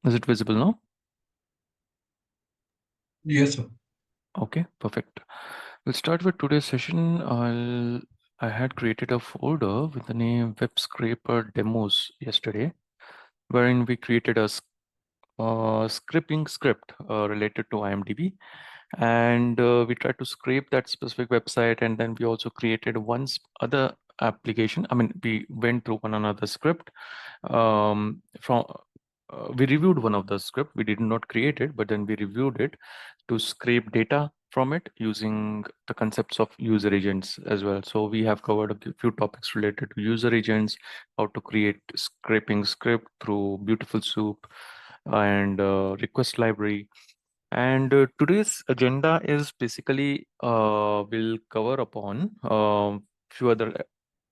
Is it visible now? Yes, sir. Okay, perfect. We'll start with today's session. I had created a folder with the name Web Scraper Demos yesterday, wherein we created a scripting script related to IMDb, and we tried to scrape that specific website, and then we also created other application. I mean, we went through one another script from. We reviewed one of the script. We did not create it, but then we reviewed it to scrape data from it using the concepts of user agents as well. So we have covered a few topics related to user agents, how to create scraping script through Beautiful Soup and request library. And today's agenda is basically we'll cover upon few other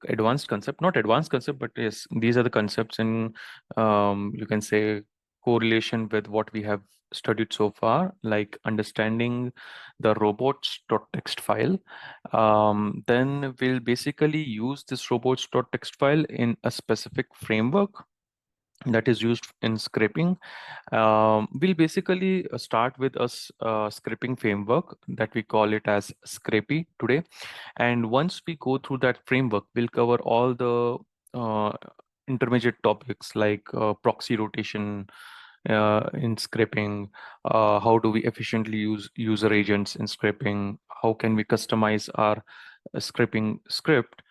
advanced concept, not advanced concept, but yes, these are the concepts in you can say correlation with what we have studied so far, like understanding the robots.txt file. Then we'll basically use this robots.txt file in a specific framework that is used in scraping. We'll basically start with a scraping framework that we call it as Scrapy today. And once we go through that framework, we'll cover all the uh, intermediate topics like proxy rotation in scraping, how do we efficiently use user agents in scraping, how can we customize our scraping script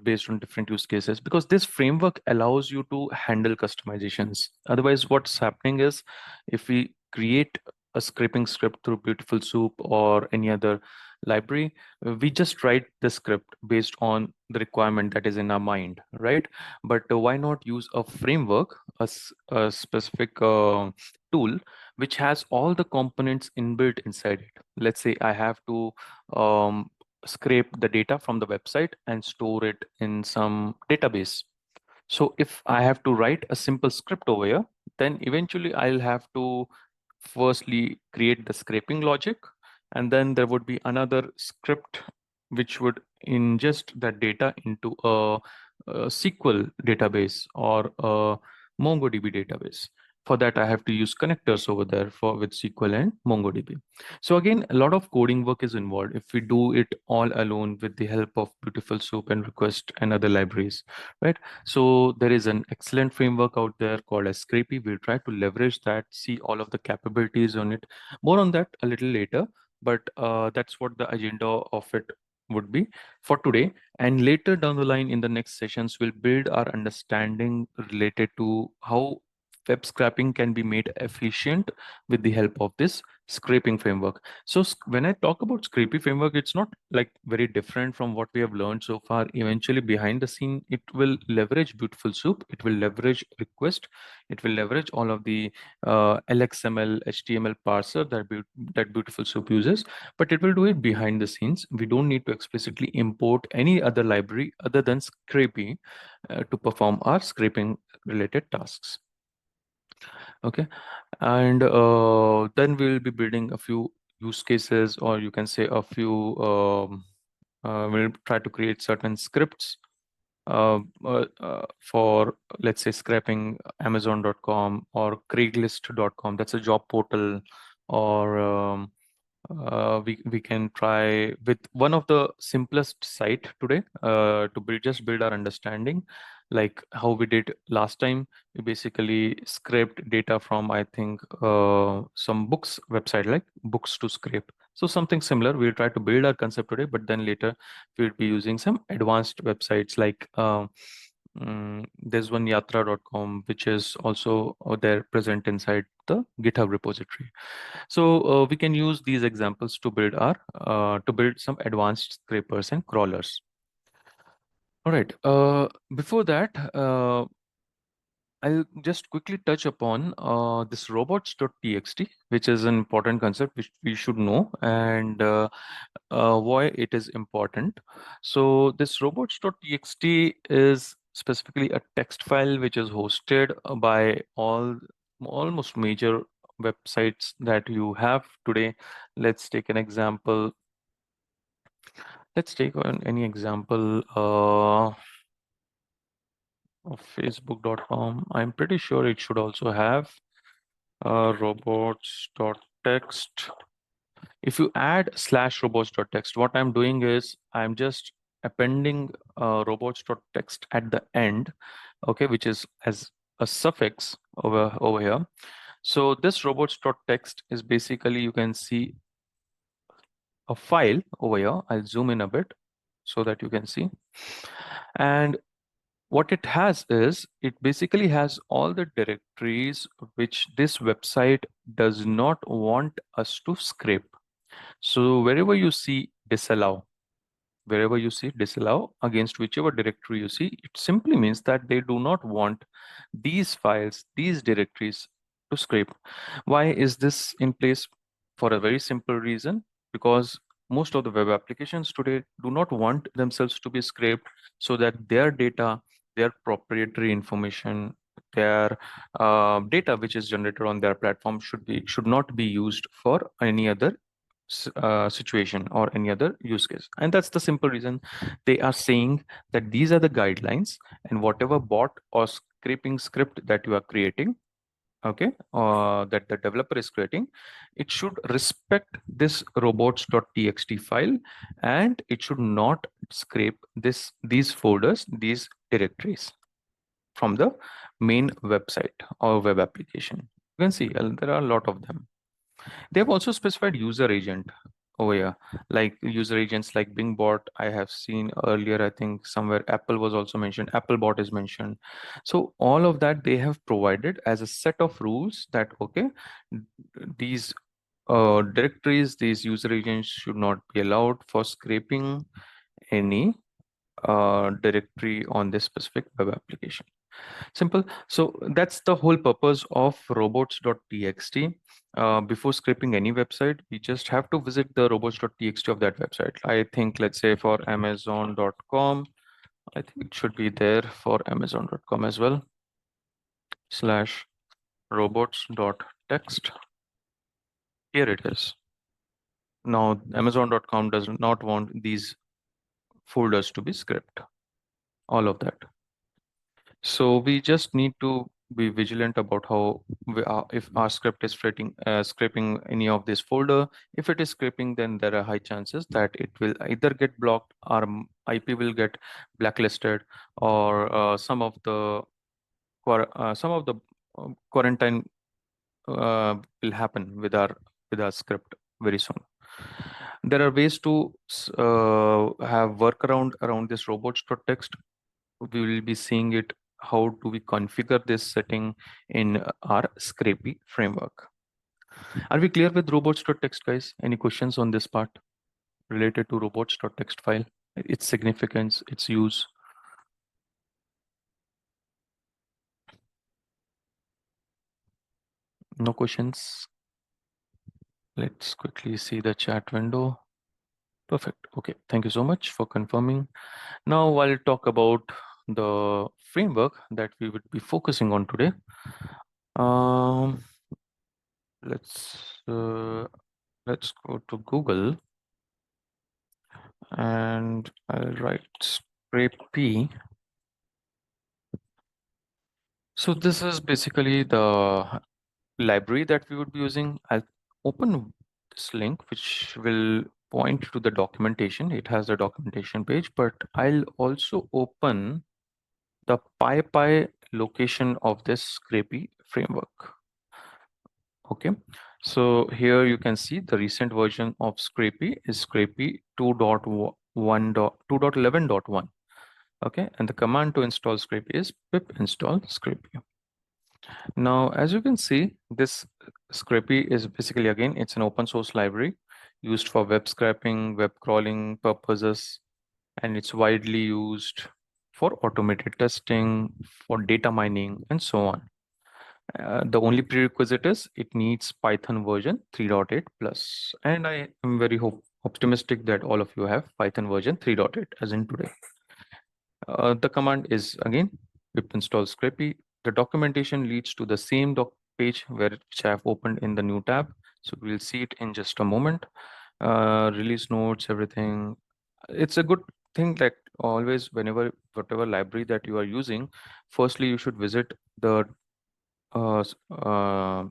based on different use cases, because this framework allows you to handle customizations. Otherwise, what's happening is if we create a scraping script through Beautiful Soup or any other library, we just write the script based on the requirement that is in our mind, right? But why not use a framework, a specific tool which has all the components inbuilt inside it? Let's say I have to um, scrape the data from the website and store it in some database. So if I have to write a simple script over here, then eventually I'll have to firstly create the scraping logic, and then there would be another script which would ingest that data into a SQL database or a MongoDB database. For that, I have to use connectors over there for with SQL and MongoDB. So again, a lot of coding work is involved if we do it all alone with the help of Beautiful Soup and Request and other libraries, right? So there is an excellent framework out there called as Scrapy. We'll try to leverage that, see all of the capabilities on it. More on that a little later, but that's what the agenda of it would be for today. And later down the line in the next sessions, we'll build our understanding related to how web scraping can be made efficient with the help of this scraping framework. So when I talk about Scrapy framework, it's not like very different from what we have learned so far. Eventually, behind the scene, it will leverage Beautiful Soup. It will leverage Request. It will leverage all of the LXML, HTML parser that Beautiful Soup uses, but it will do it behind the scenes. We don't need to explicitly import any other library other than Scrapy to perform our scraping related tasks. Okay, and then we'll be building a few use cases, or you can say a few. We'll try to create certain scripts for, let's say, scraping Amazon.com or Craigslist.com. That's a job portal, or we can try with one of the simplest site today to build our understanding, like how we did last time. We basically scraped data from, I think, some books website like books to scrape. So something similar. We'll try to build our concept today, but then later we'll be using some advanced websites like there's one yatra.com, which is also there present inside the GitHub repository. So we can use these examples to build some advanced scrapers and crawlers. All right. Before that, I'll just quickly touch upon this robots.txt, which is an important concept which we should know, and why it is important. So this robots.txt is specifically a text file which is hosted by almost major websites that you have today. Let's take an example. Let's take any example of facebook.com. I'm pretty sure it should also have. robots.txt. If you add slash robots.txt, what I'm doing is I'm just appending robots.txt at the end, okay, which is as a suffix over here. So this robots.txt is basically, you can see a file over here. I'll zoom in a bit so that you can see. And what it has is, it basically has all the directories which this website does not want us to scrape. So wherever you see disallow against whichever directory you see, it simply means that they do not want these files, these directories to scrape. Why is this in place? For a very simple reason, because most of the web applications today do not want themselves to be scraped, so that their data, their proprietary information, their data which is generated on their platform should not be used for any other situation or any other use case. And that's the simple reason they are saying that these are the guidelines, and whatever bot or scraping script that you are creating, okay, that the developer is creating, it should respect this robots.txt file, and it should not scrape these folders, these directories from the main website or web application. You can see there are a lot of them. They've also specified user agent over here, like user agents like Bing bot. I have seen earlier, I think somewhere Apple was also mentioned, Apple bot is mentioned. So all of that they have provided as a set of rules that, okay, these directories, these user agents should not be allowed for scraping any directory on this specific web application. Simple. So that's the whole purpose of robots.txt. Before scraping any website, we just have to visit the robots.txt of that website. I think, let's say for amazon.com, I think it should be there for amazon.com as well, slash robots.txt. Here it is. Now, amazon.com does not want these folders to be scraped, all of that. So we just need to be vigilant about how if our script is scraping any of this folder. If it is scraping, then there are high chances that it will either get blocked, or IP will get blacklisted, or some of the quarantine will happen with our script very soon. There are ways to have workaround around this robots.txt. We will be seeing it. How do we configure this setting in our Scrapy framework? Are we clear with robots.txt, guys? Any questions on this part related to robots.txt file, its significance, its use? No questions? Let's quickly see the chat window. Perfect. Okay. Thank you so much for confirming. Now I'll talk about the framework that we would be focusing on today. Um, let's uh, let's go to Google, and I'll write Scrapy. So this is basically the library that we would be using. I'll open this link, which will point to the documentation. It has the documentation page, but I'll also open the PyPy location of this Scrapy framework. Okay, so here you can see the recent version of Scrapy is Scrapy 2.11.1. Okay, and the command to install Scrapy is pip install Scrapy. Now, as you can see, this Scrapy is basically, again, it's an open source library used for web scraping, web crawling purposes, and it's widely used for automated testing, for data mining, and so on. The only prerequisite is it needs Python version 3.8 plus, and I am very optimistic that all of you have Python version 3.8 as in today. The command is again pip install Scrapy. The documentation leads to the same doc page which I have opened in the new tab. So we'll see it in just a moment. Release notes, everything. It's a good thing that always, whatever library that you are using, firstly you should visit the uh, s- uh,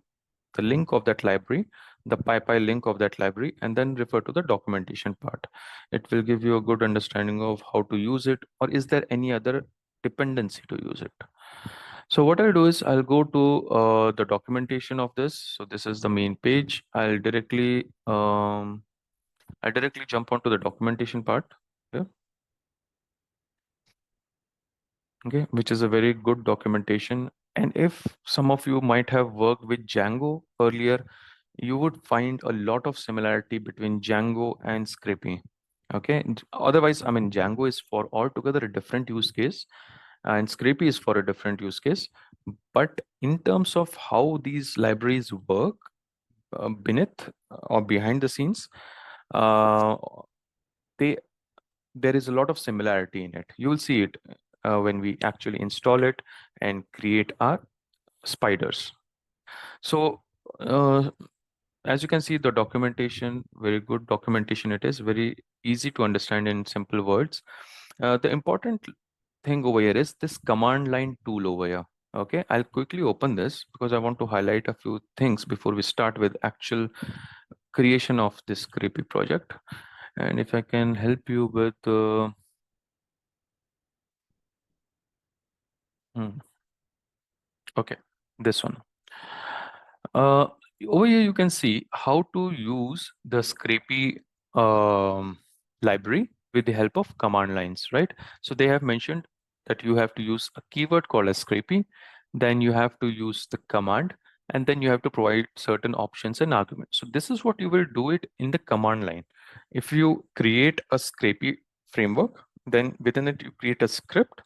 the link of that library, the PyPy link of that library, and then refer to the documentation part. It will give you a good understanding of how to use it, or is there any other dependency to use it. So what I'll do is I'll go to the documentation of this. So this is the main page. I'll directly jump onto the documentation part. Yeah. Okay, which is a very good documentation. And if some of you might have worked with Django earlier, you would find a lot of similarity between Django and Scrapy. Okay, otherwise, I mean, Django is for altogether a different use case, and Scrapy is for a different use case. But in terms of how these libraries work beneath or behind the scenes, uh, they there is a lot of similarity in it. You will see it when we actually install it and create our spiders. So as you can see, the documentation, very good documentation it is, very easy to understand in simple words. The important thing over here is this command line tool over here. Okay, I'll quickly open this because I want to highlight a few things before we start with actual creation of this Scrapy project. And if I can help you with okay, this one. Uh, Over here, you can see how to use the Scrapy library with the help of command lines, right? So they have mentioned that you have to use a keyword called as Scrapy, then you have to use the command, and then you have to provide certain options and arguments. So this is what you will do it in the command line. If you create a Scrapy framework, then within it you create a script.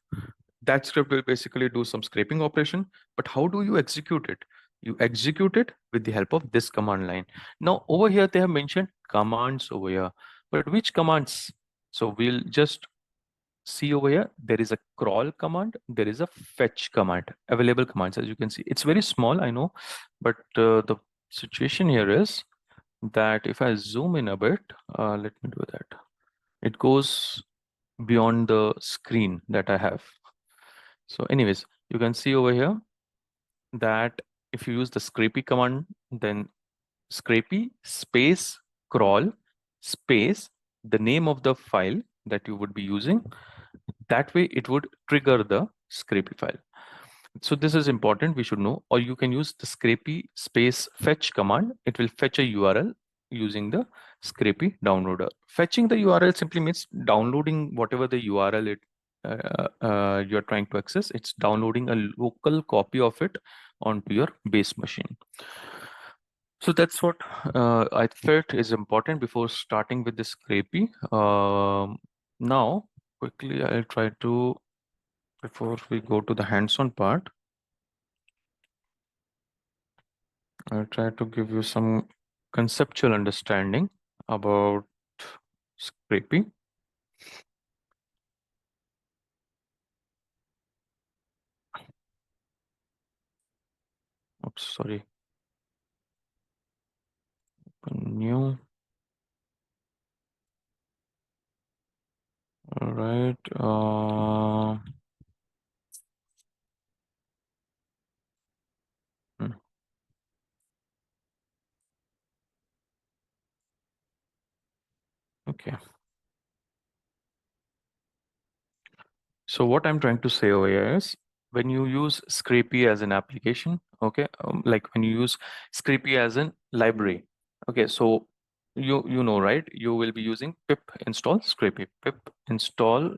That script will basically do some scraping operation, but how do you execute it? You execute it with the help of this command line. Now over here they have mentioned commands over here, but which commands? So we'll just see over here, there is a crawl command, there is a fetch command, available commands. As you can see, it's very small, I know, but the situation here is that if I zoom in a bit, let me do that. It goes beyond the screen that I have. So anyways, you can see over here that if you use the Scrapy command, then Scrapy space crawl space the name of the file that you would be using. That way it would trigger the Scrapy file. So this is important, we should know. Or you can use the Scrapy space fetch command. It will fetch a URL using the Scrapy downloader. Fetching the URL simply means downloading whatever the URL you're trying to access. It's downloading a local copy of it onto your base machine. So that's what I felt is important before starting with this Scrapy. Now, quickly, I'll try to, before we go to the hands-on part, I'll try to give you some conceptual understanding about Scrapy. Oops, sorry. New. All right. Hmm, okay. So what I'm trying to say over here is when you use Scrapy as an application, okay, like when you use Scrapy as an library, okay, so you know, right? You will be using pip install Scrapy, pip install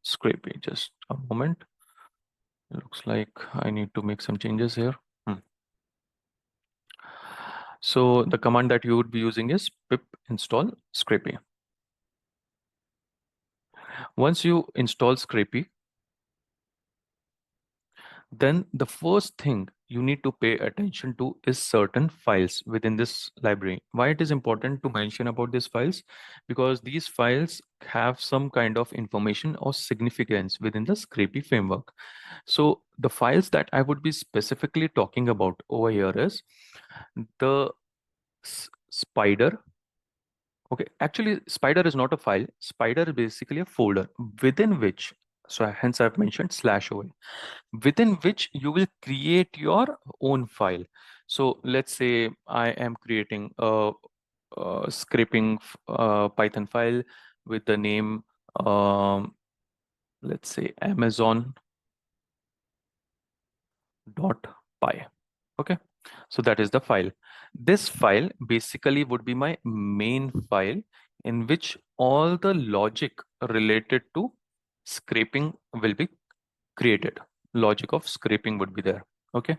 Scrapy. Just a moment. It looks like I need to make some changes here. So the command that you would be using is pip install Scrapy. Once you install Scrapy, then the first thing you need to pay attention to is certain files within this library. Why it is important to mention about these files? Because these files have some kind of information or significance within the Scrapy framework. So the files that I would be specifically talking about over here is the spider. Okay, actually, spider is not a file. Spider is basically a folder within which So hence I've mentioned slash over, within which you will create your own file. So let's say I am creating a scraping Python file with the name, um, let's say amazon.py. Okay, so that is the file. This file basically would be my main file in which all the logic related to scraping will be created. Logic of scraping would be there. Okay,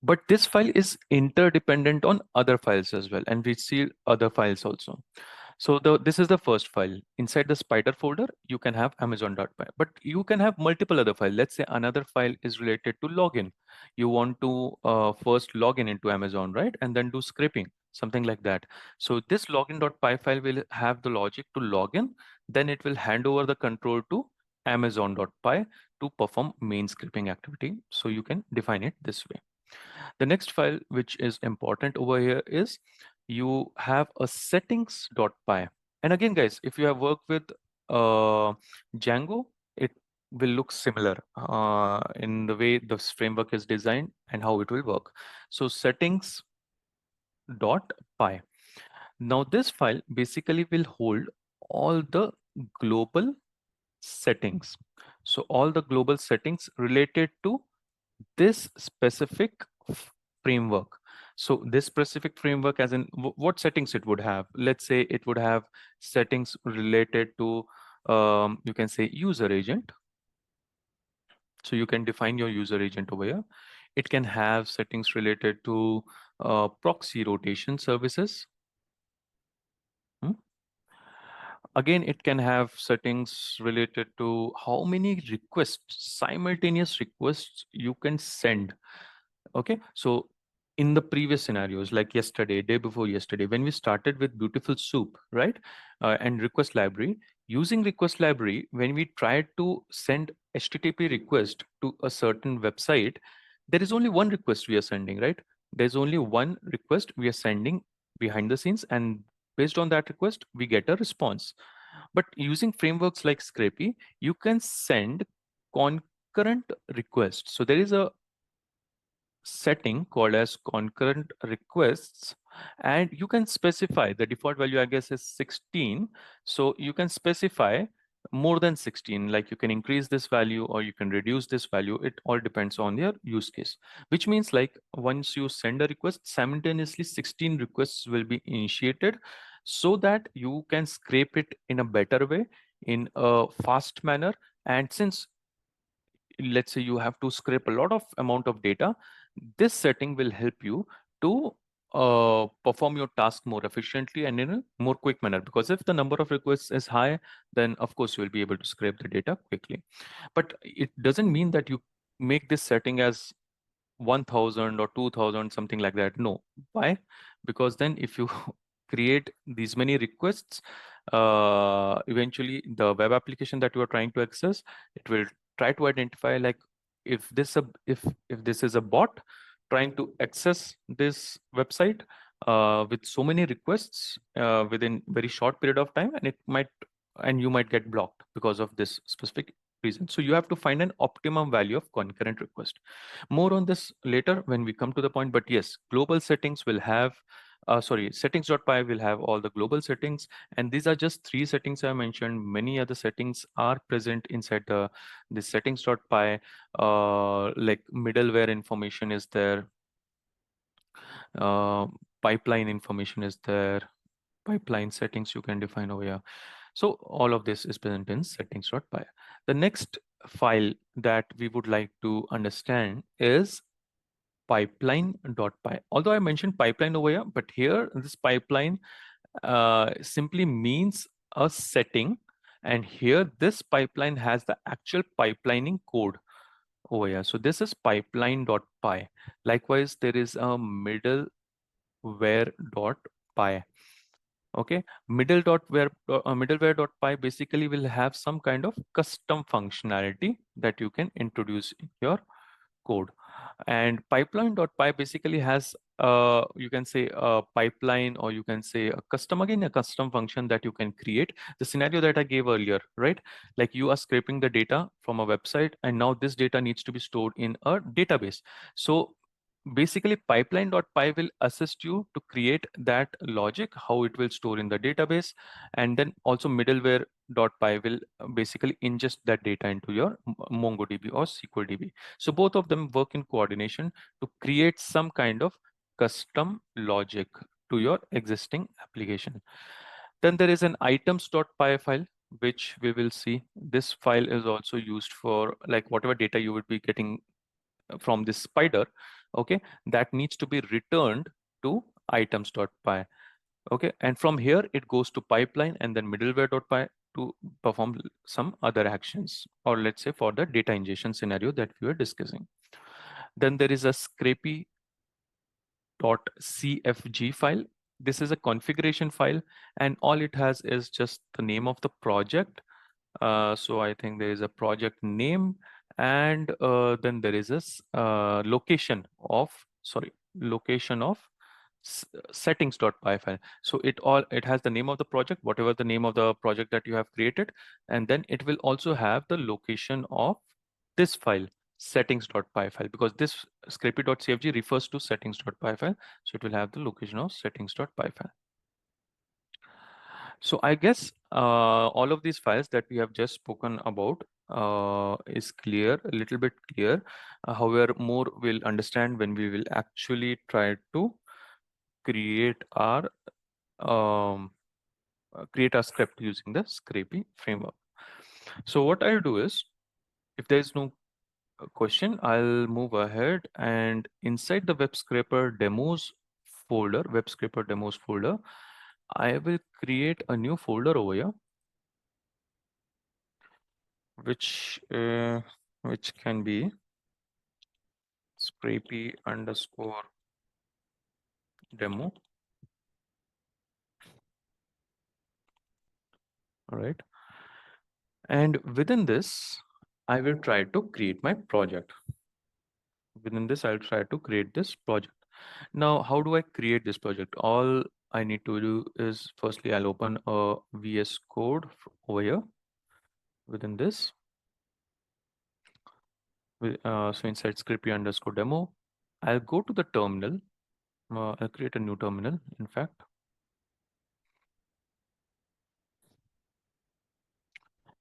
but this file is interdependent on other files as well, and we see other files also. So this is the first file. Inside the spider folder, you can have amazon.py, but you can have multiple other files. Let's say another file is related to login. You want to first log in into Amazon, right? And then do scraping, something like that. So this login.py file will have the logic to log in. Then it will hand over the control to amazon.py to perform main scraping activity. So you can define it this way. The next file which is important over here is you have a settings.py. And again, guys, if you have worked with Django, it will look similar in the way the framework is designed and how it will work. So settings.py. Now this file basically will hold all the global settings. So all the global settings related to this specific framework. So this specific framework, as in what settings it would have. Let's say it would have settings related to, you can say user agent. So you can define your user agent over here. It can have settings related to proxy rotation services. Hmm? Again, it can have settings related to how many requests, simultaneous requests you can send. Okay, so in the previous scenarios, like yesterday, day before yesterday, when we started with Beautiful Soup, right, and request library, using request library, when we tried to send HTTP request to a certain website, there is only one request we are sending, right? There's only one request we are sending behind the scenes, and based on that request, we get a response. But using frameworks like Scrapy, you can send concurrent requests. So there is a setting called as concurrent requests, and you can specify the default value, I guess, is 16. So you can specify more than 16, like you can increase this value or you can reduce this value. It all depends on your use case, which means like once you send a request, simultaneously 16 requests will be initiated so that you can scrape it in a better way, in a fast manner. And since let's say you have to scrape a lot of amount of data, this setting will help you to perform your task more efficiently and in a more quick manner, because if the number of requests is high, then of course you will be able to scrape the data quickly. But it doesn't mean that you make this setting as 1000 or 2000, something like that. No. Why? Because then if you create these many requests, eventually the web application that you are trying to access, it will try to identify like if this is a bot trying to access this website with so many requests within very short period of time, and you might get blocked because of this specific reason. So you have to find an optimum value of concurrent request. More on this later when we come to the point, but yes, global settings will have, settings.py will have all the global settings. And these are just three settings I mentioned. Many other settings are present inside the settings.py, like middleware information is there, uh, pipeline information is there, pipeline settings you can define over here. So all of this is present in settings.py. The next file that we would like to understand is pipeline.py. Although I mentioned pipeline over here, but here this pipeline simply means a setting. And here this pipeline has the actual pipelining code over here. So this is pipeline.py. Likewise, there is a middleware.py. Okay, middleware.py basically will have some kind of custom functionality that you can introduce in your code. And pipeline.py basically has you can say a pipeline, or you can say a custom function that you can create. The scenario that I gave earlier, right? Like you are scraping the data from a website, and now this data needs to be stored in a database. So basically pipeline.py will assist you to create that logic, how it will store in the database. And then also middleware.py will basically ingest that data into your MongoDB or SQLDB. So both of them work in coordination to create some kind of custom logic to your existing application. Then there is an items.py file, which we will see. This file is also used for like whatever data you would be getting from this spider, okay, that needs to be returned to items.py. Okay, and from here it goes to pipeline and then middleware.py to perform some other actions, or let's say for the data ingestion scenario that we were discussing. Then there is a scrapy.cfg file. This is a configuration file, and all it has is just the name of the project. So I think there is a project name, and then there is a location of settings.py file. So it has the name of the project, whatever the name of the project that you have created, and then it will also have the location of this file, settings.py file, because this scrapy.cfg refers to settings.py file. So it will have the location of settings.py file. So I guess all of these files that we have just spoken about is clear, a little bit clear. However, more we'll understand when we will actually try to create our um, script using the Scrapy framework. So what I'll do is, if there is no question, I'll move ahead, and inside the web scraper demos folder, I will create a new folder over here, which can be Scrapy underscore demo. All right. And within this, I will try to create my project. Within this, I'll try to create this project. Now, how do I create this project? All I need to do is, firstly, I'll open a VS Code over here. Within this, so inside Scrapy underscore demo, I'll go to the terminal. I'll create a new terminal, in fact.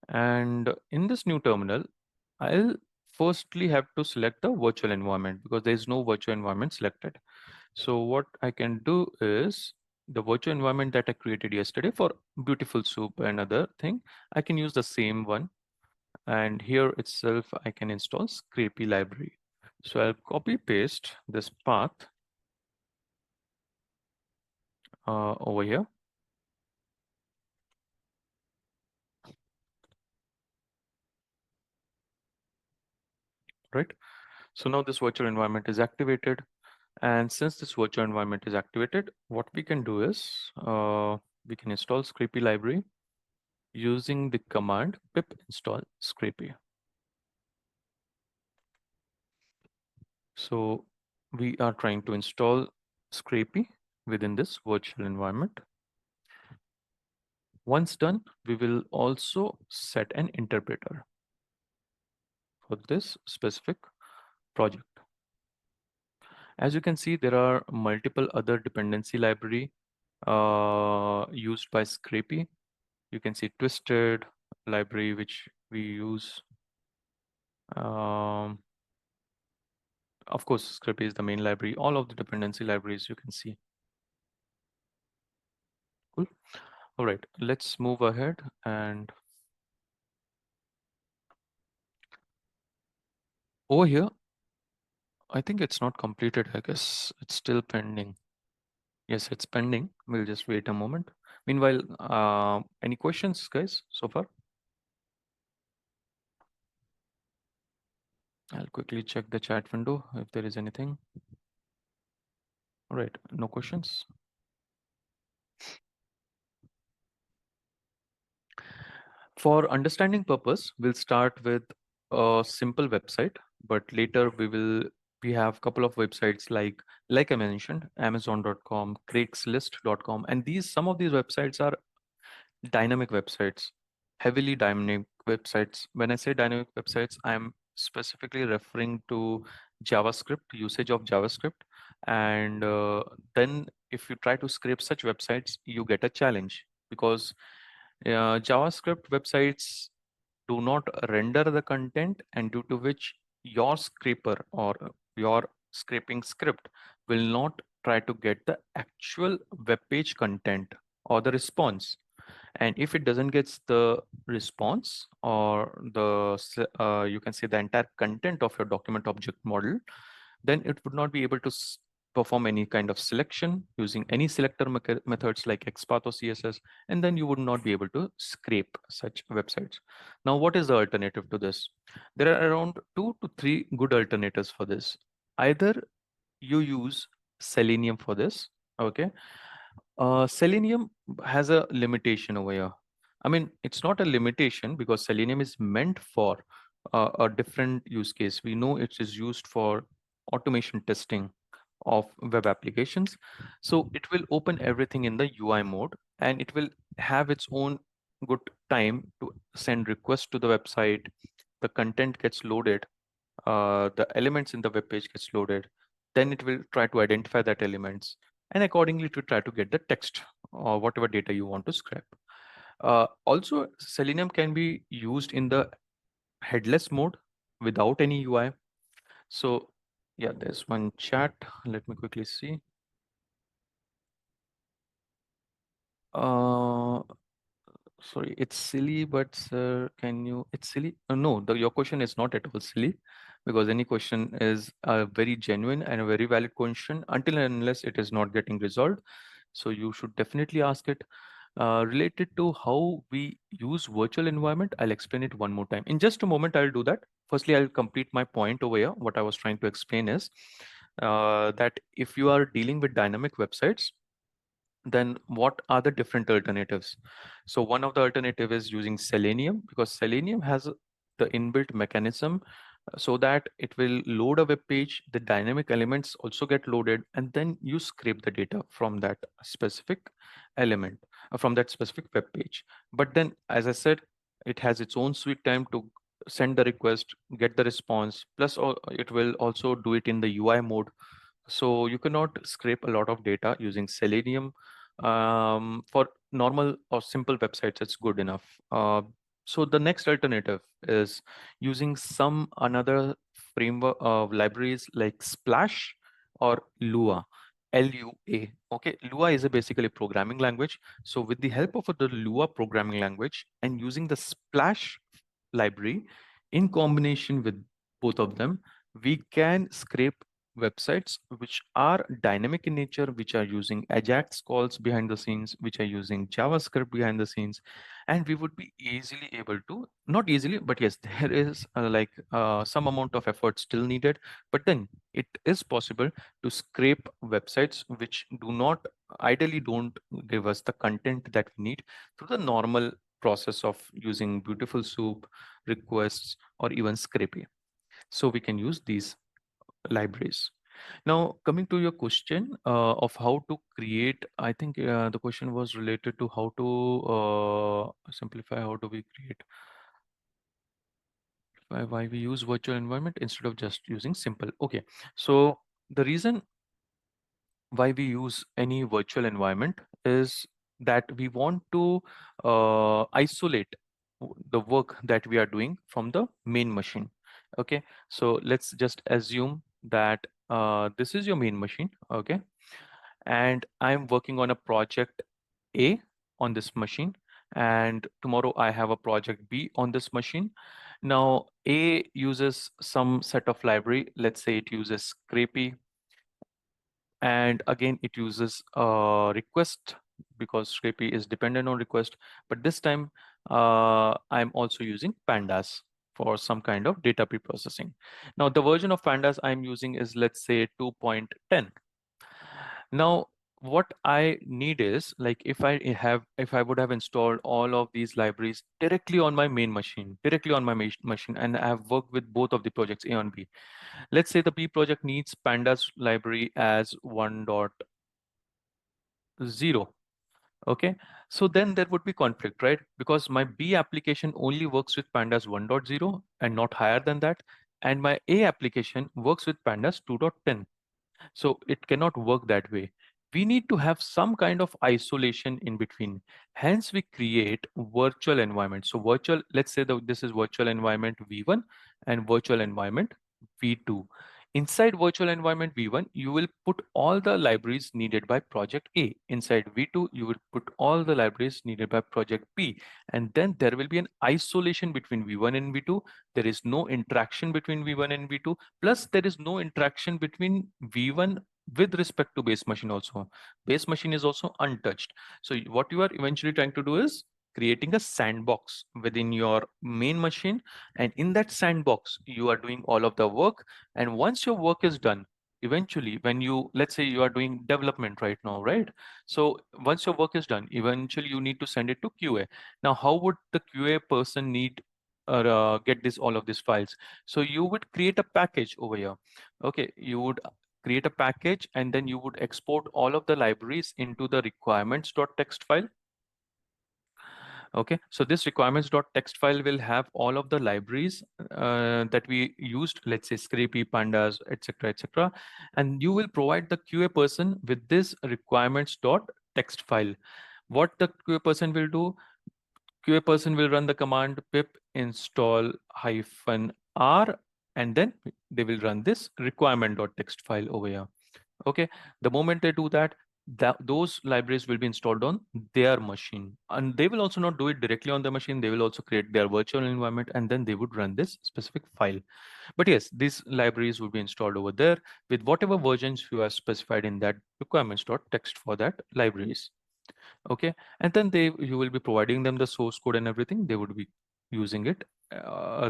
And in this new terminal, I'll firstly have to select the virtual environment, because there is no virtual environment selected. So what I can do is, the virtual environment that I created yesterday for Beautiful Soup and other thing, I can use the same one. And here itself, I can install Scrapy library. So I'll copy paste this path over here. Right. So now this virtual environment is activated. And since this virtual environment is activated, what we can do is we can install Scrapy library using the command pip install Scrapy. So we are trying to install Scrapy within this virtual environment. Once done, we will also set an interpreter for this specific project. As you can see, there are multiple other dependency library used by Scrapy. You can see Twisted library, which we use. Of course, Scrapy is the main library. All of the dependency libraries you can see. Cool. All right, let's move ahead. And over here, I think it's not completed. I guess it's still pending. Yes, it's pending. We'll just wait a moment. Meanwhile, any questions, guys, so far? I'll quickly check the chat window if there is anything. All right, no questions. For understanding purpose, we'll start with a simple website. but later we have a couple of websites like I mentioned, Amazon.com, Craigslist.com, and some of these websites are dynamic websites, heavily dynamic websites. When I say dynamic websites, I'm specifically referring to JavaScript, usage of JavaScript. And then if you try to scrape such websites, you get a challenge because JavaScript websites do not render the content, and due to which your scraper or your scraping script will not try to get the actual web page content or the response. And if it doesn't get the response or you can say the entire content of your document object model, then it would not be able to perform any kind of selection using any selector methods like XPath or CSS, and then you would not be able to scrape such websites. Now, what is the alternative to this? There are around 2 to 3 good alternatives for this. Either you use Selenium for this, okay? Selenium has a limitation over here. I mean, it's not a limitation because Selenium is meant for a different use case. We know it is used for automation testing of web applications. So it will open everything in the UI mode, and it will have its own good time to send requests to the website. The content gets loaded, the elements in the web page gets loaded, then it will try to identify that elements, and accordingly to try to get the text or whatever data you want to scrape. Also, Selenium can be used in the headless mode without any UI. So yeah, there's one chat. Let me quickly see. Uh, Sorry, it's silly, but sir, can you? It's silly. No, your question is not at all silly, because any question is a very genuine and a very valid question until and unless it is not getting resolved. So you should definitely ask it. Related to how we use virtual environment, I'll explain it one more time. In just a moment, I'll do that. Firstly, I'll complete my point over here. What I was trying to explain is that if you are dealing with dynamic websites, then what are the different alternatives? So one of the alternative is using Selenium, because Selenium has the inbuilt mechanism so that it will load a web page, the dynamic elements also get loaded, and then you scrape the data from that specific element, from that specific web page. But then, as I said, it has its own sweet time to send the request, get the response, plus it will also do it in the UI mode. So you cannot scrape a lot of data using Selenium. For normal or simple websites, it's good enough. So the next alternative is using some another framework libraries like Splash or Lua. Lua. Okay, Lua is a basically programming language. So with the help of the Lua programming language and using the Splash library in combination with both of them, we can scrape websites which are dynamic in nature, which are using Ajax calls behind the scenes, which are using JavaScript behind the scenes, and we would be easily able to, not easily, but yes, there is some amount of effort still needed, but then it is possible to scrape websites which do not, ideally don't give us the content that we need through the normal process of using Beautiful Soup, requests, or even Scrapy. So we can use these libraries. Now, coming to your question of how to create, I think the question was related to how to simplify, how do we create, why we use virtual environment instead of just using simple. Okay, so the reason why we use any virtual environment is that we want to isolate the work that we are doing from the main machine. Okay, so let's just assume that this is your main machine. Okay, and I'm working on a project A on this machine, and tomorrow I have a project B on this machine. Now A uses some set of library. Let's say it uses Scrapy, and again it uses request, because Scrapy is dependent on request. But this time I'm also using pandas for some kind of data preprocessing. Now the version of pandas I'm using is, let's say, 2.10. Now what I need is, like, if I would have installed all of these libraries directly on my main machine, directly on my machine, and I have worked with both of the projects A and B. Let's say the B project needs pandas library as 1.0. Okay, so then there would be conflict, right? Because my B application only works with pandas 1.0 and not higher than that, and my A application works with pandas 2.10. So it cannot work that way. We need to have some kind of isolation in between. Hence, we create virtual environments. So virtual, let's say that this is virtual environment V1 and virtual environment V2. Inside virtual environment V1, you will put all the libraries needed by project A. Inside V2, you will put all the libraries needed by project B. And then there will be an isolation between V1 and V2. There is no interaction between V1 and V2. Plus, there is no interaction between V1 with respect to base machine also. Base machine is also untouched. So what you are eventually trying to do is creating a sandbox within your main machine. And in that sandbox, you are doing all of the work. And once your work is done, eventually when you, let's say you are doing development right now, right? So once your work is done, eventually you need to send it to QA. Now, how would the QA person need get this all of these files? So you would create a package over here. Okay, you would create a package, and then you would export all of the libraries into the requirements.txt file. Okay, so this requirements.txt file will have all of the libraries that we used, let's say Scrapy, pandas, etc., etc. And you will provide the QA person with this requirements.txt file. What the QA person will do, QA person will run the command pip install -r, and then they will run this requirement.txt file over here. Okay, the moment they do that, those libraries will be installed on their machine, and they will also not do it directly on the machine. They will also create their virtual environment, and then they would run this specific file. But yes, these libraries will be installed over there with whatever versions you have specified in that requirements.txt for that libraries. Okay, and then you will be providing them the source code and everything. They would be using it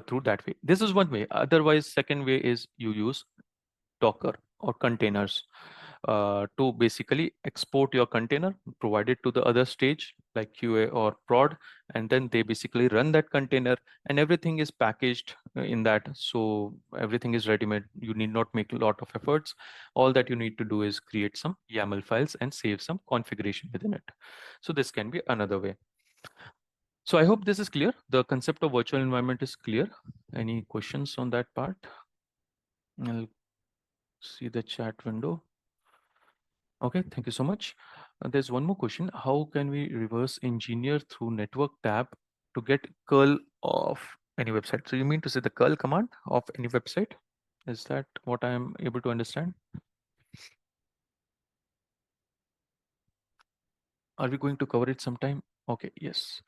through that way. This is one way. Otherwise, second way is you use Docker or containers to basically export your container, provide it to the other stage like QA or prod, and then they basically run that container, and everything is packaged in that. So everything is ready-made. You need not make a lot of efforts. All that you need to do is create some YAML files and save some configuration within it. So this can be another way. So I hope this is clear. The concept of virtual environment is clear. Any questions on that part? I'll see the chat window. Okay, thank you so much. There's one more question. How can we reverse engineer through network tab to get curl of any website? So you mean to say the curl command of any website? Is that what I'm able to understand? Are we going to cover it sometime? Okay, yes.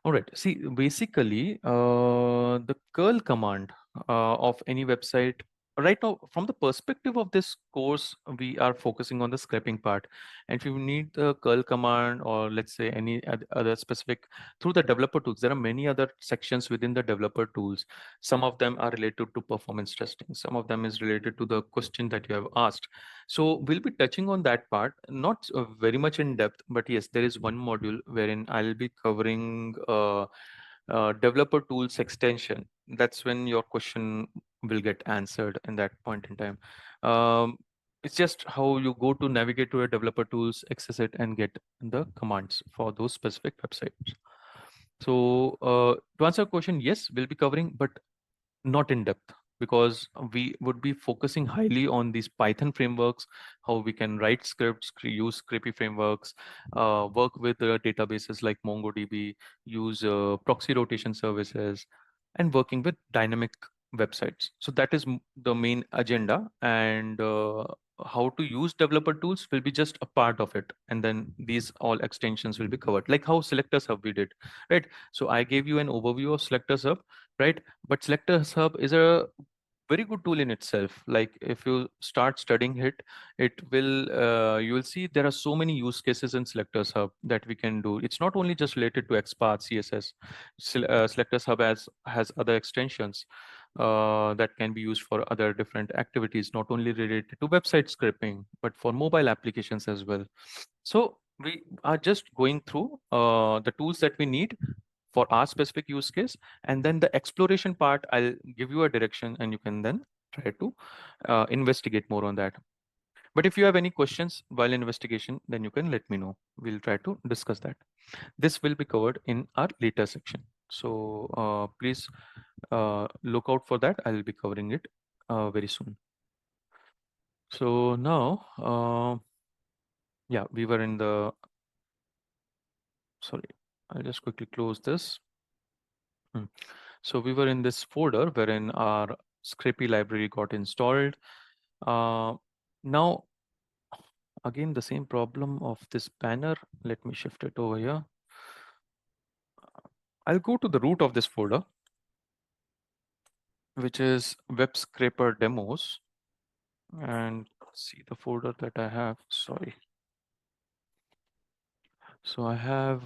All right. See, basically, the curl command of any website right now, from the perspective of this course, we are focusing on the scraping part. And if you need the curl command, or let's say any other specific through the developer tools, there are many other sections within the developer tools. Some of them are related to performance testing. Some of them is related to the question that you have asked. So we'll be touching on that part, not very much in depth, but yes, there is one module wherein I'll be covering developer tools extension. That's when your question will get answered in that point in time. It's just how you go to navigate to your developer tools, access it, and get the commands for those specific websites. So to answer your question, yes, we'll be covering, but not in depth, because we would be focusing highly on these Python frameworks, how we can write scripts, use Scrapy frameworks, work with databases like MongoDB, use proxy rotation services, and working with dynamic websites. So that is the main agenda, and how to use developer tools will be just a part of it. And then these all extensions will be covered, like how Selectors Hub we did, right? So I gave you an overview of Selectors Hub, right? But Selectors Hub is a very good tool in itself. Like if you start studying it, it will you will see there are so many use cases in Selectors Hub that we can do. It's not only just related to XPath, CSS. Selectors Hub has other extensions. that can be used for other different activities, not only related to website scraping, but for mobile applications as well. So we are just going through the tools that we need for our specific use case, and then the exploration part, I'll give you a direction and you can then try to investigate more on that. But if you have any questions while investigation, then you can let me know. We'll try to discuss that. This will be covered in our later section. So please look out for that. I'll be covering it very soon. So now, yeah, we were in the, sorry, I'll just quickly close this. So we were in this folder wherein our Scrapy library got installed. Now, again, the same problem of this banner. Let me shift it over here. I'll go to the root of this folder, which is web scraper demos, and see the folder that I have. Sorry. So I have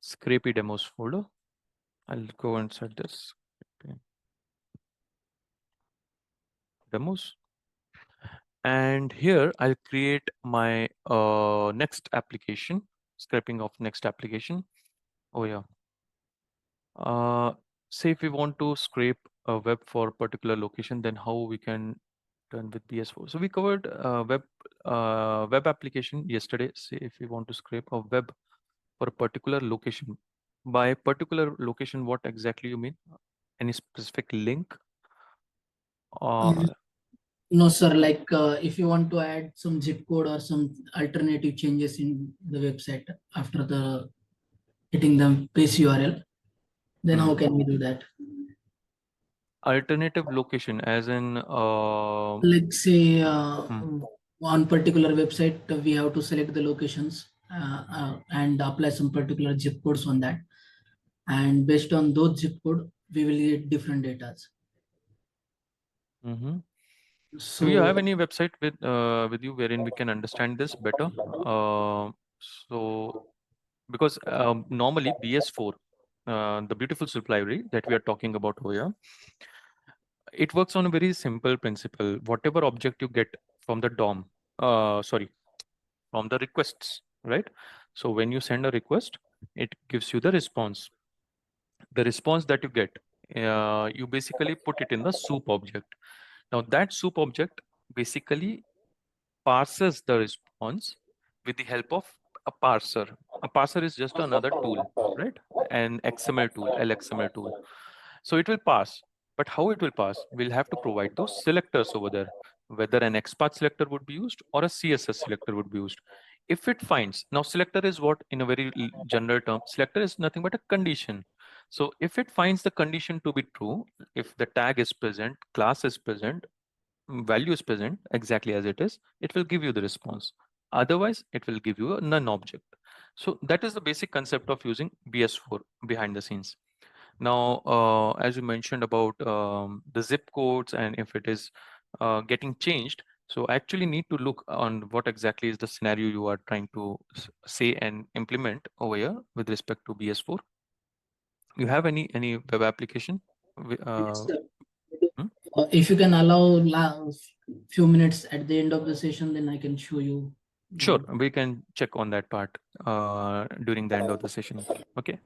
Scrapy demos folder. I'll go inside this. Okay. Demos. And here I'll create my next application, scraping of next application. Oh yeah. Say if we want to scrape a web for a particular location, then how we can done with BS4. So we covered web application yesterday. Say if we want to scrape a web for a particular location. By particular location, what exactly you mean? Any specific link? Um, Uh, no, sir. Like if you want to add some zip code or some alternative changes in the website after the hitting the base URL, then hmm. how can we do that? Alternative location, as in Like say hmm. on particular website, we have to select the locations and apply some particular zip codes on that. And based on those zip code, we will get different data. Hmm. Do you have So any website with you wherein we can understand this better? So because normally BS4, the beautiful soup library that we are talking about here, it works on a very simple principle. Whatever object you get from the DOM, sorry, from the requests, right? So when you send a request, it gives you the response. The response that you get, you basically put it in the soup object. Now that soup object basically parses the response with the help of a parser. A parser is just another tool, right? An XML tool, LXML tool. So it will pass, but how it will pass, we'll have to provide those selectors over there, whether an XPath selector would be used or a CSS selector would be used. If it finds, now selector is what, in a very general term, selector is nothing but a condition. So if it finds the condition to be true, if the tag is present, class is present, value is present exactly as it will give you the response. Otherwise, it will give you a none object. So that is the basic concept of using BS4 behind the scenes. Now, as you mentioned about the zip codes and if it is getting changed, so I actually need to look on what exactly is the scenario you are trying to say and implement over here with respect to BS4. You have any web application? yes, Uh, sir. hmm? If you can allow few minutes at the end of the session, then I can show you Sure, the. we can check on that part during the end of the session. Okay,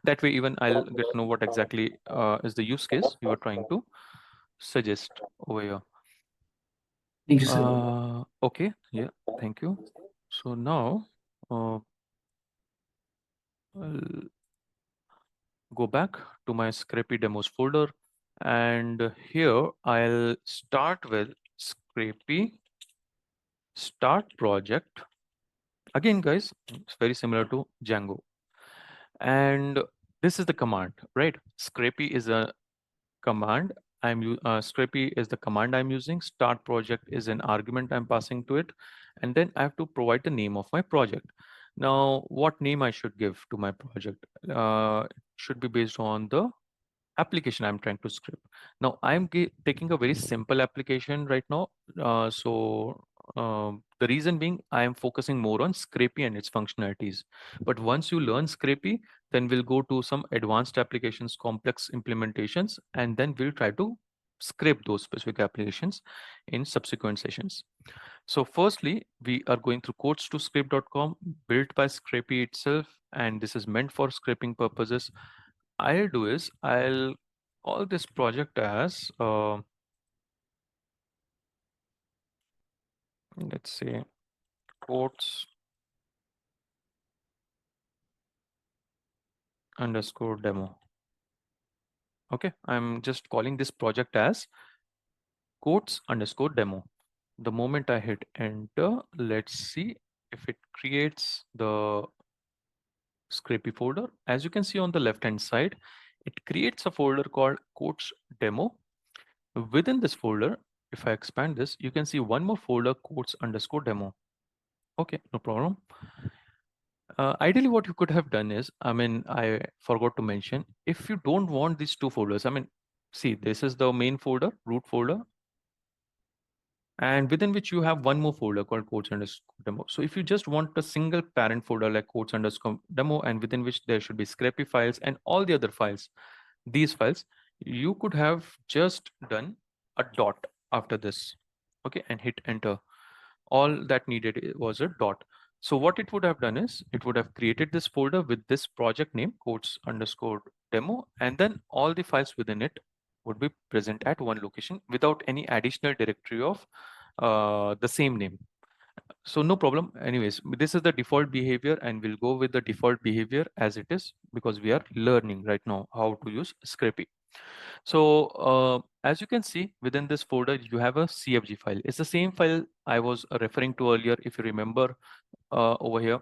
that way even I'll get to know what exactly is the use case you are trying to suggest over here. Thank you, sir. Okay, yeah, thank you. So now I'll go back to my Scrapy demos folder, and here I'll start with Scrapy start project. Again, guys, it's very similar to Django. And this is the command, right? Scrapy is a command. Scrapy is the command I'm using. Start project is an argument I'm passing to it. And then I have to provide the name of my project. Now, what name I should give to my project? It should be based on the application I'm trying to script. Now, taking a very simple application right now. So The reason being, I am focusing more on Scrapy and its functionalities. But once you learn Scrapy, then we'll go to some advanced applications, complex implementations, and then we'll try to scrape those specific applications in subsequent sessions. So firstly, we are going through codes to scrape.com, built by Scrapy itself, and this is meant for scraping purposes. I'll do is I'll call this project as let's say quotes underscore demo. Okay, I'm just calling this project as quotes underscore demo. The moment I hit enter, let's see if it creates the Scrapy folder. As you can see on the left hand side, it creates a folder called quotes demo. Within this folder, if I expand this, you can see one more folder, quotes underscore demo. Okay, no problem. Ideally, what you could have done is, I mean, I forgot to mention, if you don't want these two folders, I mean, see, this is the main folder, root folder, and within which you have one more folder called quotes underscore demo. So if you just want a single parent folder like quotes underscore demo, and within which there should be Scrapy files and all the other files, these files, you could have just done a dot after this, okay, and hit enter. All that needed was a dot. So what it would have done is it would have created this folder with this project name quotes underscore demo, and then all the files within it would be present at one location without any additional directory of the same name. So no problem. Anyways, this is the default behavior, and we'll go with the default behavior as it is because we are learning right now how to use Scrapy. So as you can see within this folder, you have a CFG file. It's the same file I was referring to earlier. If you remember over here,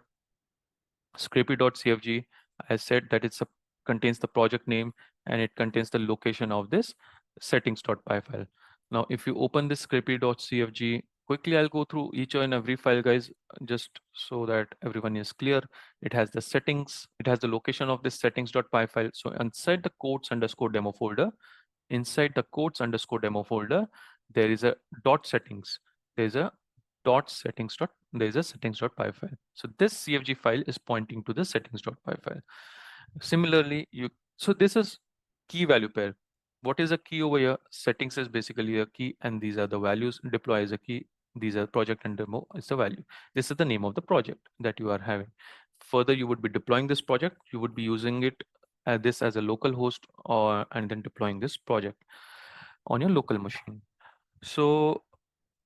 scrapy.cfg, I said that it contains the project name and it contains the location of this settings.py file. Now, if you open this scrapy.cfg, quickly I'll go through each and every file, guys, just so that everyone is clear. It has the settings, it has the location of this settings.py file. So inside the quotes underscore demo folder, inside the quotes underscore demo folder, there is a dot settings. There's a dot settings dot, there is a settings.py file. So this CFG file is pointing to the settings.py file. Similarly, so this is key value pair. What is a key over here? Settings is basically a key, and these are the values. Deploy is a key. These are project and demo is the value. This is the name of the project that you are having. Further, you would be deploying this project. You would be using it this as a local host, or and then deploying this project on your local machine. So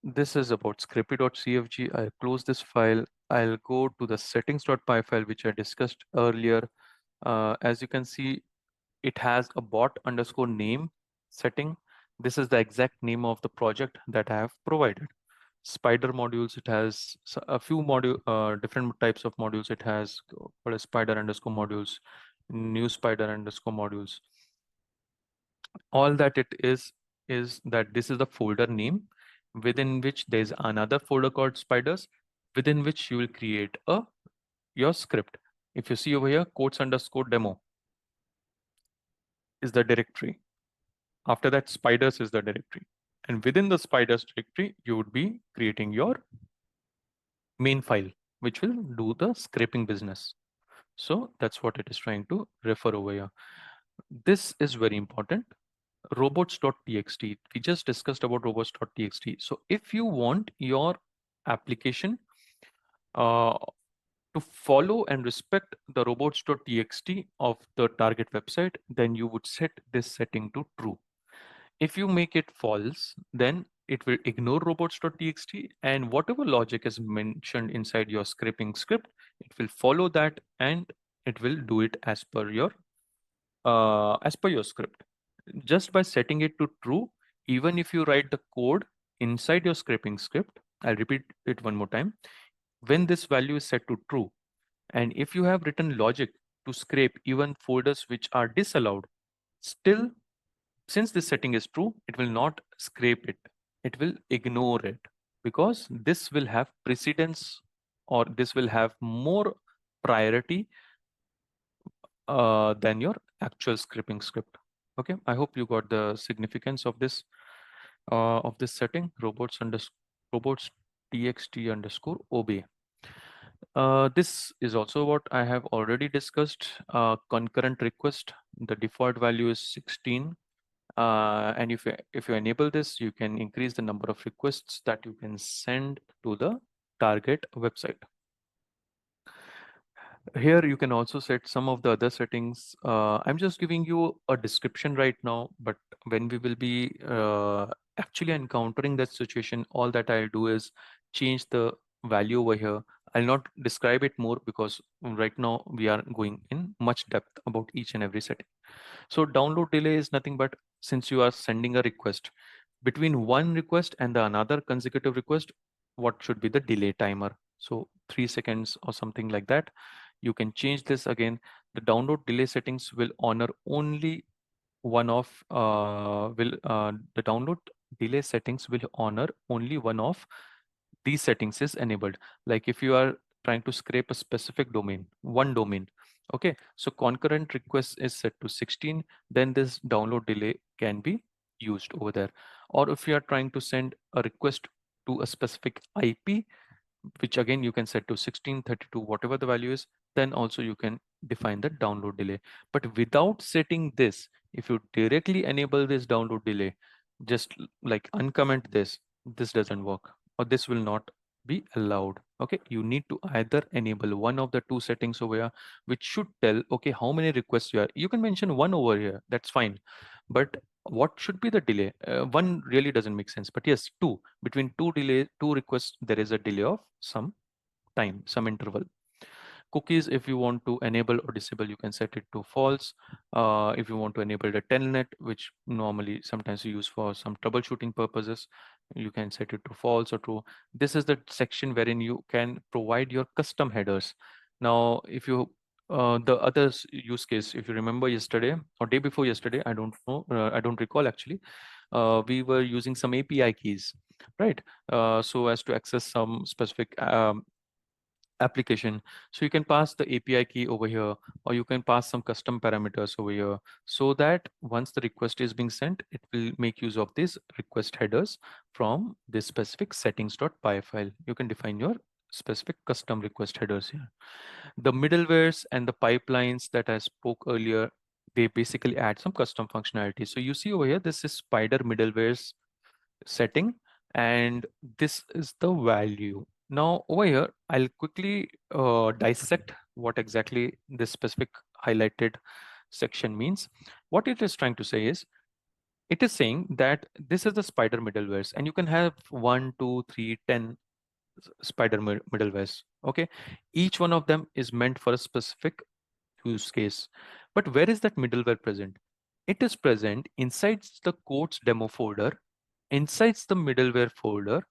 this is about scrapy.cfg. I'll close this file. I'll go to the settings.py file, which I discussed earlier. As you can see, it has a bot underscore name setting. This is the exact name of the project that I have provided. Spider modules, it has a few different types of modules. It has called a spider underscore modules, new spider underscore modules. All that it is that this is the folder name within which there's another folder called spiders, within which you will create your script. If you see over here, quotes underscore demo is the directory. After that, spiders is the directory. And within the spiders directory, you would be creating your main file, which will do the scraping business. So that's what it is trying to refer over here. This is very important. Robots.txt. We just discussed about robots.txt. So if you want your application uh, to follow and respect the robots.txt of the target website, then you would set this setting to true. If you make it false, then it will ignore robots.txt, and whatever logic is mentioned inside your scraping script, it will follow that and it will do it as per your script. Just by setting it to true, even if you write the code inside your scraping script, I'll repeat it one more time. When this value is set to true, and if you have written logic to scrape even folders which are disallowed, still, since this setting is true, it will not scrape it. It will ignore it because this will have precedence, or this will have more priority than your actual scraping script. Okay, I hope you got the significance of this setting. Robots. robots.txt underscore obey. This is also what I have already discussed. Concurrent request, the default value is 16. And if you enable this, you can increase the number of requests that you can send to the target website. Here you can also set some of the other settings. I'm just giving you a description right now, but when we will be actually encountering that situation, all that I'll do is change the value over here. I'll not describe it more because right now we are going in much depth about each and every setting. So download delay is nothing but, since you are sending a request, between one request and the another consecutive request, what should be the delay timer? So 3 seconds or something like that. You can change this again. The download delay settings will honor only one of will the download delay settings will honor only one of these settings is enabled. Like if you are trying to scrape a specific domain, one domain, okay, so concurrent request is set to 16, then this download delay can be used over there. Or if you are trying to send a request to a specific IP, which again you can set to 16, 32, whatever the value is, then also you can define the download delay. But without setting this, if you directly enable this download delay, just like uncomment this doesn't work, or this will not be allowed. Okay, you need to either enable one of the two settings over here, which should tell, okay, how many requests you can mention one over here, that's fine, but what should be the delay? One really doesn't make sense, but yes, two. Between two requests, there is a delay of some time, some interval. Cookies, if you want to enable or disable, you can set it to false. If you want to enable the telnet, which normally sometimes you use for some troubleshooting purposes, you can set it to false or true. This is the section wherein you can provide your custom headers. Now, if you the other use case, if you remember yesterday or day before yesterday, I don't know, I don't recall actually, we were using some API keys, right? So as to access some specific application. So you can pass the API key over here, or you can pass some custom parameters over here, so that once the request is being sent, it will make use of these request headers from this specific settings.py file. You can define your specific custom request headers here. The middlewares and the pipelines that I spoke earlier, they basically add some custom functionality. So you see over here, this is spider middlewares setting, and this is the value. Now over here, I'll quickly dissect what exactly this specific highlighted section means. What it is trying to say is, it is saying that this is the spider middlewares, and you can have 1, 2, 3, 10 spider middlewares. Okay, each one of them is meant for a specific use case. But where is that middleware present? It is present inside the codes demo folder, inside the middleware folder,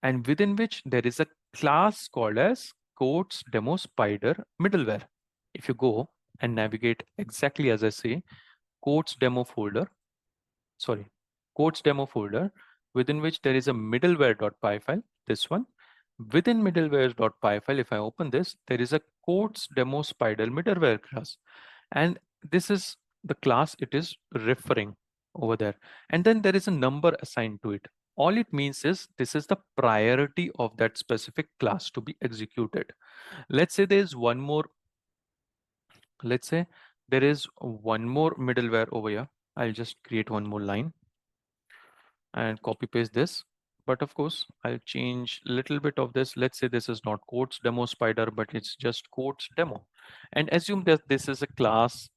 and within which there is a class called as codes demo spider middleware. If you go and navigate exactly as I say, codes demo folder, sorry, codes demo folder, within which there is a middleware.py file, this one. Within middleware.py file, if I open this, there is a codes demo spider middleware class. And this is the class it is referring over there. And then there is a number assigned to it. All it means is this is the priority of that specific class to be executed. Let's say there is one more, let's say there is one more middleware over here. I'll just create one more line and copy paste this. But of course, I'll change a little bit of this. Let's say this is not codes demo spider, but it's just codes demo. And assume that this is a class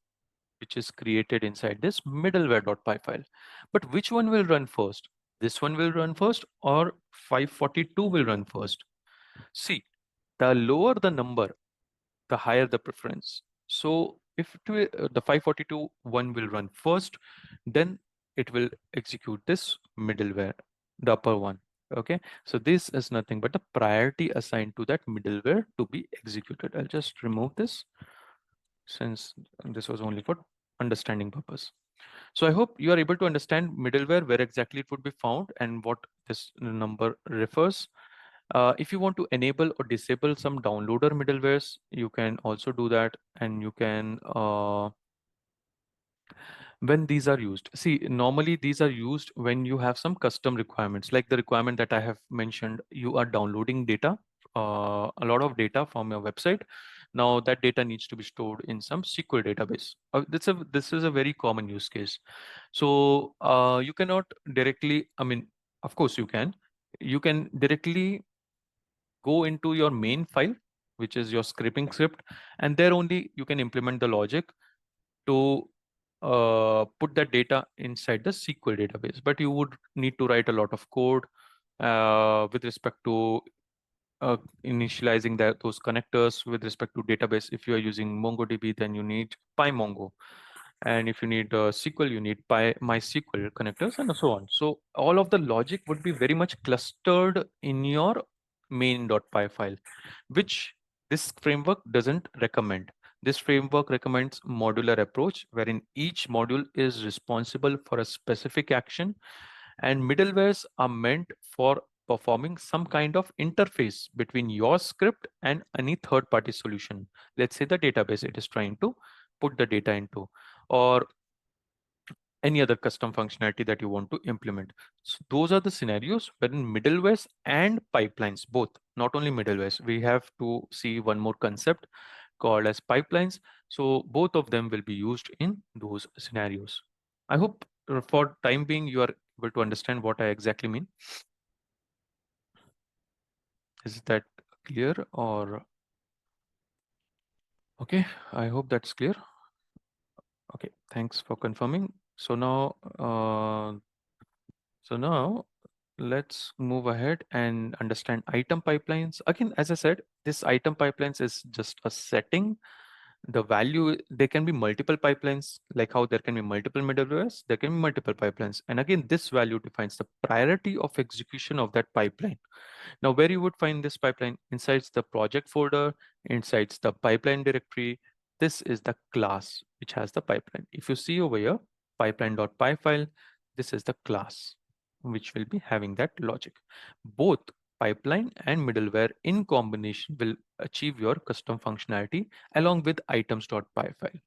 which is created inside this middleware.py file. But which one will run first? This one will run first, or 542 will run first? See, the lower the number, the higher the preference. So if the 542 one will run first, then it will execute this middleware, the upper one. Okay, so this is nothing but the priority assigned to that middleware to be executed. I'll just remove this, since this was only for understanding purpose. So I hope you are able to understand middleware, where exactly it would be found and what this number refers. If you want to enable or disable some downloader middlewares, you can also do that, and you can when these are used. See, normally these are used when you have some custom requirements, like the requirement that I have mentioned. You are downloading data, a lot of data from your website. Now that data needs to be stored in some SQL database. This is a very common use case. So you cannot directly, I mean, of course you can directly go into your main file, which is your scraping script, and there only you can implement the logic to put that data inside the SQL database. But you would need to write a lot of code with respect to initializing those connectors with respect to database. If you are using MongoDB, then you need PyMongo. And if you need SQL, you need MySQL connectors and so on. So all of the logic would be very much clustered in your main.py file, which this framework doesn't recommend. This framework recommends modular approach, wherein each module is responsible for a specific action, and middlewares are meant for performing some kind of interface between your script and any third-party solution. Let's say the database it is trying to put the data into, or any other custom functionality that you want to implement. So those are the scenarios wherein middlewares and pipelines, both, not only middlewares, we have to see one more concept called as pipelines. So both of them will be used in those scenarios. I hope for time being you are able to understand what I exactly mean. Is that clear or okay? I hope that's clear. Okay, thanks for confirming. So now let's move ahead and understand item pipelines. Again, as I said, this item pipelines is just a setting. The value, there can be multiple pipelines, like how there can be multiple middlewares, there can be multiple pipelines. And again, this value defines the priority of execution of that pipeline. Now, where you would find this pipeline? Inside the project folder, inside the pipeline directory. This is the class which has the pipeline. If you see over here, pipeline.py file, this is the class which will be having that logic. Both pipeline and middleware in combination will achieve your custom functionality along with items.py file.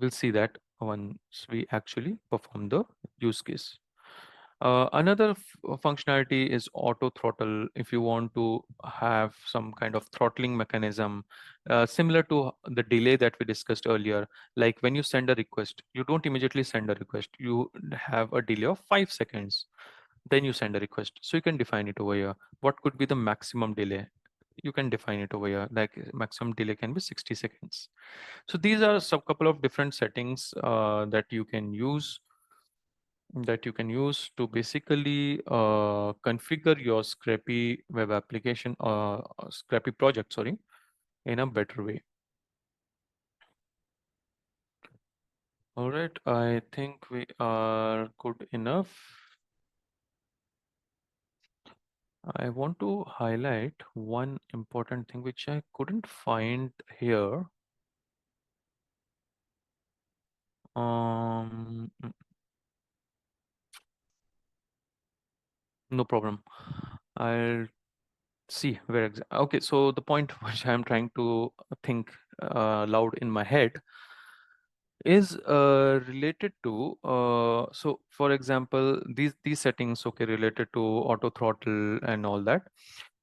We'll see that once we actually perform the use case. Another functionality is auto throttle. If you want to have some kind of throttling mechanism, similar to the delay that we discussed earlier, like when you send a request, you don't immediately send a request. You have a delay of 5 seconds. Then you send a request. So you can define it over here. What could be the maximum delay? You can define it over here. Like maximum delay can be 60 seconds. So these are some couple of different settings that you can use to basically configure your Scrapy web application, Scrapy project, sorry, in a better way. All right, I think we are good enough. I want to highlight one important thing which I couldn't find here. Um, no problem. I'll see where okay, so the point which I'm trying to think loud in my head is related to so for example these settings, okay, related to auto throttle and all that,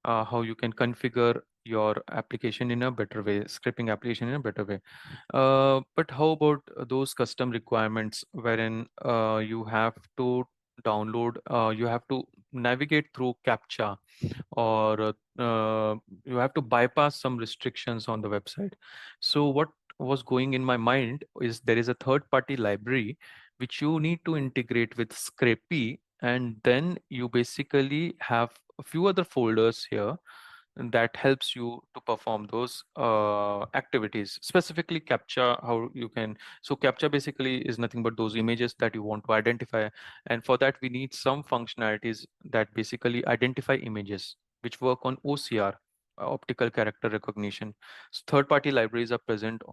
how you can configure your application in a better way, scripting application in a better way. But how about those custom requirements wherein you have to download, you have to navigate through CAPTCHA, or you have to bypass some restrictions on the website. So what was going in my mind is there is a third party library which you need to integrate with Scrapy, and then you basically have a few other folders here that helps you to perform those activities, specifically captcha. How you can, so captcha basically is nothing but those images that you want to identify, and for that we need some functionalities that basically identify images which work on OCR, optical character recognition. Third party libraries are present,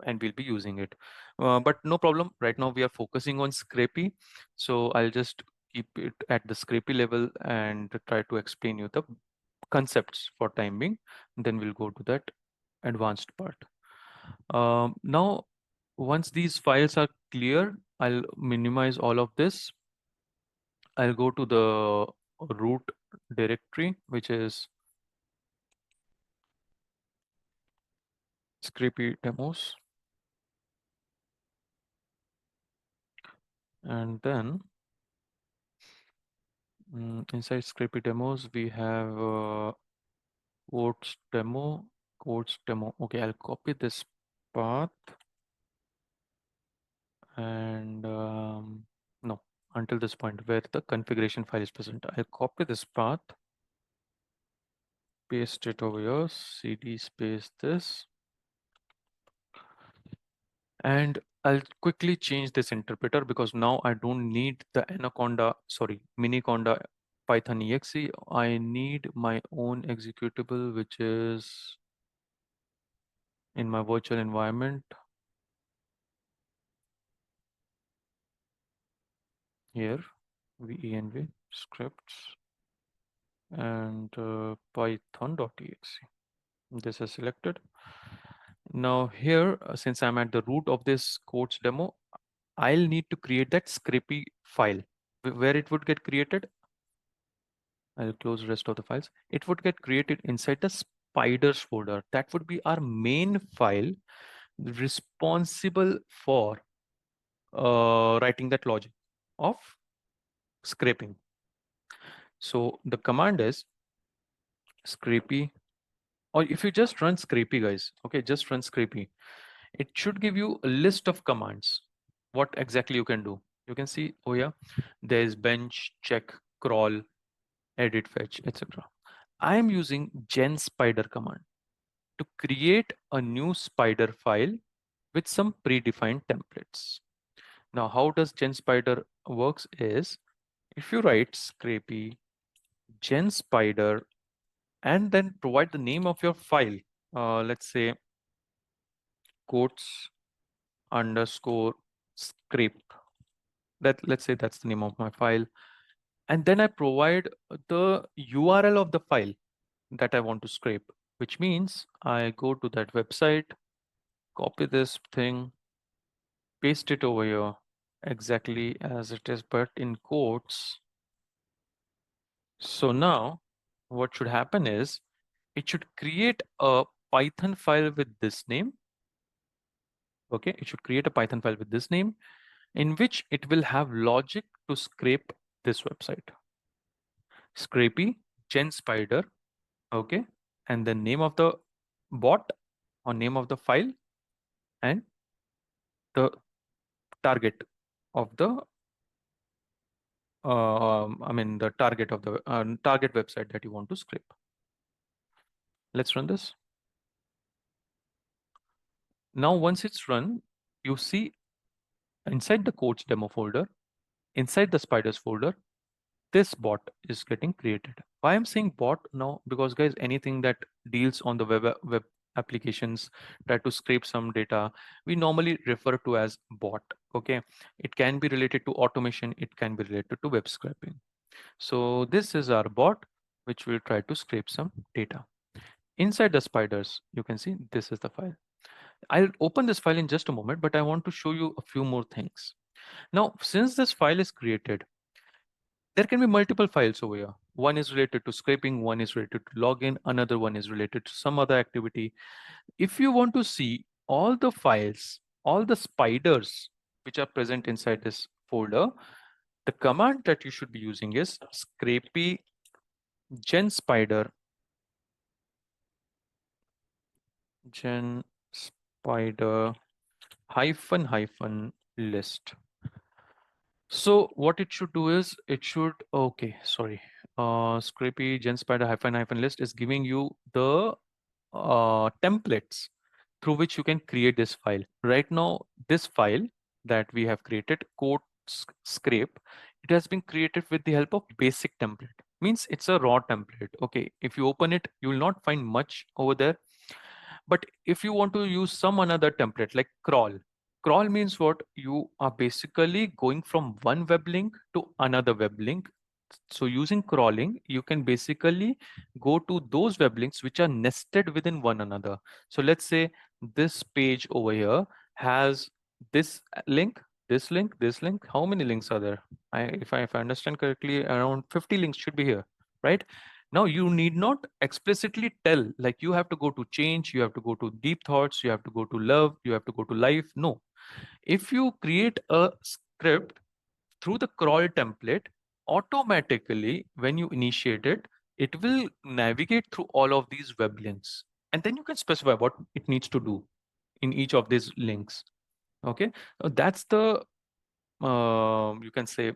and we'll be using it, but no problem, right now we are focusing on Scrapy, so I'll just keep it at the Scrapy level and try to explain you the concepts for time being. Then we'll go to that advanced part. Now, Once these files are clear, I'll minimize all of this. I'll go to the root directory, which is Scrapy demos. And then inside Scrapy demos, we have quotes demo, quotes demo. Okay, I'll copy this path and no, until this point where the configuration file is present. I'll copy this path, paste it over here, cd space this, and I'll quickly change this interpreter because now I don't need the Miniconda Python exe. I need my own executable, which is in my virtual environment here, venv scripts and python.exe. This is selected. Now here, since I'm at the root of this codes demo, I'll need to create that Scrapy file. Where it would get created, I'll close the rest of the files. It would get created inside the spiders folder. That would be our main file responsible for writing that logic of scraping. So the command is Scrapy, or if you just run Scrapy, guys, okay, just run Scrapy. It should give you a list of commands. What exactly you can do? You can see, oh yeah, there's bench, check, crawl, edit, fetch, etc. I am using gen spider command to create a new spider file with some predefined templates. Now, how does gen spider works is if you write Scrapy gen spider and then provide the name of your file, let's say quotes underscore scrape. Let's say that's the name of my file. And then I provide the URL of the file that I want to scrape, which means I go to that website, copy this thing, paste it over here exactly as it is, but in quotes. So now what should happen is it should create a Python file with this name. Okay, it should create a Python file with this name in which it will have logic to scrape this website. Scrapy, Gen Spider, okay, and the name of the bot or name of the file and the target of the the target of the target website that you want to scrape. Let's run this. Now, once it's run, you see inside the codes demo folder, inside the spiders folder, this bot is getting created. Why I'm saying bot now? Because guys, anything that deals on the web applications, try to scrape some data, we normally refer to as bot. Okay, it can be related to automation, it can be related to web scraping. So this is our bot, which will try to scrape some data. Inside the spiders, you can see this is the file. I'll open this file in just a moment, but I want to show you a few more things. Now, since this file is created, there can be multiple files over here. One is related to scraping, one is related to login, another one is related to some other activity. If you want to see all the files, all the spiders which are present inside this folder, the command that you should be using is scrapy gen spider hyphen list. So what it should do is it should, okay, sorry. Scrapy gen spider hyphen list is giving you the templates through which you can create this file. Right now, this file that we have created, code scrape, it has been created with the help of basic template. Means it's a raw template. Okay, if you open it, you will not find much over there. But if you want to use some another template like crawl means what? You are basically going from one web link to another web link. So using crawling, you can basically go to those web links which are nested within one another. So let's say this page over here has this link, this link, this link. How many links are there? If I understand correctly, around 50 links should be here, right? Now you need not explicitly tell, like you have to go to change, you have to go to deep thoughts, you have to go to love, you have to go to life. No. If you create a script through the crawl template, automatically when you initiate it, it will navigate through all of these web links. And then you can specify what it needs to do in each of these links. Okay, that's the you can say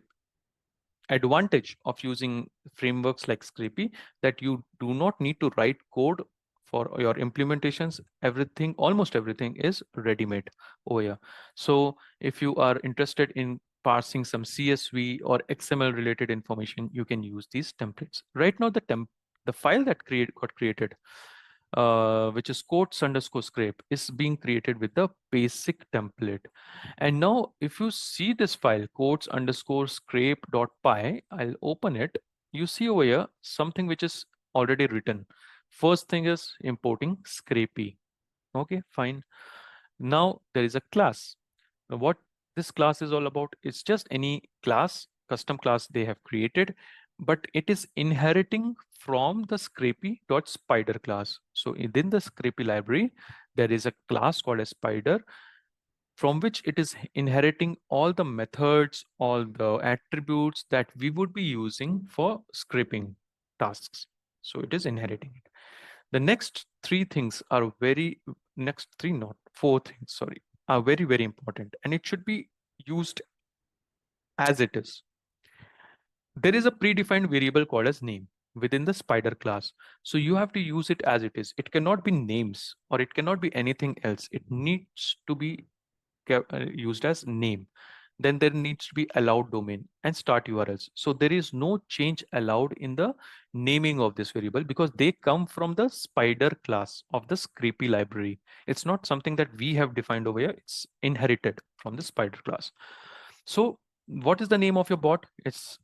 advantage of using frameworks like Scrapy, that you do not need to write code for your implementations. Everything, almost everything is ready-made over here. So if you are interested in parsing some CSV or XML related information, you can use these templates. Right now, the file that got created, which is quotes underscore scrape, is being created with the basic template. And now if you see this file quotes underscore scrape dot py, I'll open it. You see over here something which is already written. First thing is importing Scrapy. Okay, fine. Now there is a class. Now, what this class is all about, it's just any class, custom class they have created, but it is inheriting from the Scrapy.spider class. So within the Scrapy library, there is a class called a spider, from which it is inheriting all the methods, all the attributes that we would be using for scraping tasks. So it is inheriting it. The next three things are next three, not four things, sorry, are very, very important. And it should be used as it is. There is a predefined variable called as name within the spider class. So you have to use it as it is. It cannot be names or it cannot be anything else. It needs to be used as name. Then there needs to be allowed domain and start URLs. So there is no change allowed in the naming of this variable because they come from the spider class of the Scrapy library. It's not something that we have defined over here. It's inherited from the spider class. So what is the name of your bot? It's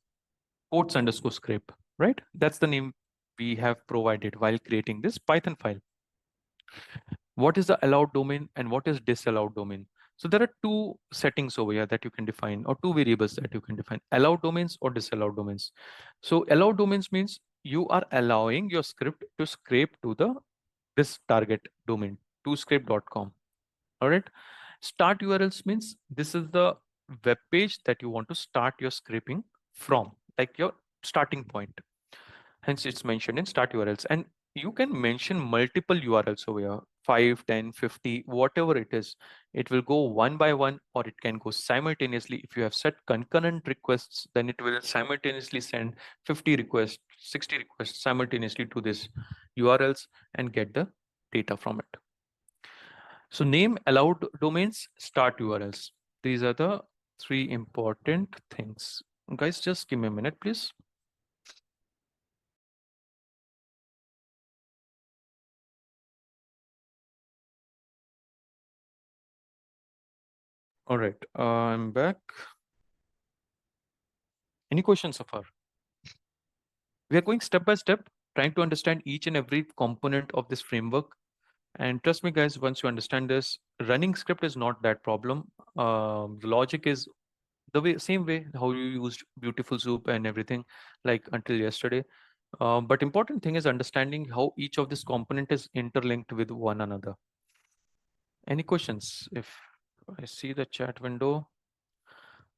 quotes underscore scrape, right? That's the name we have provided while creating this Python file. What is the allowed domain and what is disallowed domain? So there are two settings over here that you can define, or two variables that you can define: allowed domains or disallowed domains. So allowed domains means you are allowing your script to scrape to the this target domain, to scrape.com. All right. Start URLs means this is the web page that you want to start your scraping from, like your starting point. Hence, it's mentioned in start URLs. And you can mention multiple URLs over here, 5, 10, 50, whatever it is. It will go one by one, or it can go simultaneously. If you have set concurrent requests, then it will simultaneously send 50 requests, 60 requests simultaneously to this URLs and get the data from it. So name, allowed domains, start URLs. These are the three important things. Guys, just give me a minute, please. All right, I'm back. Any questions so far? We are going step by step, trying to understand each and every component of this framework. And trust me, guys, once you understand this, running script is not that problem. The logic is same way how you used beautiful soup and everything, like until yesterday. But important thing is understanding how each of this component is interlinked with one another. Any questions? If I see the chat window.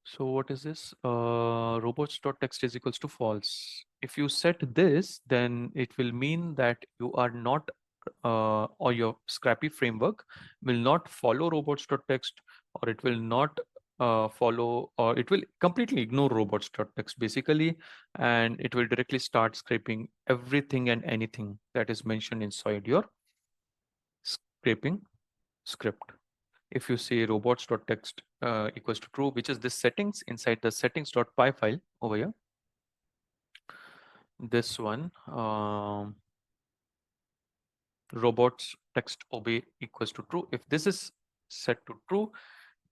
So what is this? Robots.txt is equals to false. If you set this, then it will mean that you are not, or your Scrapy framework will not follow robots.txt, or it will not follow, or it will completely ignore robots.txt basically, and it will directly start scraping everything and anything that is mentioned inside your scraping script. If you say robots.txt equals to true, which is this settings inside the settings.py file over here, this one, robots text obey equals to true. If this is set to true,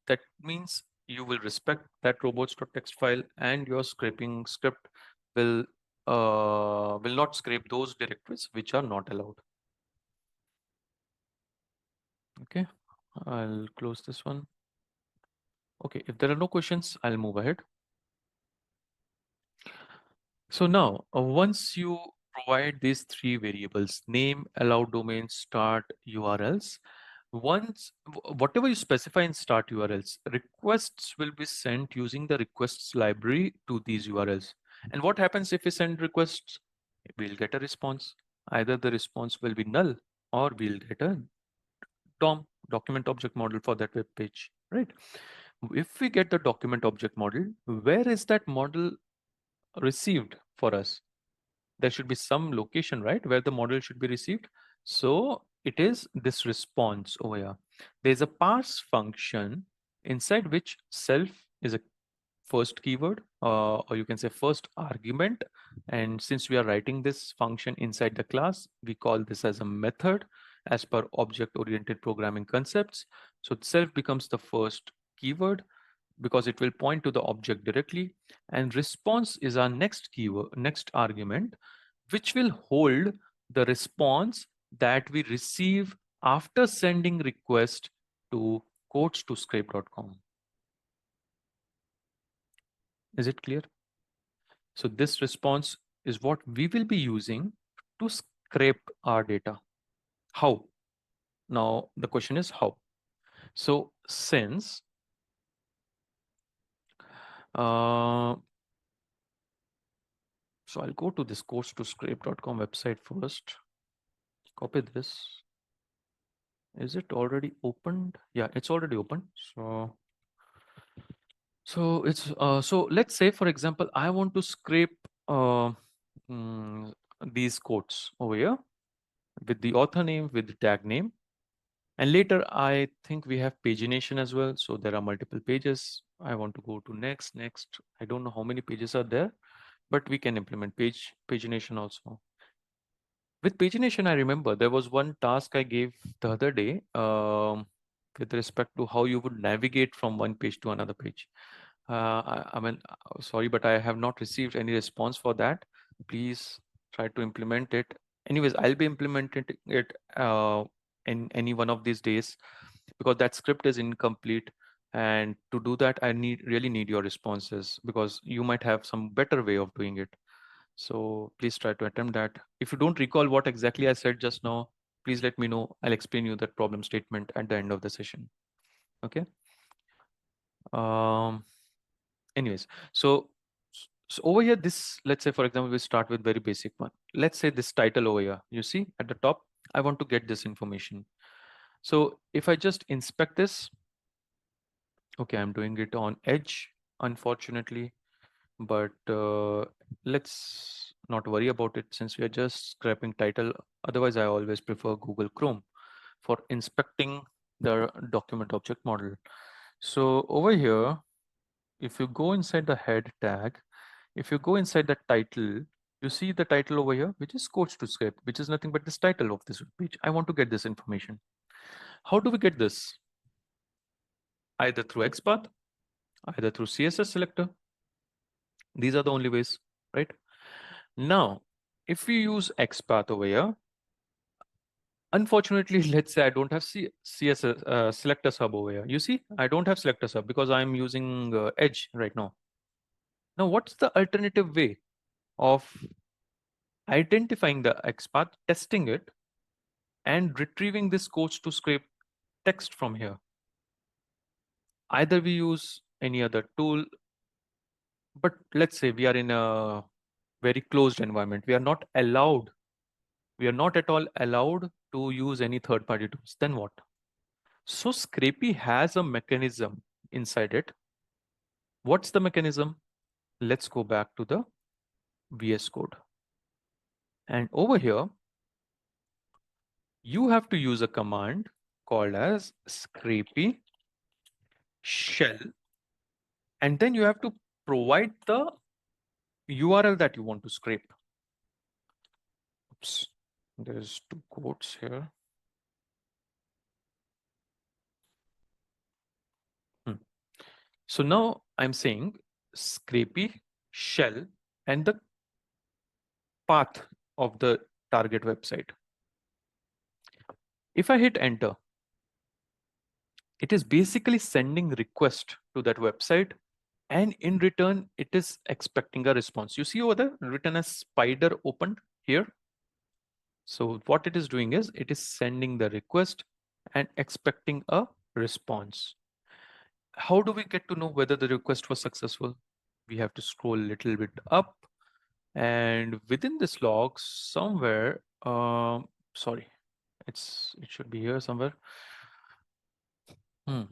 that means you will respect that robots.txt file, and your scraping script will not scrape those directories which are not allowed. Okay, I'll close this one. Okay, if there are no questions, I'll move ahead. So now, once you provide these three variables, name, allow domain, start URLs, whatever you specify in start URLs, requests will be sent using the requests library to these URLs. And what happens if we send requests? We'll get a response. Either the response will be null or we'll get a DOM, document object model, for that web page, right? If we get the document object model, where is that model received for us? There should be some location, right, where the model should be received. So it is this response over here. There's a parse function inside which self is a first keyword, or you can say first argument. And since we are writing this function inside the class, we call this as a method as per object-oriented programming concepts. So self becomes the first keyword because it will point to the object directly, and response is our next keyword, next argument, which will hold the response that we receive after sending request to codes.to-scrape.com. Is it clear? So this response is what we will be using to scrape our data. How? Now the question is how. So since so I'll go to this codes.to-scrape.com website first. Copy this. Is it already opened? Yeah, it's already open. So let's say, for example, I want to scrape mm, these quotes over here with the author name, with the tag name. And later, I think we have pagination as well. So there are multiple pages. I want to go to next. I don't know how many pages are there, but we can implement pagination also. With pagination, I remember there was one task I gave the other day with respect to how you would navigate from one page to another page. I mean, sorry, but I have not received any response for that. Please try to implement it. Anyways, I'll be implementing it in any one of these days because that script is incomplete. And to do that, I really need your responses because you might have some better way of doing it. So please try to attempt that. If you don't recall what exactly I said just now, please let me know. I'll explain you that problem statement at the end of the session. Okay. Um, anyways, so over here, this, let's say, for example, we start with very basic one. Let's say this title over here, you see at the top, I want to get this information. So if I just inspect this, okay, I'm doing it on Edge, unfortunately, but let's not worry about it since we are just scraping title. Otherwise, I always prefer Google Chrome for inspecting the document object model. So over here, if you go inside the head tag, if you go inside the title, you see the title over here, which is coach to script, which is nothing but this title of this page. I want to get this information. How do we get this? Either through XPath, either through CSS selector. These are the only ways, right? Now, if we use XPath over here, unfortunately, let's say I don't have CSS selector sub over here. You see, I don't have selector sub because I'm using Edge right now. Now, what's the alternative way of identifying the XPath, testing it, and retrieving this coach to scrape text from here? Either we use any other tool, but let's say we are in a very closed environment. We are not at all allowed to use any third-party tools. Then what? So Scrapy has a mechanism inside it. What's the mechanism? Let's go back to the VS Code. And over here, you have to use a command called as Scrapy shell. And then you have to provide the URL that you want to scrape. Oops, there's two quotes here. So now I'm saying Scrapy shell and the path of the target website. If I hit enter, It is basically sending request to that website, and in return, it is expecting a response. You see over there, written as spider opened here. So what it is doing is it is sending the request and expecting a response. How do we get to know whether the request was successful? We have to scroll a little bit up, and within this log somewhere, sorry, it should be here somewhere. Hmm.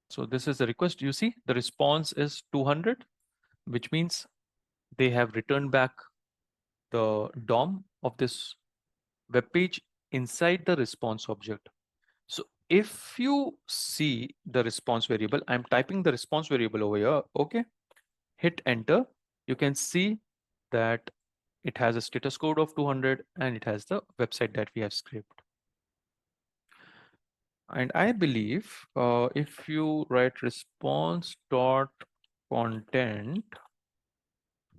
So this is the request. You see the response is 200, which means they have returned back the DOM of this web page inside the response object. So if you see the response variable, I'm typing the response variable over here. Okay, hit enter. You can see that it has a status code of 200 and it has the website that we have scraped. And I believe if you write response dot content,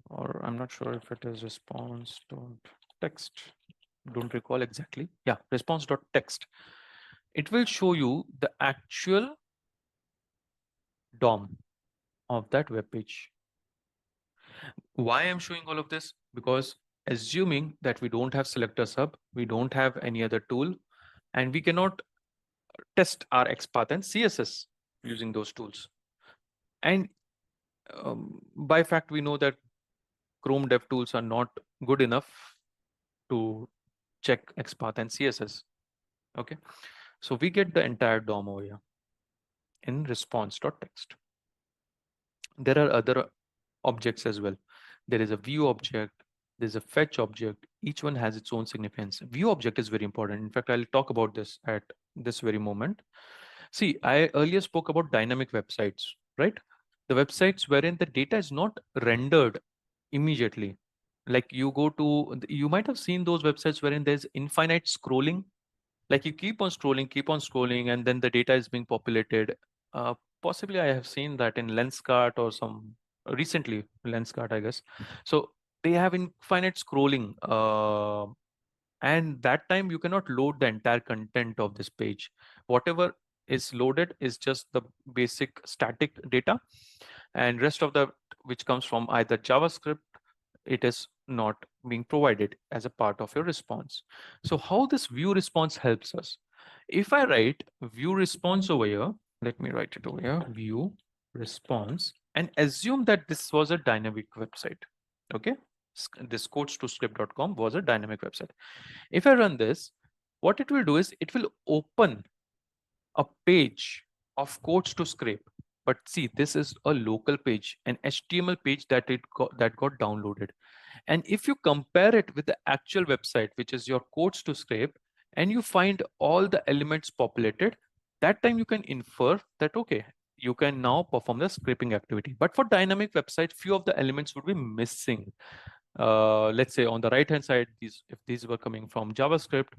or I'm not sure if it is response dot text, don't recall exactly. Yeah, response dot text. It will show you the actual DOM of that web page. Why I'm showing all of this? Because assuming that we don't have selector sub, we don't have any other tool, and we cannot test our XPath and CSS using those tools. And by fact, we know that Chrome dev tools are not good enough to check XPath and CSS. Okay, so we get the entire DOM over here in response.txt. There are other objects as well. There is a view object, there's a fetch object. Each one has its own significance. View object is very important. In fact, I'll talk about this at this very moment. See, I earlier spoke about dynamic websites, right? The websites wherein the data is not rendered immediately. Like you go to, you might have seen those websites wherein there's infinite scrolling. Like you keep on scrolling, and then the data is being populated. Possibly I have seen that in Lenskart or some recently Lenskart, I guess. So they have infinite scrolling, and that time you cannot load the entire content of this page. Whatever is loaded is just the basic static data, and rest of the which comes from either JavaScript, it is not being provided as a part of your response. So how this view response helps us? If I write view response over here, let me write it over here, view response, and assume that this was a dynamic website. Okay, this codes2script.com was a dynamic website. If I run this, what it will do is it will open a page of codes to scrape. But see, this is a local page, an HTML page that got downloaded. And if you compare it with the actual website, which is your codes to scrape, and you find all the elements populated, that time you can infer that, okay, you can now perform the scraping activity. But for dynamic website, few of the elements would be missing. Let's say on the right hand side, if these were coming from JavaScript,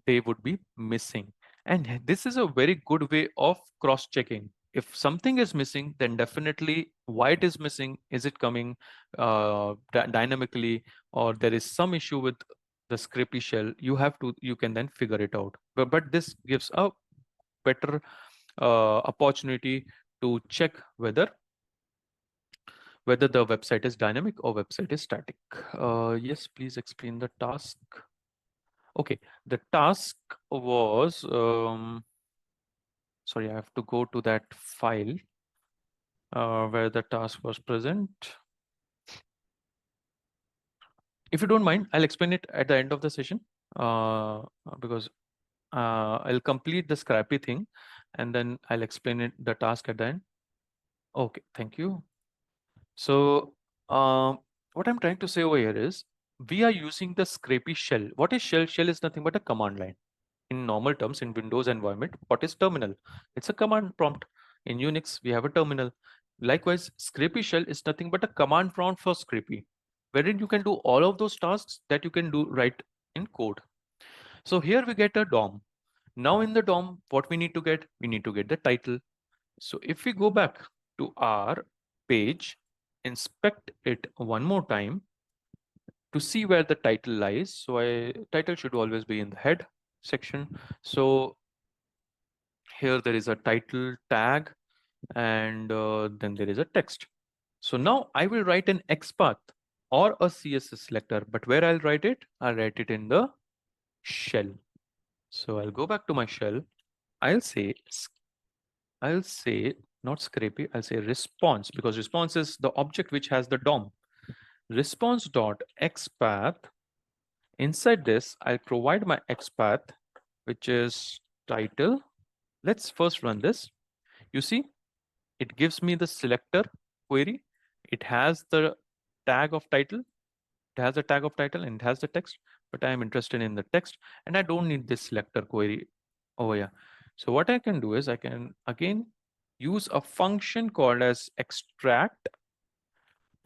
they would be missing. And this is a very good way of cross checking. If something is missing, then definitely why it is missing. Is it coming dynamically, or there is some issue with the Scrapy shell? You can then figure it out. But this gives a better opportunity to check whether the website is dynamic or website is static. Yes, please explain the task. Okay, the task was, sorry, I have to go to that file where the task was present. If you don't mind, I'll explain it at the end of the session because I'll complete the Scrapy thing and then I'll explain the task at the end. Okay, thank you. So what I'm trying to say over here is we are using the Scrapy shell. What is shell? Shell is nothing but a command line. In normal terms, in Windows environment, what is terminal? It's a command prompt. In Unix, we have a terminal. Likewise, Scrapy shell is nothing but a command prompt for Scrapy, wherein you can do all of those tasks that you can do right in code. So here we get a DOM. Now in the DOM, what we need to get? We need to get the title. So if we go back to our page, inspect it one more time to see where the title lies. So title should always be in the head section. So here there is a title tag, and then there is a text. So now I will write an XPath or a CSS selector, but where I'll write it? I'll write it in the shell. So I'll go back to my shell. I'll say, I'll say not Scrapy, I'll say response, because response is the object which has the DOM. Response dot XPath. Inside this, I'll provide my XPath, which is title. Let's first run this. You see, it gives me the selector query. It has the tag of title. It has a tag of title and it has the text, but I am interested in the text and I don't need this selector query over here. So what I can do is I can again use a function called as extract,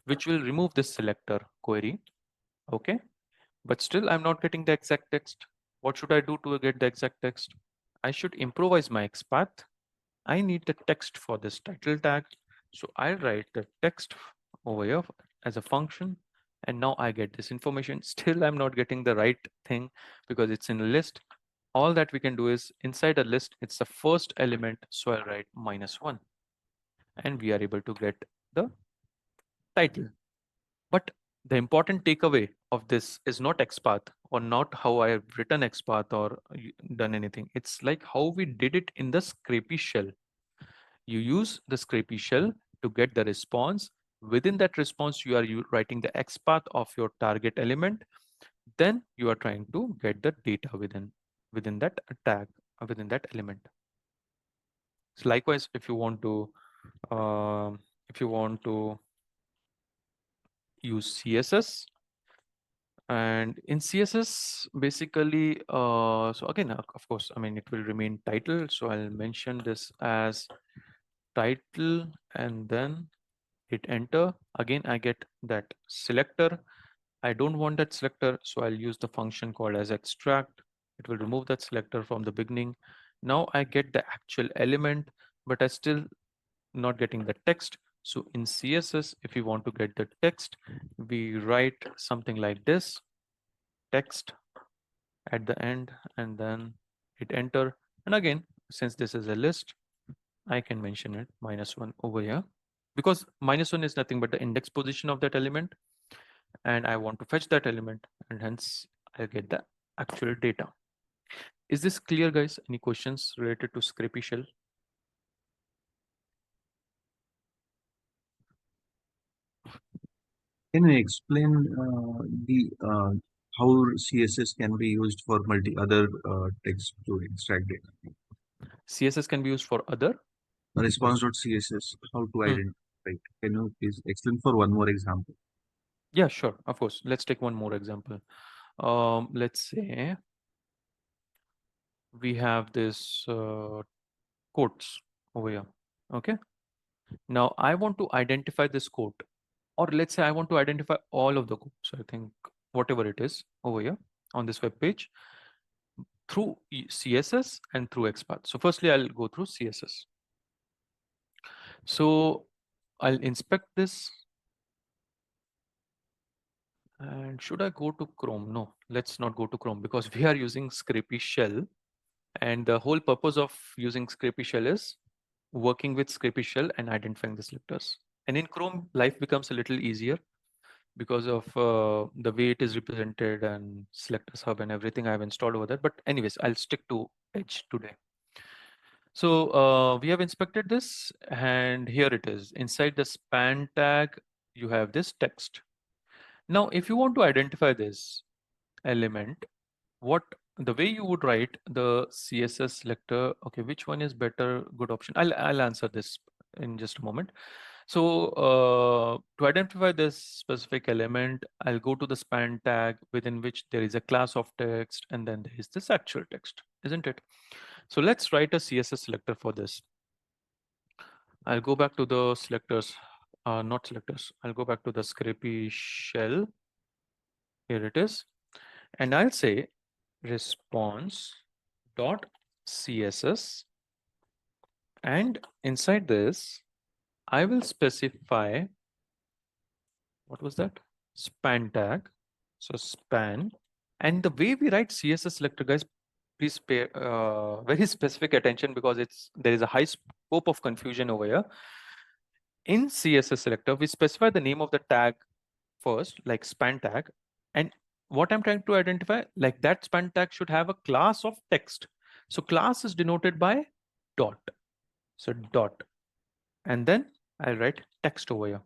which will remove this selector query. Okay. But still I'm not getting the exact text. What should I do to get the exact text? I should improvise my XPath. I need the text for this title tag. So I'll write the text over here as a function. And now I get this information. Still, I'm not getting the right thing because it's in a list. All that we can do is inside a list, it's the first element. So I'll write -1. And we are able to get the title. But the important takeaway of this is not XPath or not how I have written XPath or done anything. It's like how we did it in the Scrapy shell. You use the Scrapy shell to get the response. Within that response, you are writing the XPath of your target element. Then you are trying to get the data within that tag, within that element. So likewise, if you want to use CSS, and in CSS, basically, so again, of course, I mean, it will remain title. So I'll mention this as title and then hit enter. Again, I get that selector. I don't want that selector, so I'll use the function called as extract. It will remove that selector from the beginning. Now I get the actual element, but I still not getting the text. So in CSS, if you want to get the text, we write something like this, text at the end, and then hit enter. And again, since this is a list, I can mention it -1 over here, because -1 is nothing but the index position of that element. And I want to fetch that element, and hence I get the actual data. Is this clear, guys? Any questions related to Scrapy shell? Can you explain the how CSS can be used for multi other text to extract data? CSS can be used for other. Response.css, how to Hmm. identify it? Can you please explain for one more example? Yeah, sure. Of course. Let's take one more example. Let's say we have this quotes over here. Okay. Now I want to identify this quote, or let's say I want to identify all of the quotes. I think whatever it is over here on this web page through CSS and through XPath. So firstly, I'll go through CSS. So I'll inspect this. And should I go to Chrome? No, let's not go to Chrome because we are using Scrapy shell. And the whole purpose of using Scrapy shell is working with Scrapy shell and identifying the selectors. And in Chrome, life becomes a little easier because of the way it is represented and selectors hub and everything I have installed over there. But anyways, I'll stick to Edge today. So we have inspected this, and here it is. Inside the span tag, you have this text. Now, if you want to identify this element, what the way you would write the CSS selector, okay, which one is better, good option? I'll answer this in just a moment. So to identify this specific element, I'll go to the span tag within which there is a class of text, and then there is this actual text, isn't it? So let's write a CSS selector for this. I'll go back to the selectors, not selectors. I'll go back to the Scrapy shell. Here it is. And I'll say response dot CSS. And inside this, I will specify, what was that? Span tag. So span. And the way we write CSS selector, guys, please pay very specific attention because there is a high scope of confusion over here. In CSS selector, we specify the name of the tag first, like span tag, and what I'm trying to identify, like that span tag should have a class of text. So class is denoted by dot. So dot, and then I'll write text over here.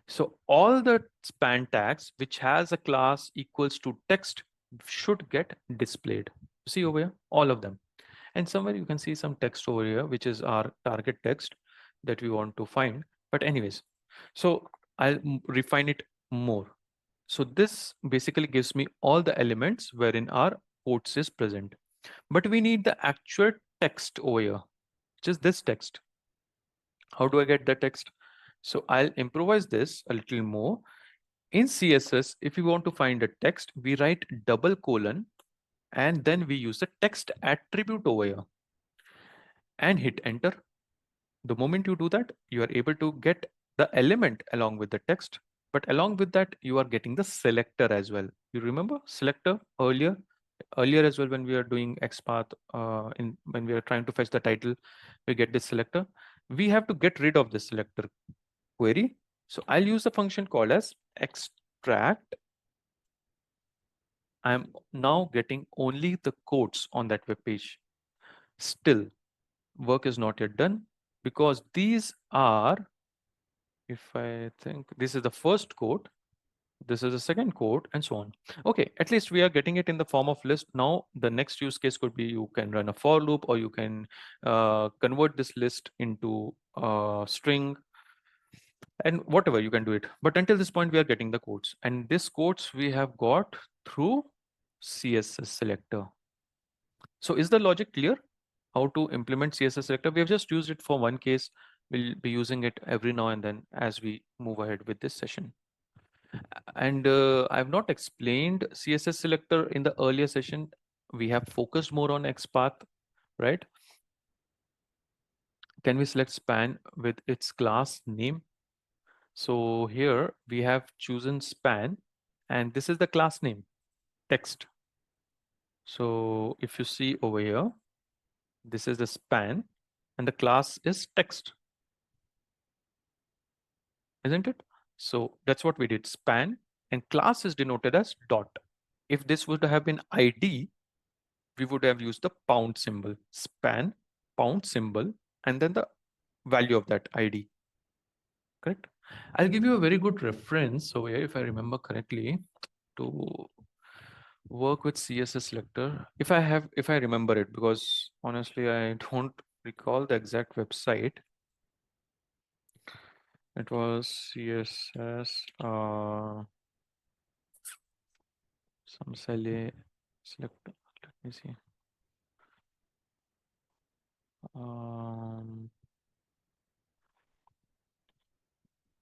So all the span tags which has a class equals to text should get displayed. See over here, all of them. And somewhere you can see some text over here, which is our target text that we want to find. But anyways, so I'll refine it more. So this basically gives me all the elements wherein our quotes is present. But we need the actual text over here, just this text. How do I get the text? So I'll improvise this a little more. In CSS, if we want to find a text, we write double colon and then we use the text attribute over here and hit enter. The moment you do that, you are able to get the element along with the text, but along with that, you are getting the selector as well. You remember selector earlier as well when we are doing XPath, when we are trying to fetch the title, we get this selector. We have to get rid of this selector query. So I'll use a function called as extract. I'm now getting only the codes on that web page. Still, work is not yet done because these are, if I think this is the first code, this is the second code, and so on. Okay, at least we are getting it in the form of list. Now, the next use case could be you can run a for loop, or you can convert this list into a string, and whatever you can do it. But until this point, we are getting the codes, and these codes we have got through CSS selector. So is the logic clear? How to implement CSS selector? We have just used it for one case. We'll be using it every now and then as we move ahead with this session. And I've not explained CSS selector in the earlier session. We have focused more on XPath, right? Can we select span with its class name? So here we have chosen span, and this is the class name, text. So if you see over here, this is the span, and the class is text, isn't it? So that's what we did, span, and class is denoted as dot. If this would have been ID, we would have used the pound symbol, span, pound symbol, and then the value of that ID, correct? I'll give you a very good reference over here, if I remember correctly, to work with CSS selector. If I remember it, because honestly, I don't recall the exact website. It was CSS, some selector, let me see.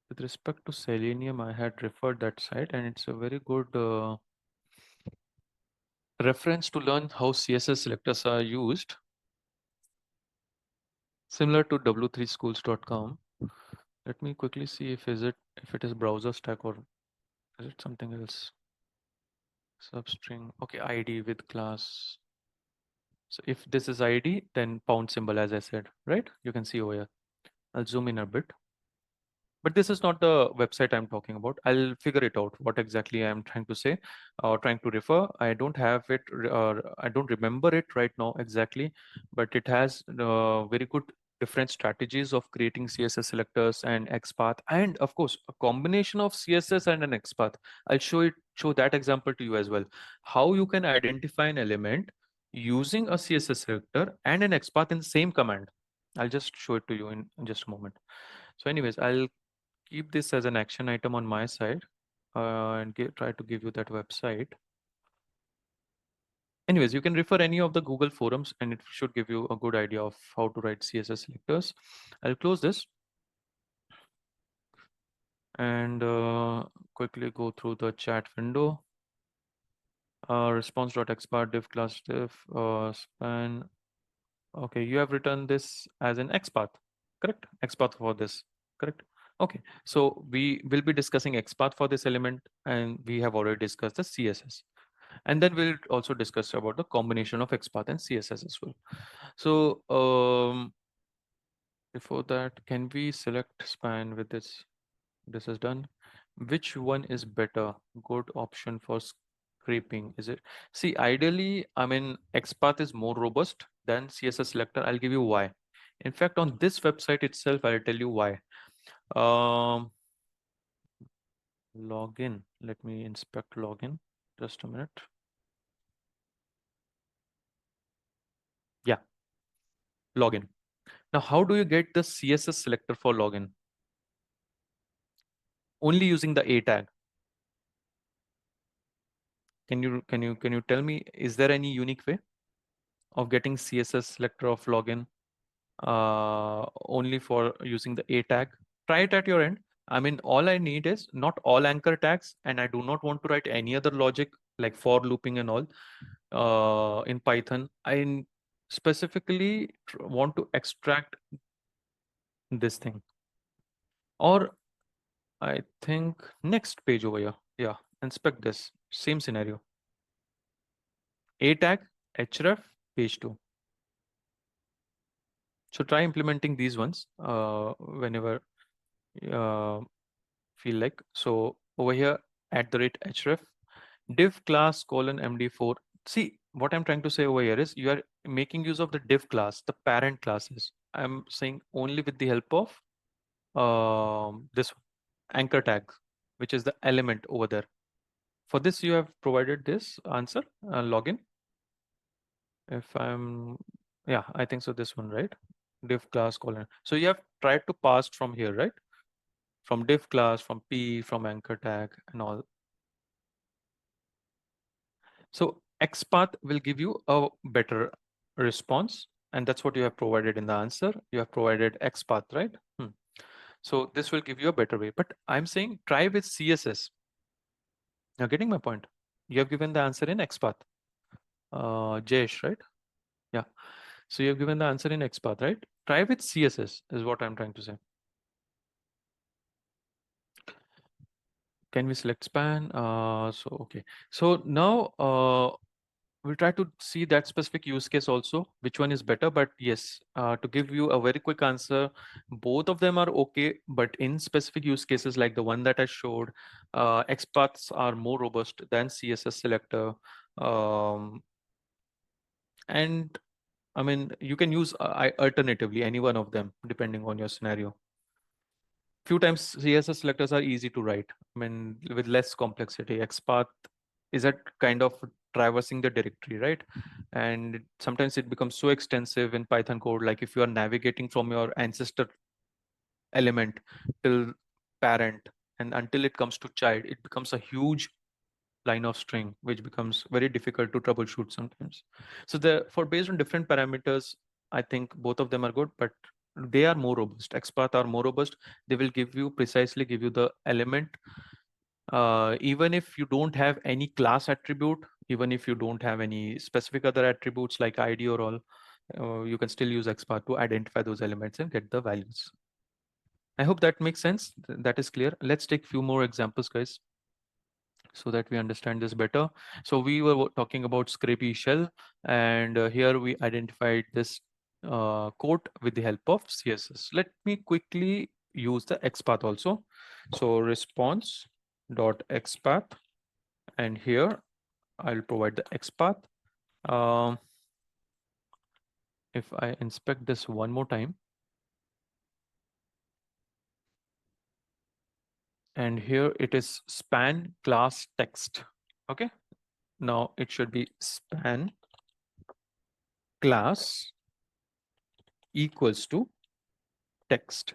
With respect to Selenium, I had referred that site, and it's a very good reference to learn how CSS selectors are used, similar to w3schools.com. Let me quickly see if it is browser stack or is it something else. Substring, okay, ID with class. So if this is ID, then pound symbol, as I said, right? You can see over here. I'll zoom in a bit. But this is not the website I'm talking about. I'll figure it out what exactly I'm trying to say or trying to refer. I don't have it, I don't remember it right now exactly, but it has very good different strategies of creating CSS selectors and XPath, and of course, a combination of CSS and an XPath. I'll show that example to you as well. How you can identify an element using a CSS selector and an XPath in the same command. I'll just show it to you in just a moment. So anyways, I'll keep this as an action item on my side and try to give you that website. Anyways, you can refer any of the Google forums and it should give you a good idea of how to write CSS selectors. I'll close this and quickly go through the chat window. Response.xbar div class div span. Okay, you have written this as an XPath, correct? XPath for this, correct? Okay, so we will be discussing XPath for this element and we have already discussed the CSS. And then we'll also discuss about the combination of XPath and CSS as well. So before that, can we select span with this? This is done. Which one is better? Good option for scraping, is it? See, ideally, I mean, XPath is more robust than CSS selector. I'll give you why. In fact, on this website itself, I'll tell you why. Login. Let me inspect login. Just a minute. Yeah, login. Now, how do you get the CSS selector for login? Only using the A tag. Can you tell me, is there any unique way of getting CSS selector of login only for using the A tag? Try it at your end. I mean, all I need is not all anchor tags, and I do not want to write any other logic like for looping and all in Python. I specifically want to extract this thing. Or I think next page over here. Yeah, inspect this. Same scenario. A tag, href, page 2. So try implementing these ones whenever uh, feel like. So over here, @href, div class colon md4. See, what I'm trying to say over here is you are making use of the div class, the parent classes. I'm saying only with the help of this anchor tag, which is the element over there. For this, you have provided this answer, login. If I'm, yeah, I think so. This one, right? Div class colon. So you have tried to pass from here, right? From div class, from P, from anchor tag and all. So XPath will give you a better response. And that's what you have provided in the answer. You have provided XPath, right? So this will give you a better way. But I'm saying try with CSS. You're getting my point. You have given the answer in XPath. Jayesh, right? Yeah. So you have given the answer in XPath, right? Try with CSS is what I'm trying to say. Can we select span? So okay. So now we'll try to see that specific use case also, which one is better. But yes, to give you a very quick answer, both of them are okay. But in specific use cases like the one that I showed, XPaths are more robust than CSS selector. Um, and I mean, you can use alternatively any one of them depending on your scenario. Few times CSS selectors are easy to write. I mean, with less complexity. XPath is at kind of traversing the directory, right? And sometimes it becomes so extensive in Python code. Like if you are navigating from your ancestor element till parent and until it comes to child, it becomes a huge line of string, which becomes very difficult to troubleshoot sometimes. So for based on different parameters, I think both of them are good, but they are more robust. XPath are more robust. They will precisely give you the element. Even if you don't have any class attribute, even if you don't have any specific other attributes like ID or all, you can still use XPath to identify those elements and get the values. I hope that makes sense. That is clear. Let's take few more examples, guys, so that we understand this better. So we were talking about Scrapy shell, and here we identified this code with the help of CSS. Let me quickly use the XPath also. So response dot XPath, and here I'll provide the XPath. If I inspect this one more time, and here it is span class text. Okay, now it should be span class equals to text.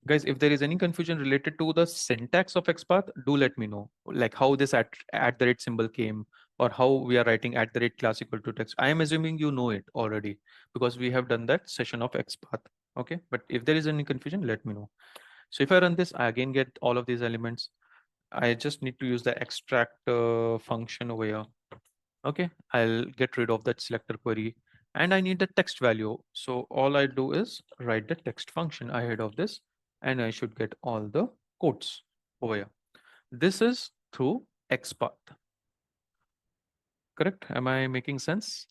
Guys, if there is any confusion related to the syntax of XPath, do let me know, like how this at the rate symbol came, or how we are writing at the rate class equal to text. I am assuming you know it already because we have done that session of XPath. Okay, but if there is any confusion, let me know. So if I run this, I again get all of these elements. I just need to use the extract function over here. Okay, I'll get rid of that selector query, and I need the text value. So all I do is write the text function ahead of this, and I should get all the quotes over here. This is through XPath. Correct? Am I making sense?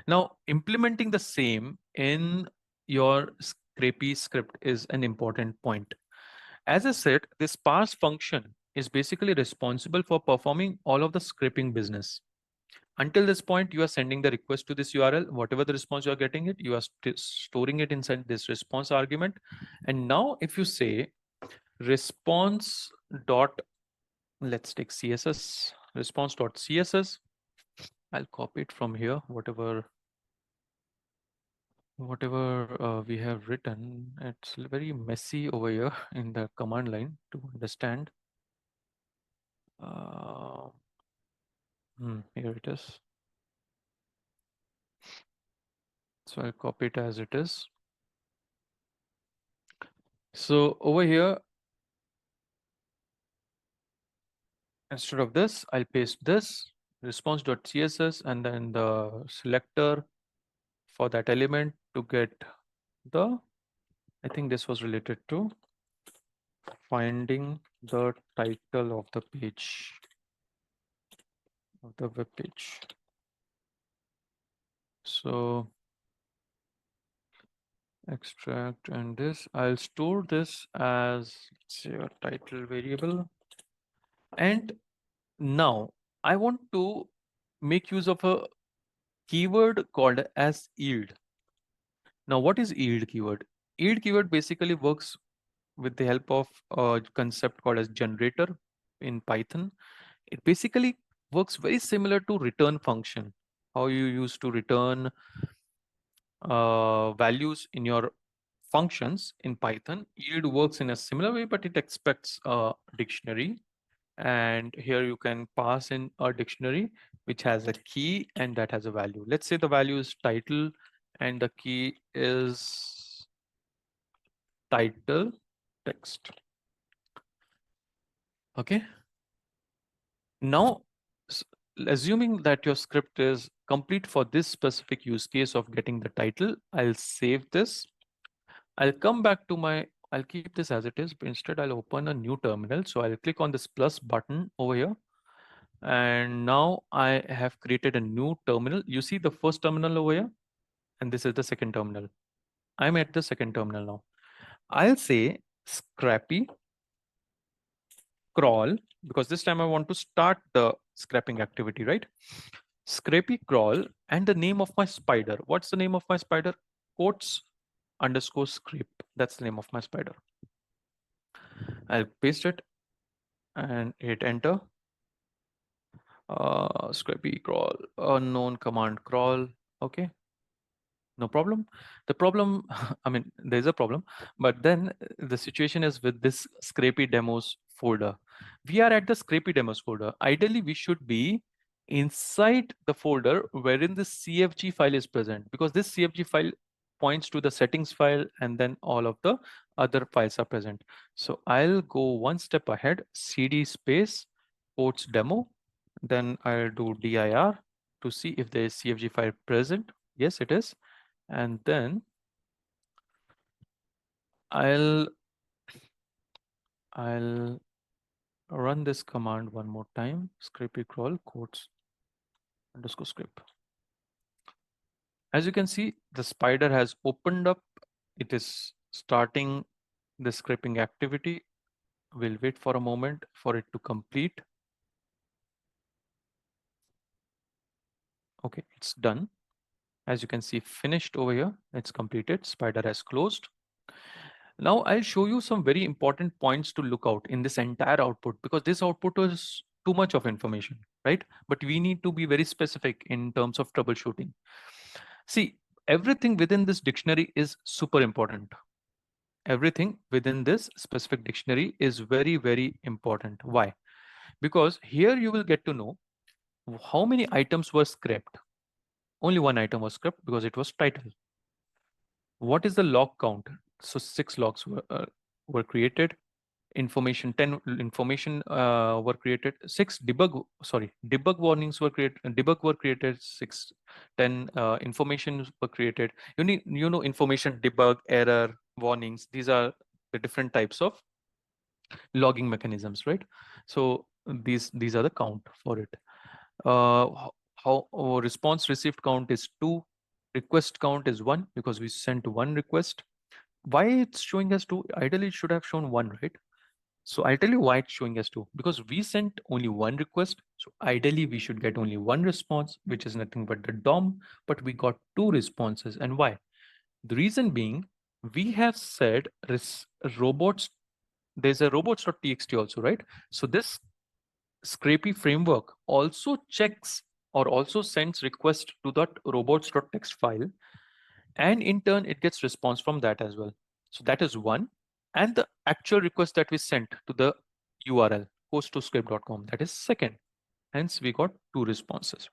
Now, implementing the same in your Scrapy script is an important point. As I said, this parse function is basically responsible for performing all of the scraping business. Until this point, you are sending the request to this URL. Whatever the response you are getting it, you are storing it inside this response argument. And now if you say response dot, let's take CSS, response dot CSS, I'll copy it from here, whatever we have written. It's very messy over here in the command line to understand. Uh, Here it is. So I'll copy it as it is. So over here, instead of this, I'll paste this response.css and then the selector for that element to get the, I think this was related to finding the title of the page, of the web page. So extract, and this, I'll store this as, let's say, a title variable. And now I want to make use of a keyword called as yield. Now, what is yield keyword? Yield keyword basically works with the help of a concept called as generator in Python. It basically works very similar to return function, how you used to return values in your functions in Python. Yield works in a similar way, but it expects a dictionary. And here you can pass in a dictionary which has a key and that has a value. Let's say the value is title and the key is title text. Okay. Now, assuming that your script is complete for this specific use case of getting the title, I'll save this. I'll come back to my, I'll keep this as it is, but instead I'll open a new terminal. So I'll click on this plus button over here. And now I have created a new terminal. You see the first terminal over here, and this is the second terminal. I'm at the second terminal now. I'll say Scrapy crawl, because this time I want to start the scrapping activity, right? Scrapy crawl and the name of my spider. What's the name of my spider? Quotes underscore scrape. That's the name of my spider. I'll paste it and hit enter. Scrapy crawl, unknown command crawl. Okay, no problem. The problem, I mean, there's a problem, but then the situation is with this Scrapy demos folder. We are at the Scrapy demos folder. Ideally, we should be inside the folder wherein the CFG file is present, because this CFG file points to the settings file and then all of the other files are present. So I'll go one step ahead, cd space ports demo, then I'll do dir to see if there is CFG file present. Yes, it is. And then I'll run this command one more time, scrapy crawl quotes underscore script. As you can see, the spider has opened up. It is starting the scraping activity. We'll wait for a moment for it to complete. Okay, it's done. As you can see, finished over here. It's completed. Spider has closed. Now I'll show you some very important points to look out in this entire output, because this output is too much of information, right? But we need to be very specific in terms of troubleshooting. See, everything within this dictionary is super important. Everything within this specific dictionary is very, very important. Why? Because here you will get to know how many items were scraped. Only one item was scraped because it was title. What is the log count? So 6 logs were created. Information 10 information were created. 6 debug warnings were created. Debug were created. 6 10 information were created. You know information, debug, error, warnings. These are the different types of logging mechanisms, right? So these are the count for it. how response received count is 2, request count is 1 because we sent one request. Why it's showing as 2? Ideally it should have shown 1, right? So I'll tell you why it's showing as 2, because we sent only one request. So ideally we should get only one response, which is nothing but the DOM, but we got two responses. And why? The reason being, we have said robots, there's a robots.txt also, right? So this Scrapy framework also checks or also sends request to that robots.txt file, and in turn it gets response from that as well. So that is one. And the actual request that we sent to the URL host2script.com, that is second. Hence we got two responses.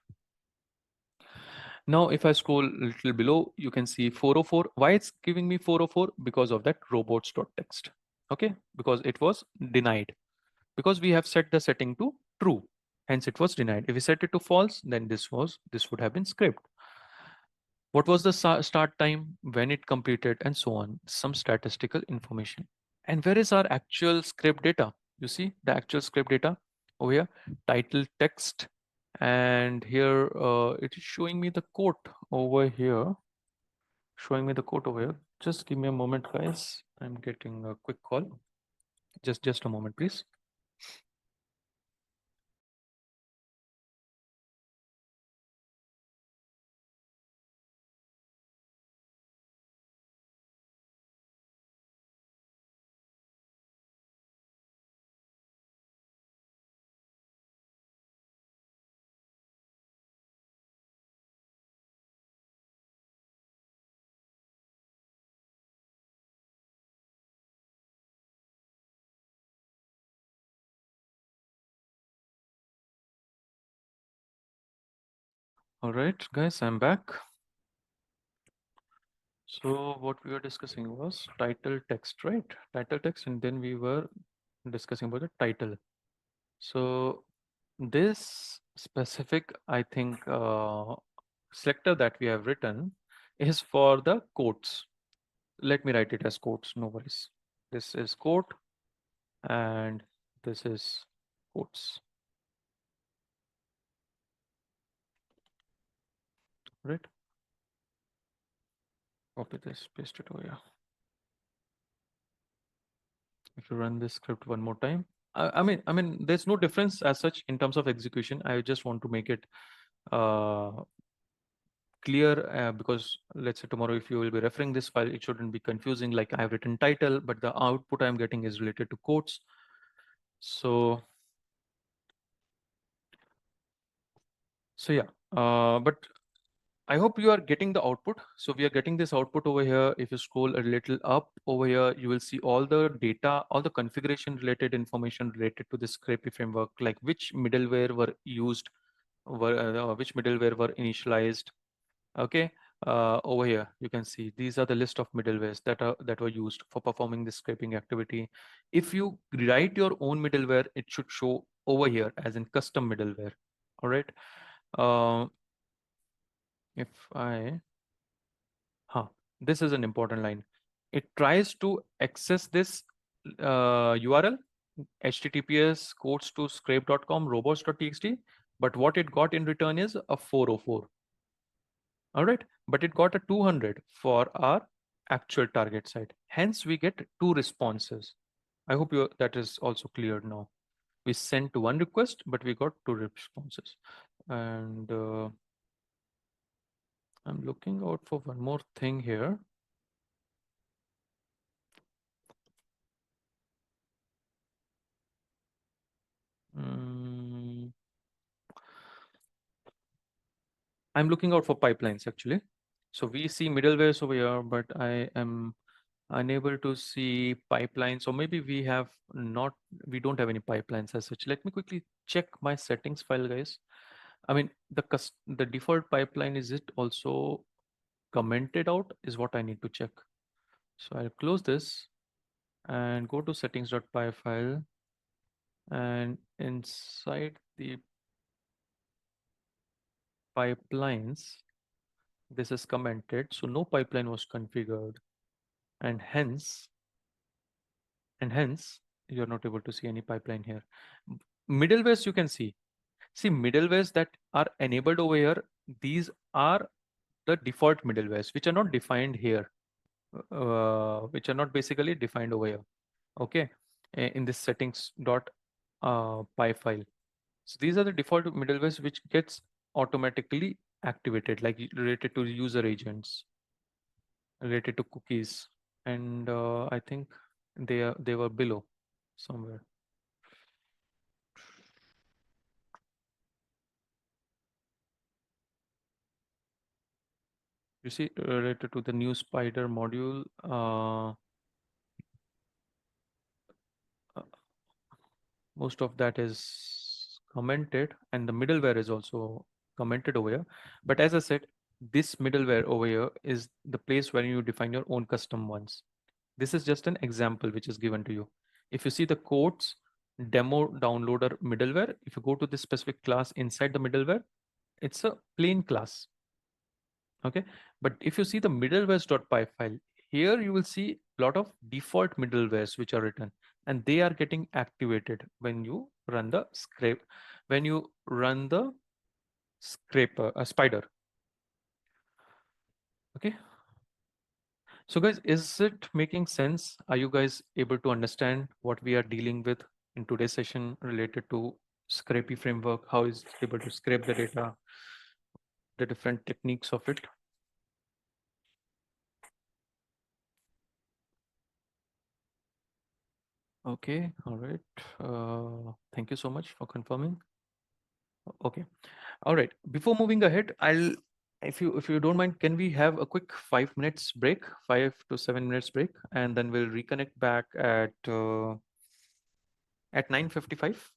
Now if I scroll a little below, you can see 404. Why it's giving me 404? Because of that robots.txt. Okay, because it was denied, because we have set the setting to true, hence it was denied. If we set it to false, then this would have been scraped. What was the start time, when it completed, and so on, some statistical information. And where is our actual script data? You see the actual script data over here, title text, and here it is showing me the quote over here, just give me a moment, guys. I'm getting a quick call. Just a moment, please. All right, guys, I'm back. So what we were discussing was title text, right? Title text, and then we were discussing about the title. So this specific, I think, selector that we have written is for the quotes. Let me write it as quotes, no worries. This is quote and this is quotes, right? Copy this, paste it over here. If you run this script one more time, I mean, there's no difference as such in terms of execution. I just want to make it uh, clear, because let's say tomorrow if you will be referring this file, it shouldn't be confusing, like I've written title but the output I'm getting is related to quotes. So yeah, but I hope you are getting the output. So we are getting this output over here. If you scroll a little up over here, you will see all the data, all the configuration related information related to the Scrapy framework, like which middleware were used, which middleware were initialized. Okay, over here you can see these are the list of middlewares that were used for performing this scraping activity. If you write your own middleware, it should show over here as in custom middleware. All right. If I, this is an important line. It tries to access this URL, https quotes to scrape.com robots.txt, but what it got in return is a 404. All right, but it got a 200 for our actual target site. Hence, we get two responses. I hope that is also clear now. We sent one request, but we got two responses. And I'm looking out for one more thing here. I'm looking out for pipelines actually. So we see middlewares over here, but I am unable to see pipelines, or maybe we don't have any pipelines as such. Let me quickly check my settings file, guys. I mean, the default pipeline, is it also commented out, is what I need to check. So I'll close this and go to settings.py file, and inside the pipelines, this is commented. So no pipeline was configured, and hence you're not able to see any pipeline here. Middlewares you can see. See, middlewares that are enabled over here, these are the default middlewares, which are not defined here, which are not basically defined over here. Okay, in this settings dot py file. So these are the default middlewares which gets automatically activated, like related to user agents, related to cookies, and I think they were below somewhere. You see, related to the new spider module, uh, most of that is commented, and the middleware is also commented over here. But as I said, this middleware over here is the place where you define your own custom ones. This is just an example which is given to you. If you see the codes demo downloader middleware, if you go to this specific class inside the middleware, it's a plain class. Okay, but if you see the middlewares.py file, here you will see a lot of default middlewares which are written, and they are getting activated when you run the scraper spider. Okay, so guys, is it making sense? Are you guys able to understand what we are dealing with in today's session related to Scrapy framework? How is it able to scrape the data, the different techniques of it? Okay, all right. Thank you so much for confirming. Okay, all right. Before moving ahead, if you don't mind, can we have a quick 5 minutes break, 5 to 7 minutes break, and then we'll reconnect back at 9:55.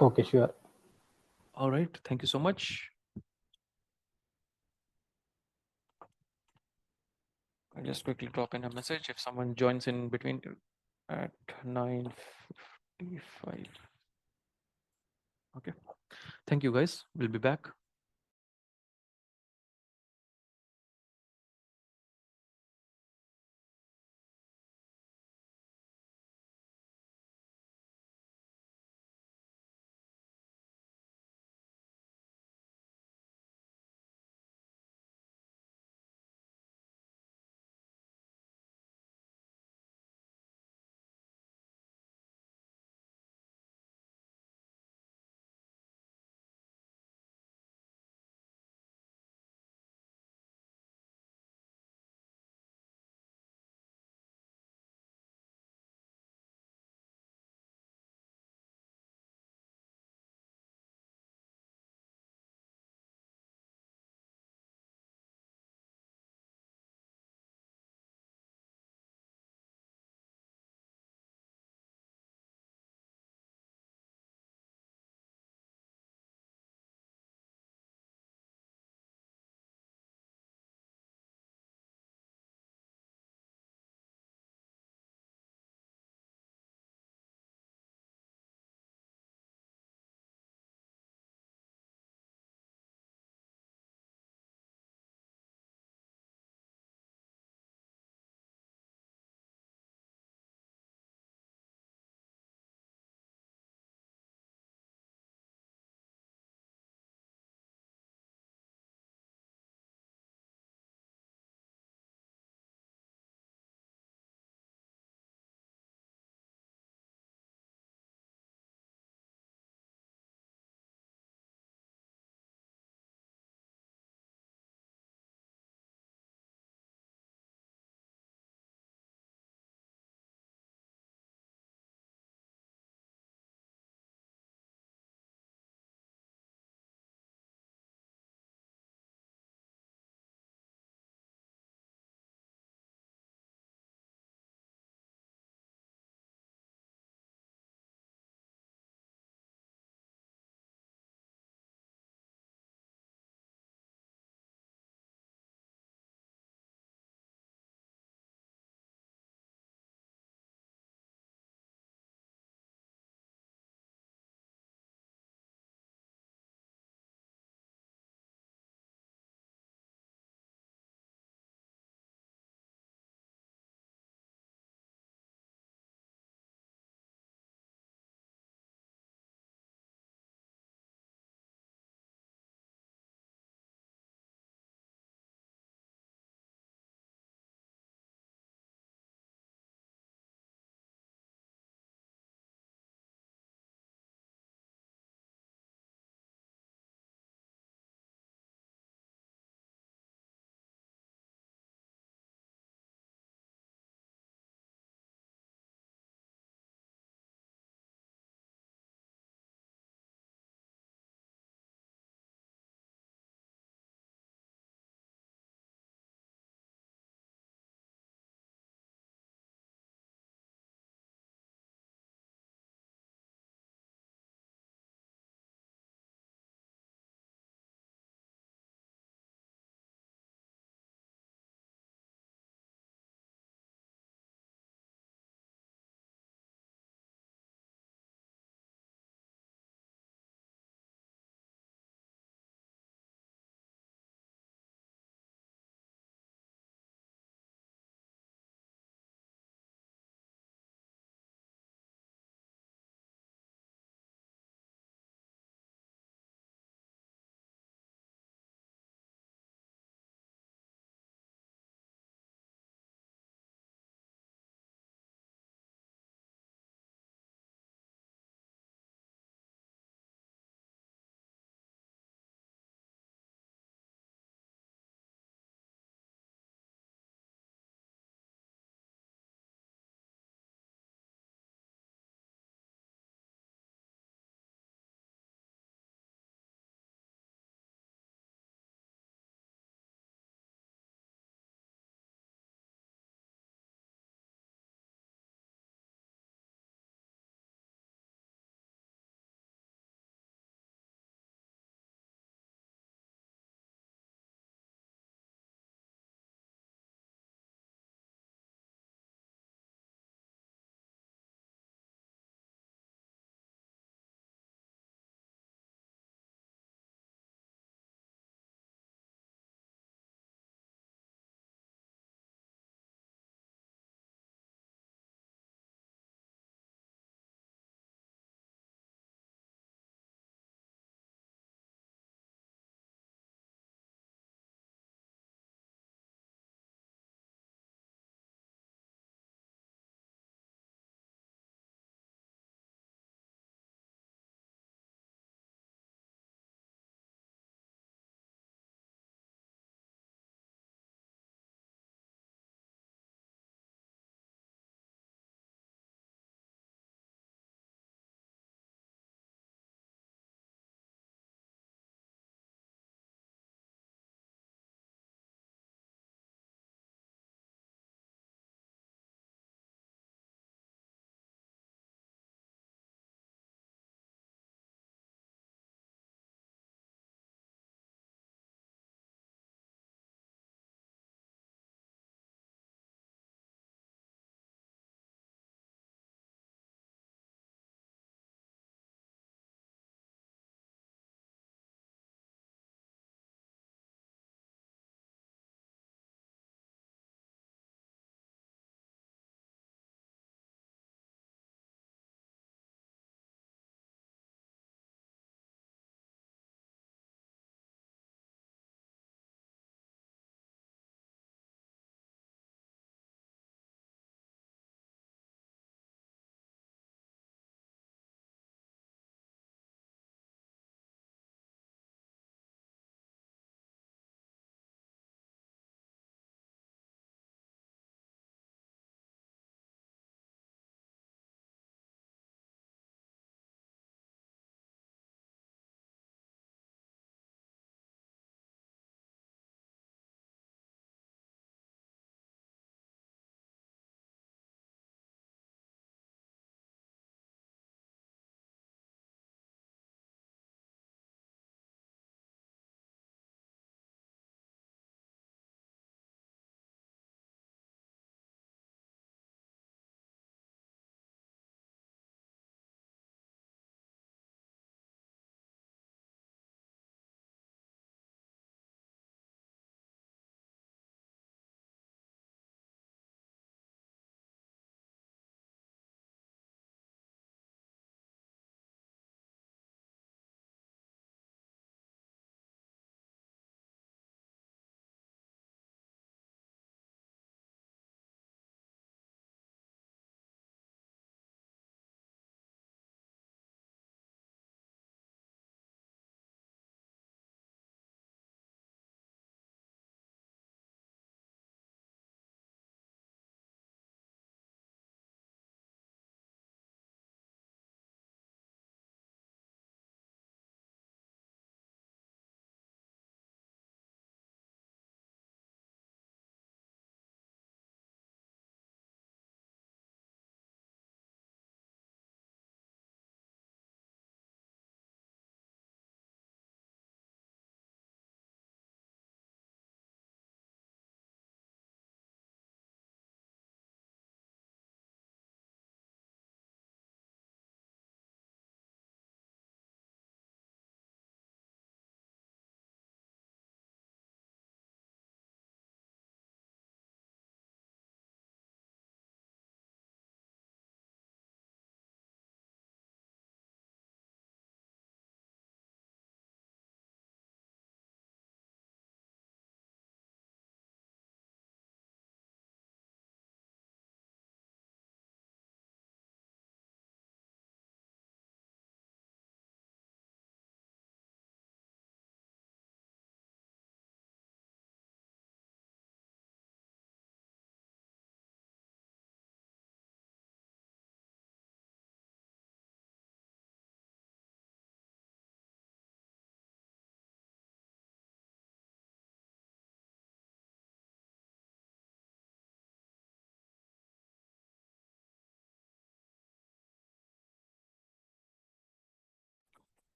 Okay, sure. All right. Thank you so much. I'll just quickly drop in a message if someone joins in between at 9:55. Okay. Thank you, guys. We'll be back.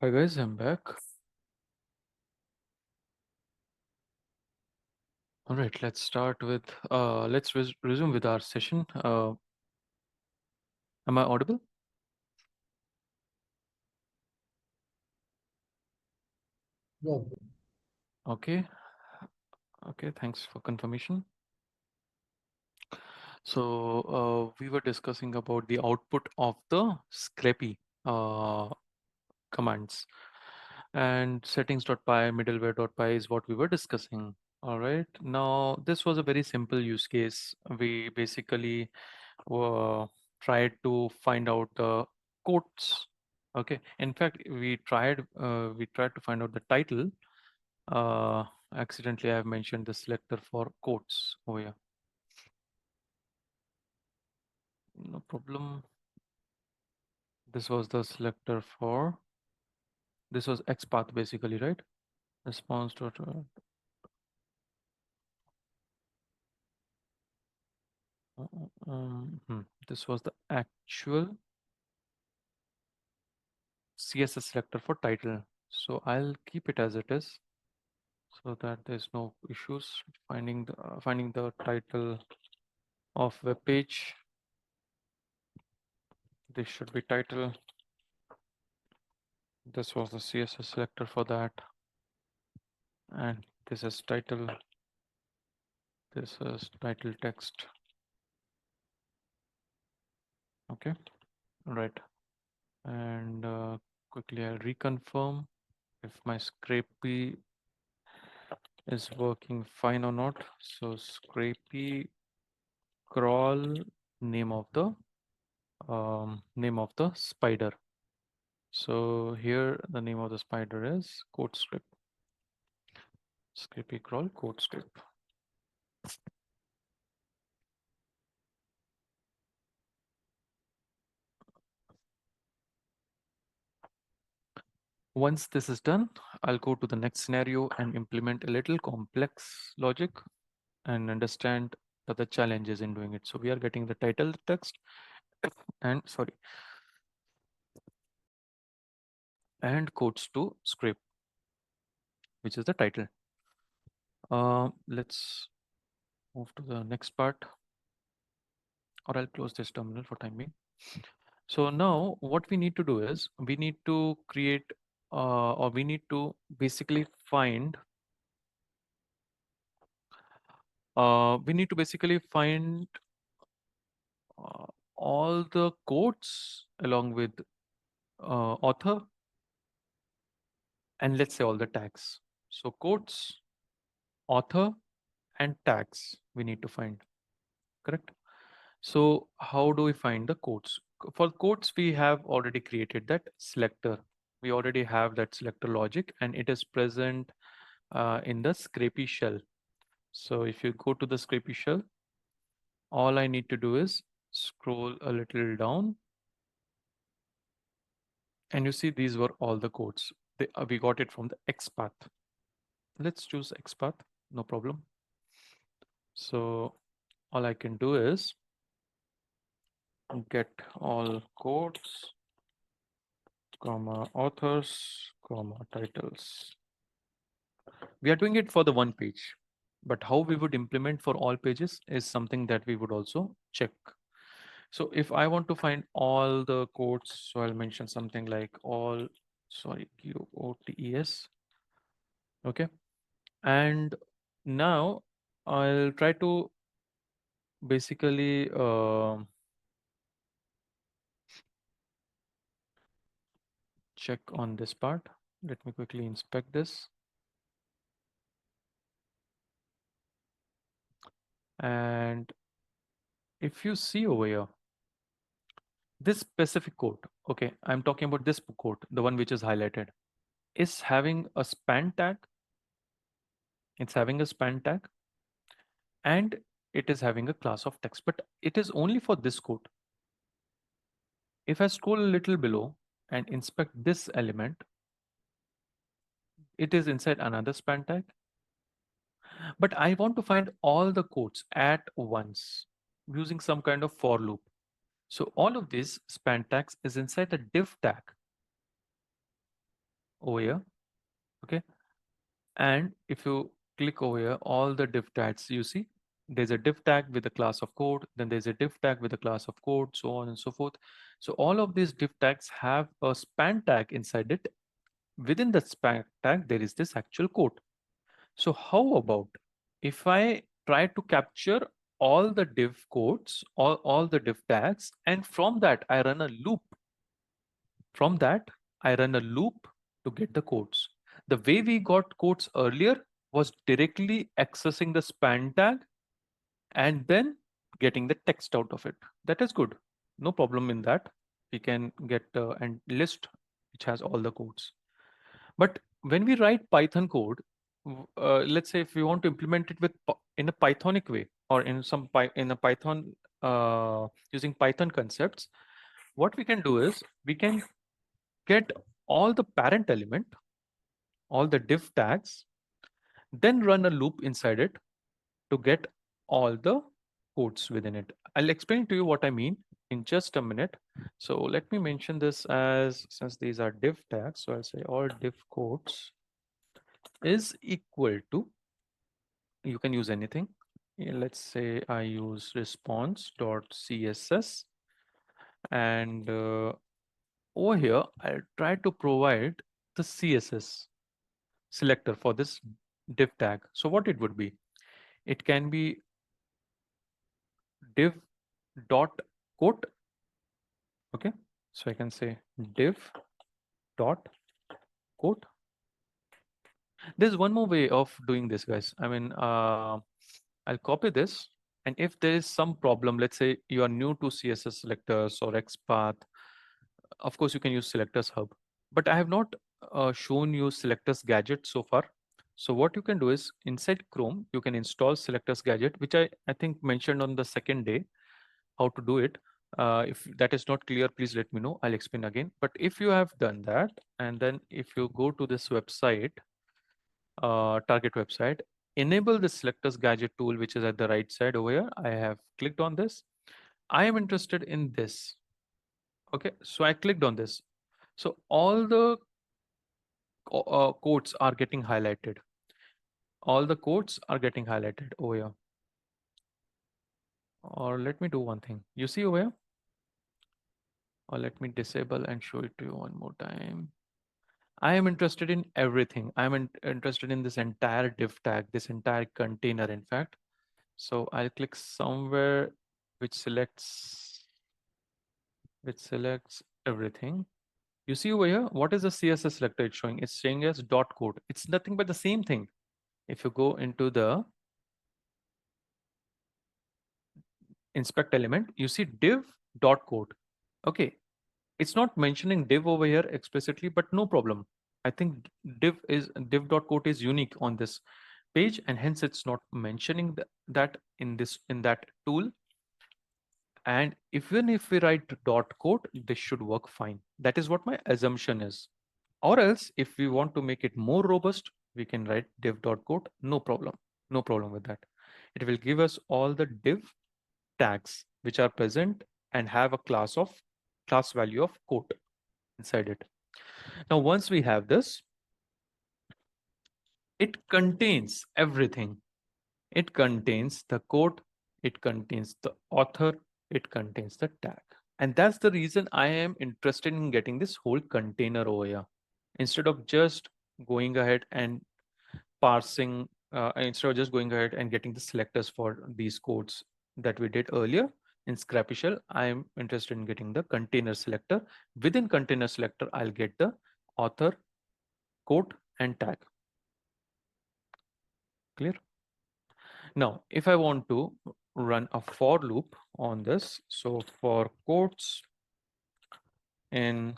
Hi guys, I'm back. All right, let's start with let's resume with our session. Am I audible? Yeah. Okay. Okay, thanks for confirmation. So we were discussing about the output of the Scrapy uh, commands, and settings.py, middleware.py is what we were discussing. All right. Now this was a very simple use case. We basically tried to find out the quotes. Okay. In fact, we tried to find out the title. Uh, Accidentally, I have mentioned the selector for quotes over here. No problem. This was the selector for. This was XPath basically, right? Response to. This was the actual CSS selector for title. So I'll keep it as it is, so that there's no issues finding the title of web page. This should be title. This was the CSS selector for that, and this is title. This is title text. Okay, right. And quickly I'll reconfirm if my Scrapy is working fine or not. So Scrapy crawl, name of the spider. So here the name of the spider is code script. Scrapy crawl code script. Once this is done, I'll go to the next scenario and implement a little complex logic and understand the challenges in doing it. So we are getting the title text and sorry, and codes to script, which is the title. Let's move to the next part, or I'll close this terminal for time being. So now what we need to do is we need to create or we need to basically find uh, all the quotes along with author, and let's say all the tags. So quotes, author, and tags we need to find, correct? So how do we find the quotes? For quotes, we have already created that selector. We already have that selector logic, and it is present in the Scrapy shell. So if you go to the Scrapy shell, all I need to do is scroll a little down, and you see these were all the quotes. We got it from the XPath. Let's choose XPath, no problem. So all I can do is get all quotes, comma authors, comma titles. We are doing it for the one page, but how we would implement for all pages is something that we would also check. So if I want to find all the quotes, so I'll mention something like all, sorry, QOTES. Okay. And now I'll try to basically check on this part. Let me quickly inspect this. And if you see over here, this specific quote, okay, I'm talking about this quote, the one which is highlighted, is having a span tag. It's having a span tag, and it is having a class of text, but it is only for this quote. If I scroll a little below and inspect this element, it is inside another span tag, but I want to find all the quotes at once using some kind of for loop. So all of this span tags is inside the div tag. over here. Okay. And if you click over here, all the div tags you see, there's a div tag with a class of code, then there's a div tag with a class of code, so on and so forth. So all of these div tags have a span tag inside it. Within the span tag, there is this actual code. So how about if I try to capture all the div codes, all the div tags, and from that I run a loop. From that, I run a loop to get the codes. The way we got codes earlier was directly accessing the span tag and then getting the text out of it. That is good. No problem in that. We can get a list which has all the codes. But when we write Python code, let's say if we want to implement it with in a Pythonic way or in in a Python using Python concepts, what we can do is we can get all the parent element, all the div tags, then run a loop inside it to get all the codes within it. I'll explain to you what I mean in just a minute. So let me mention this as, since these are div tags, so I'll say all div codes is equal to, you can use anything. Let's say I use response.css, and over here I'll try to provide the CSS selector for this div tag. So what it would be? It can be div dot quote. Okay, so I can say div dot quote. There's one more way of doing this, guys. I mean, I'll copy this, and if there is some problem, let's say you are new to CSS selectors or XPath, of course you can use selectors hub, but I have not shown you selectors gadget so far. So what you can do is inside Chrome, you can install selectors gadget, which I think mentioned on the second day how to do it. If that is not clear, please let me know. I'll explain again. But if you have done that, and then if you go to this website, target website, enable the selectors gadget tool, which is at the right side over here. I have clicked on this. I am interested in this. Okay, so I clicked on this. So all the codes are getting highlighted. All the codes are getting highlighted over here. Or let me do one thing. You see over here? Or let me disable and show it to you one more time. I am interested in everything. I'm interested in this entire div tag, this entire container, in fact. So I'll click somewhere which selects everything. You see over here, what is the CSS selector it's showing? It's saying as dot code. It's nothing but the same thing. If you go into the inspect element, you see div dot code. Okay, it's not mentioning div over here explicitly, but no problem. I think div dot code is unique on this page, and hence it's not mentioning that in that tool. And even if we write dot code, this should work fine. That is what my assumption is. Or else, if we want to make it more robust, we can write div dot code. No problem. No problem with that. It will give us all the div tags which are present and have a class value of code inside it. Now, once we have this, it contains everything. It contains the code, it contains the author, it contains the tag. And that's the reason I am interested in getting this whole container over here. Instead of just going ahead and parsing, instead of just going ahead and getting the selectors for these codes that we did earlier in Scrapy Shell, I am interested in getting the container selector. Within container selector, I'll get the author, code, and tag. Clear? Now, if I want to run a for loop on this, so for codes in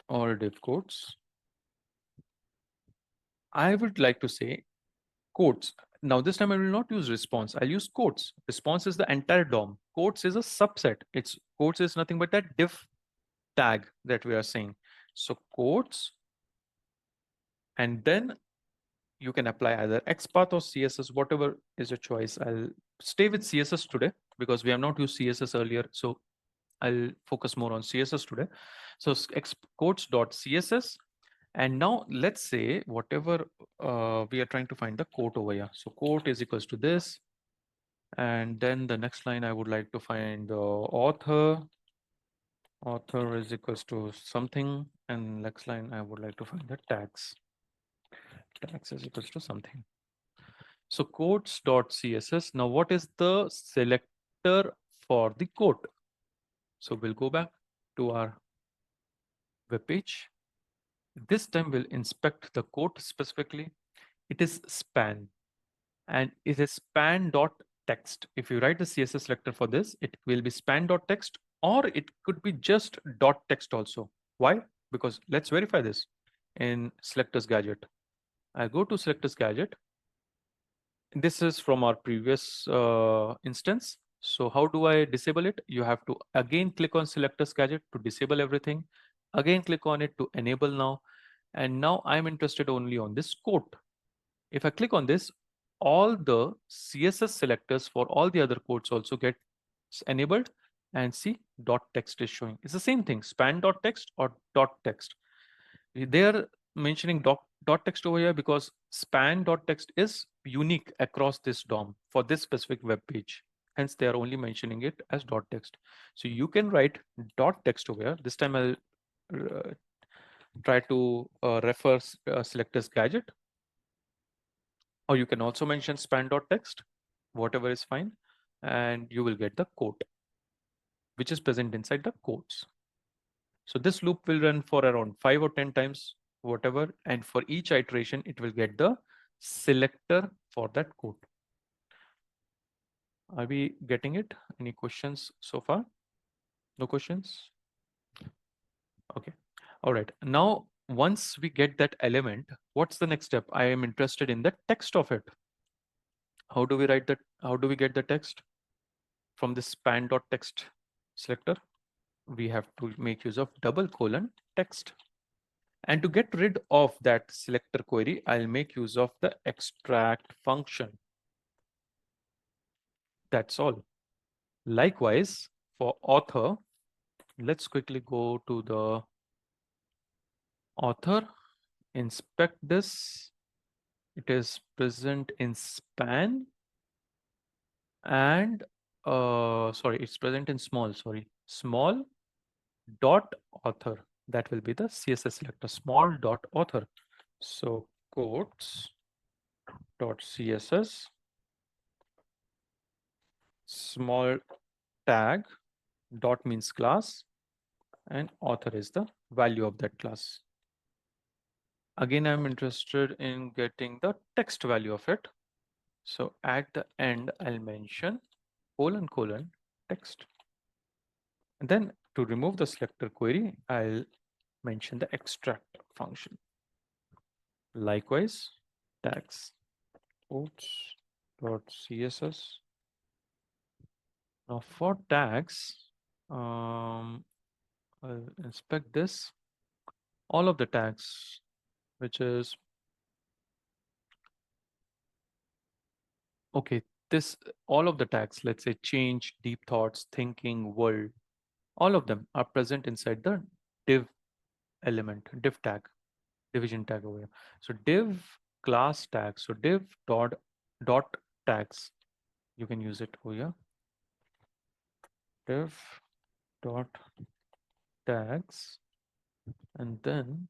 all div codes, I would like to say codes. Now this time I will not use response. I'll use codes. Response is the entire DOM. Codes is a subset. It's codes is nothing but that div tag that we are saying. So codes, and then you can apply either XPath or CSS, whatever is your choice. I'll stay with CSS today because we have not used CSS earlier. So I'll focus more on CSS today. So codes.css, And now let's say whatever we are trying to find the quote over here. So quote is equals to this. And then the next line I would like to find the author. Author is equals to something. And next line I would like to find the tags. Tags is equals to something. So quotes.css. Now what is the selector for the quote? So we'll go back to our web page. This time we'll inspect the quote specifically. It is span and it is span.text. If you write the CSS selector for this, it will be span.text or it could be just dot text also. Why? Because let's verify this in selectors gadget. I go to selectors gadget. This is from our previous instance. So how do I disable it? You have to again click on selectors gadget to disable everything. Again click on it to enable now. And now I'm interested only on this quote. If I click on this, all the CSS selectors for all the other quotes also get enabled, and see dot text is showing. It's the same thing, span dot text or dot text. They are mentioning dot text over here because span dot text is unique across this DOM for this specific web page. Hence, they are only mentioning it as dot text. So you can write dot text over here. This time I'll try to refer selectors gadget, or you can also mention span.text, whatever is fine, and you will get the quote, which is present inside the quotes. So this loop will run for around 5 or 10 times, whatever, and for each iteration, it will get the selector for that quote. Are we getting it? Any questions so far? No questions? Okay. All right. Now, once we get that element, what's the next step? I am interested in the text of it. How do we write that? How do we get the text? From this span.text selector, we have to make use of double colon text. And to get rid of that selector query, I'll make use of the extract function. That's all. Likewise, for author, let's quickly go to the author, inspect this. It is present in span and sorry, it's present in small, small dot author. That will be the CSS selector, small dot author. So quotes dot CSS small tag dot means class and author is the value of that class. Again, I'm interested in getting the text value of it. So at the end, I'll mention colon text. And then to remove the selector query, I'll mention the extract function. Likewise, tags quotes.css. Now for tags, I'll inspect this, all of the tags, which is, okay, this, all of the tags, let's say change, deep thoughts, thinking, world, all of them are present inside the div element, div tag, division tag over here. So div class tag, so div dot tags, you can use it over here. Div dot tags, and then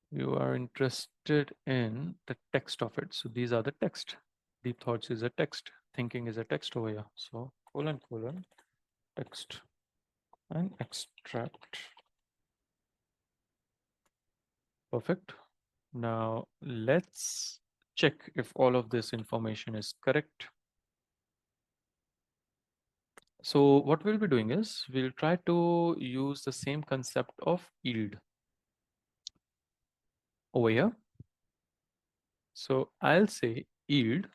you are interested in the text of it. So these are the text. Deep thoughts is a text. Thinking is a text over here. So colon text and extract. Perfect. Now let's check if all of this information is correct. So what we'll be doing is we'll try to use the same concept of yield over here. So I'll say yield.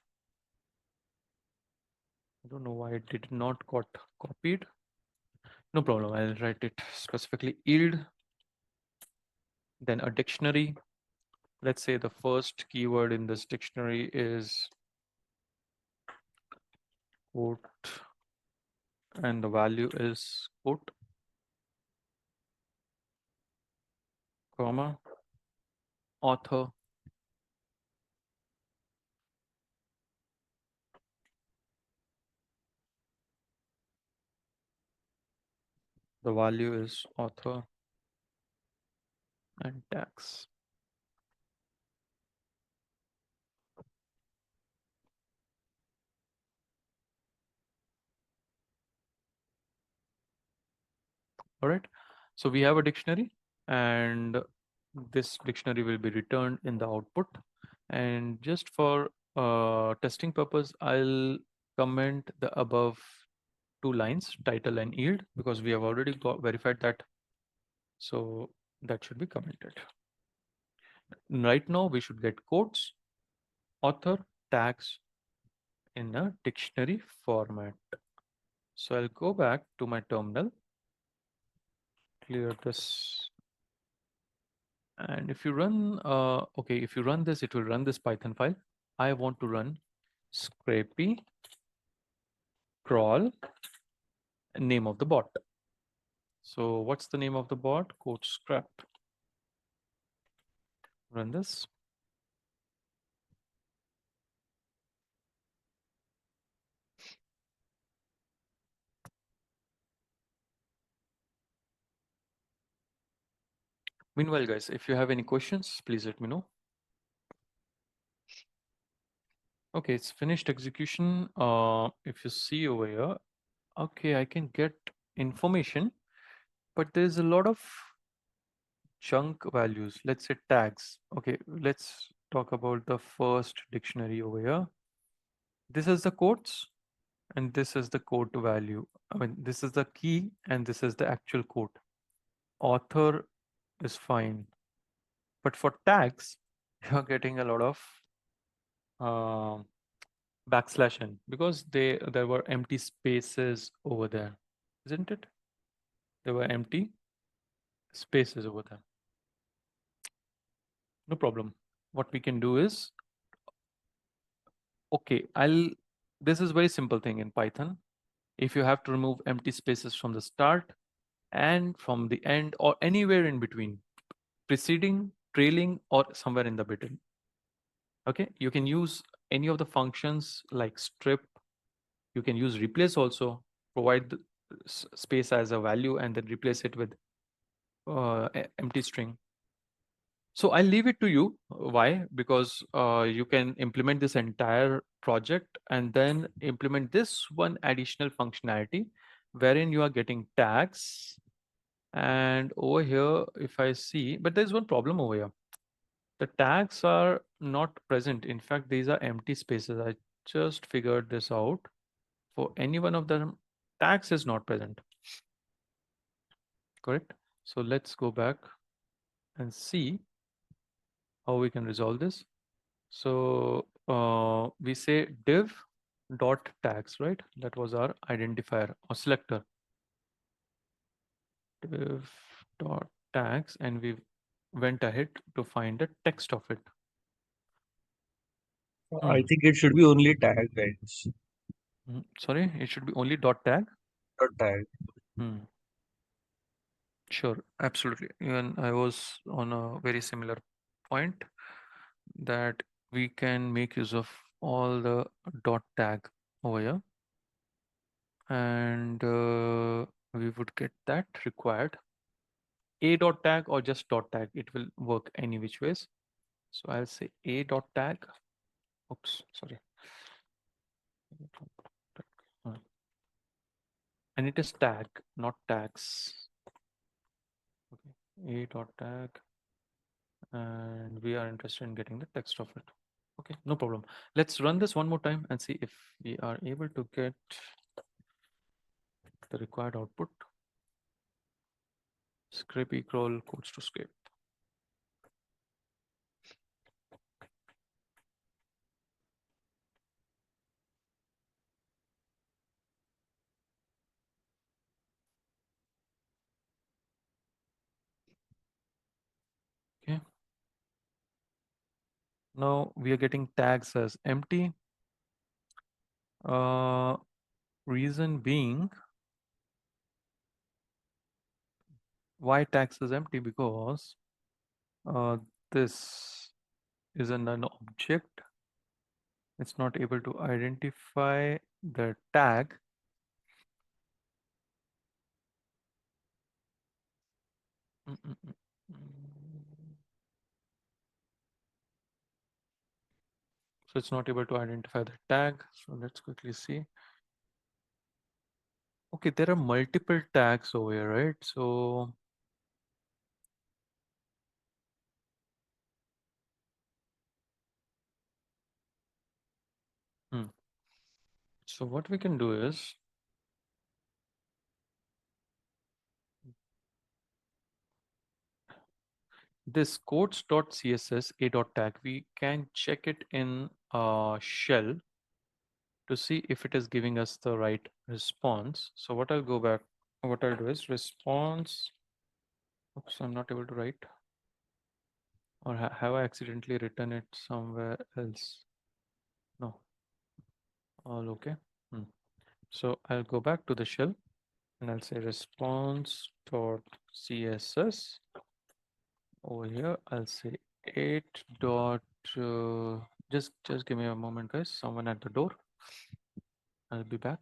I don't know why it did not got copied. No problem. I'll write it specifically yield. Then a dictionary. Let's say the first keyword in this dictionary is quote, and the value is quote. comma, author, the value is author, and tags. All right. So we have a dictionary, and this dictionary will be returned in the output. And just for testing purpose, I'll comment the above two lines, title and yield, because we have already verified that. So that should be commented. Right now, we should get quotes, author, tags in a dictionary format. So I'll go back to my terminal, clear this. And if you run, okay, if you run this, it will run this Python file. I want to run Scrapy crawl, name of the bot. So what's the name of the bot? Code scrap. Run this. Meanwhile, guys, if you have any questions, please let me know. Okay, it's finished execution. If you see over here, okay, I can get information, but there's a lot of chunk values. Let's say tags. Okay, let's talk about the first dictionary over here. This is the quotes, and this is the quote value. I mean, this is the key, and this is the actual quote. Author is fine, but for tags, you're getting a lot of um backslash n because there were empty spaces over there, isn't it? There were empty spaces over there. No problem. What we can do is, okay, this is very simple thing in Python. If you have to remove empty spaces from the start and from the end or anywhere in between, preceding, trailing, or somewhere in the between, okay, you can use any of the functions like strip. You can use replace also, provide the space as a value and then replace it with empty string. So I'll leave it to you. Why? Because you can implement this entire project and then implement this one additional functionality wherein you are getting tags. And over here, if I see, but there's one problem over here. The tags are not present. In fact, these are empty spaces. I just figured this out. For any one of them, tags is not present. Correct? So let's go back and see how we can resolve this. So we say div dot tags, right? That was our identifier or selector. Div dot tags, and we went ahead to find the text of it. I think it should be only tag, guys. Sorry, it should be only dot tag. Not tag. Sure, absolutely. Even I was on a very similar point that we can make use of all the dot tag over here, and we would get that required a dot tag or just dot tag. It will work any which ways. So I'll say a dot tag. Oops, sorry. And it is tag, not tags. Okay, a dot tag, and we are interested in getting the text of it. Okay, no problem. Let's run this one more time and see if we are able to get the required output. Scrapy crawl codes to scrape. Okay. Now we are getting tags as empty. Reason being, why tags is empty? Because This is an object. It's not able to identify the tag. Mm, mm, mm, mm. So it's not able to identify the tag. So let's quickly see. Okay, there are multiple tags over here, right? So hmm. So what we can do is this codes.css a.tag, we can check it in shell to see if it is giving us the right response. So what I'll do is response. Oops, I'm not able to write, or have I accidentally written it somewhere else? No, all okay. Hmm. So I'll go back to the shell and I'll say response.css. Over here, I'll say 8 dot. Just give me a moment, guys. Someone at the door. I'll be back.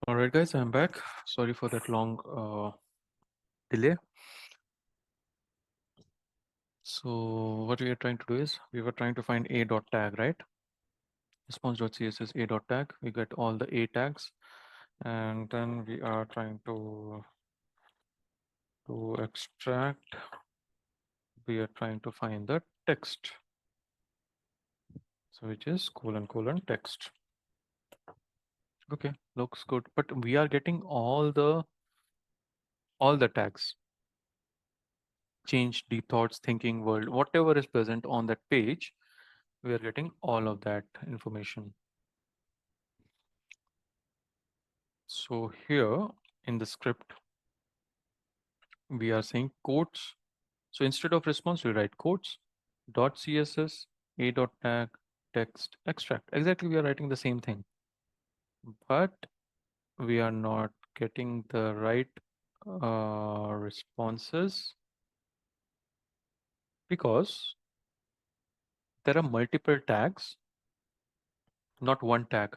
All right, guys, I'm back. Sorry for that long delay. So what we are trying to do is we were trying to find a dot tag, right? Response.css a dot tag. We get all the a tags, and then we are trying to extract. We are trying to find the text. So which is colon text. Okay, looks good. But we are getting all the tags. Change, deep thoughts, thinking, world, whatever is present on that page, we are getting all of that information. So here in the script, we are saying quotes. So instead of response, we write quotes, dot css, a dot tag, text, extract. Exactly, we are writing the same thing, but we are not getting the right responses because there are multiple tags, not one tag.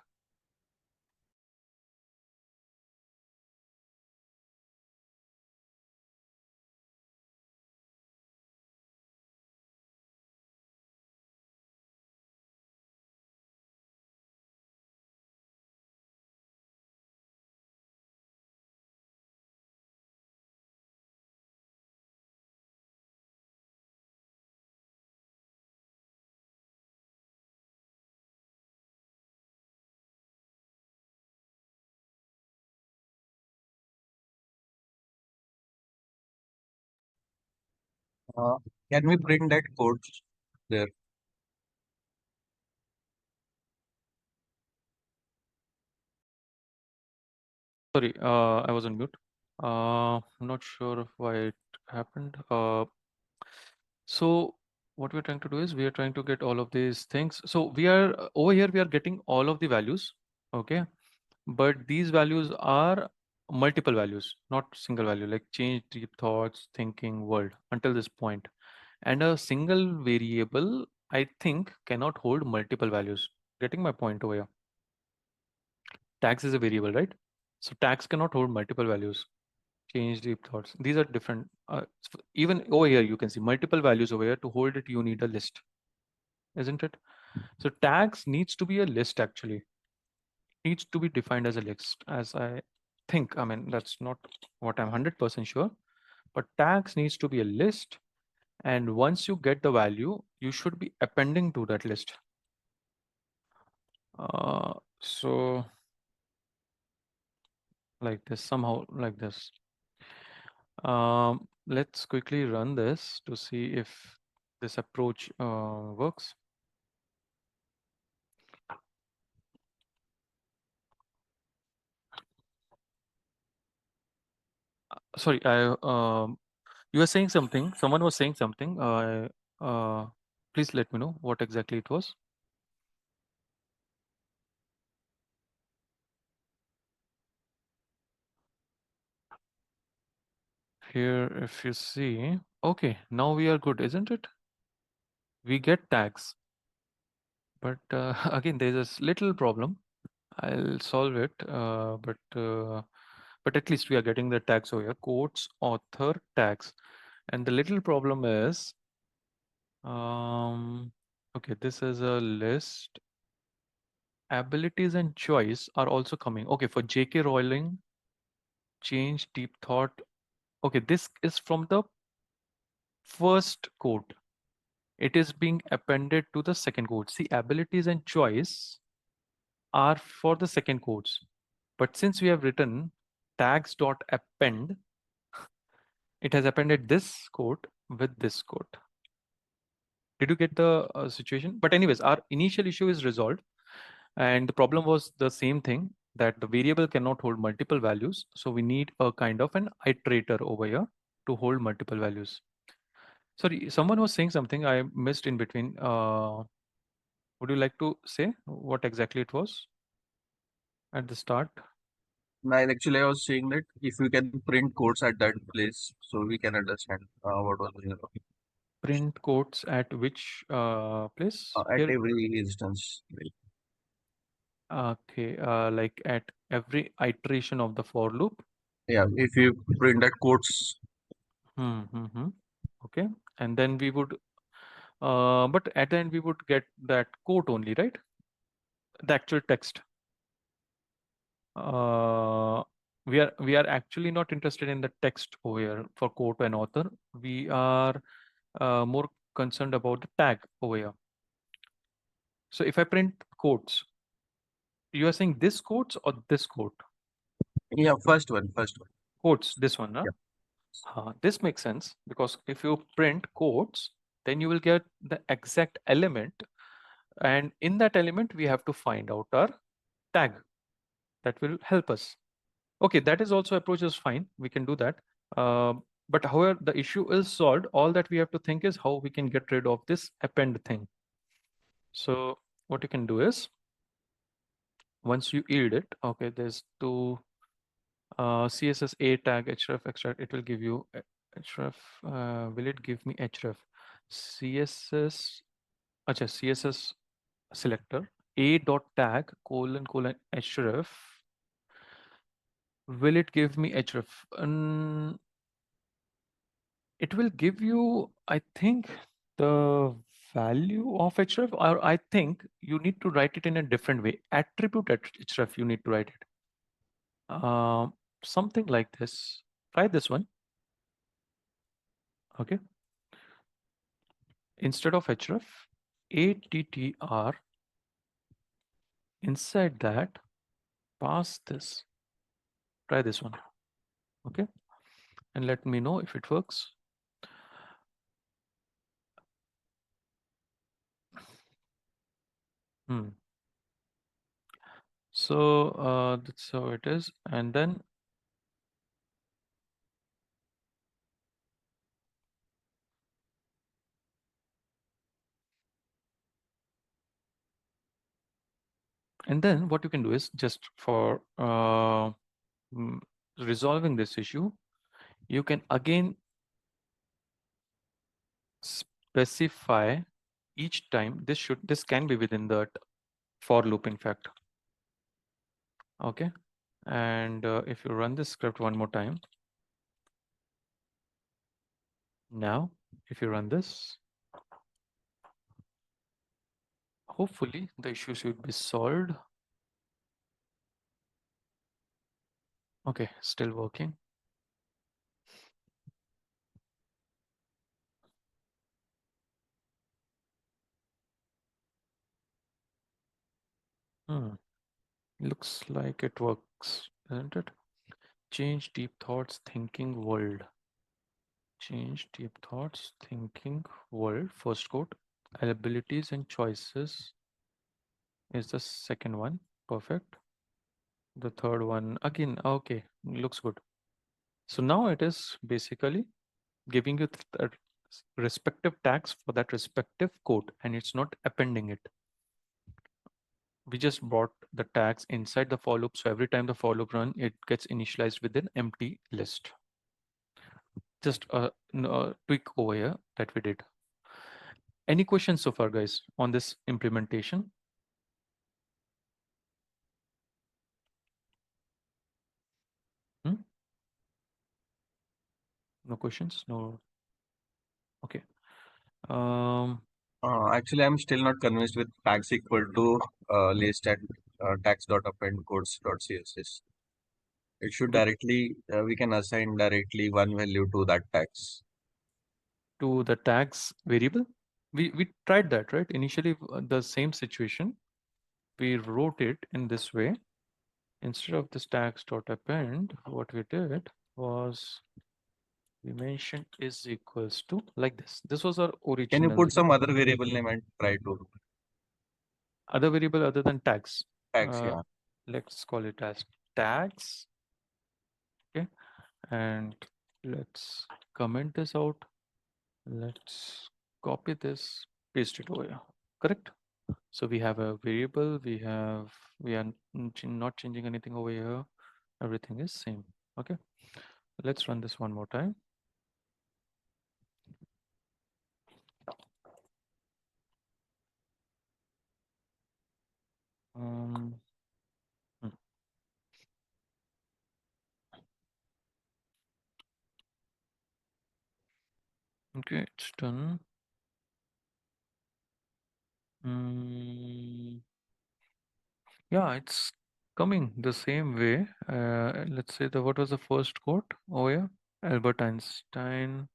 Uh, can we print that code there? Sorry, I was on mute. I'm not sure why it happened. So what we're trying to do is we are trying to get all of these things. So we are over here, we are getting all of the values. Okay. But these values are multiple values, not single value, like change, deep thoughts, thinking, world until this point. And a single variable, I think, cannot hold multiple values. Getting my point over here. Tags is a variable, right? So tags cannot hold multiple values. Change, deep thoughts. These are different. Even over here, you can see multiple values over here. To hold it, you need a list, isn't it? So tags needs to be a list actually. Needs to be defined as a list, as I think. I mean, that's not what I'm 100% sure, but tags needs to be a list. And once you get the value, you should be appending to that list. So like this, somehow like this. Let's quickly run this to see if this approach works. Sorry, you were saying something. Someone was saying something. Please let me know what exactly it was. Here, if you see, okay, now we are good, isn't it? We get tags, but again, there's a little problem. I'll solve it, but at least we are getting the tags over here, quotes, author, tags. And the little problem is, okay, this is a list. Abilities and choice are also coming. Okay, for J.K. Rowling, change, deep thought. Okay, this is from the first quote. It is being appended to the second quote. See, abilities and choice are for the second quotes. But since we have written tags.append, it has appended this quote with this quote. Did you get the situation? But anyways, our initial issue is resolved. And the problem was the same thing, that the variable cannot hold multiple values. So we need a kind of an iterator over here to hold multiple values. Sorry, someone was saying something I missed in between. Would you like to say what exactly it was at the start? Well, actually, I was saying that if we can print codes at that place, so we can understand what was going on. Print quotes at which place At here? every instance. Okay, like at every iteration of the for loop. Yeah, if you print that quotes, Okay, and then we would, but at the end we would get that quote only, right? The actual text. We are actually not interested in the text over here for quote and author. We are more concerned about the tag over here. So if I print quotes, you are saying this quotes or this quote? yeah, first one. Quotes, this one, huh? Yeah. This makes sense because if you print quotes, then you will get the exact element, and in that element we have to find out our tag that will help us. Okay, that is also approach is fine. We can do that. But however, the issue is solved. All that we have to think is how we can get rid of this append thing. So what you can do is, once you yield it, okay, there's two CSS a tag href extract. It will give you href. Will it give me href? CSS. Acha, CSS selector a dot tag colon href. Will it give me href? It will give you, I think, the value of href, or I think you need to write it in a different way. Attribute href, you need to write it. Something like this. Try this one. Okay. Instead of href, attr, inside that, pass this. Try this one. Okay. And let me know if it works. So that's how it is. And then what you can do is, just for resolving this issue, you can again specify each time. This can be within the for loop, in fact. Okay. And if you run this script one more time, now if you run this, hopefully the issue should be solved. Okay, still working. Looks like it works, isn't it? Change deep thoughts, thinking world. Change deep thoughts, thinking world. First quote. Abilities and choices is the second one. Perfect. The third one again. Okay, looks good. So now it is basically giving you the respective tags for that respective code, and it's not appending it. We just brought the tags inside the for loop, so every time the for loop run, it gets initialized with an empty list. Just a tweak over here that we did. Any questions so far, guys, on this implementation? No questions? No. Okay. Actually, I'm still not convinced with tags equal to list at tags.append codes.css. It should directly, we can assign directly one value to that tags. To the tags variable. We tried that, right? Initially, the same situation. We wrote it in this way. Instead of this tags.append, what we did was we mentioned is equals to like this. This was our Can you original put some other variable name and try to other variable other than tags. tags? Yeah. Let's call it as tags. Okay, and let's comment this out. Let's copy this, paste it over here. Correct. So we have a variable. We are not changing anything over here. Everything is same. Okay. Let's run this one more time. Um, Okay, it's done. Mm, yeah, it's coming the same way. Let's say what was the first quote? Oh yeah, Albert Einstein,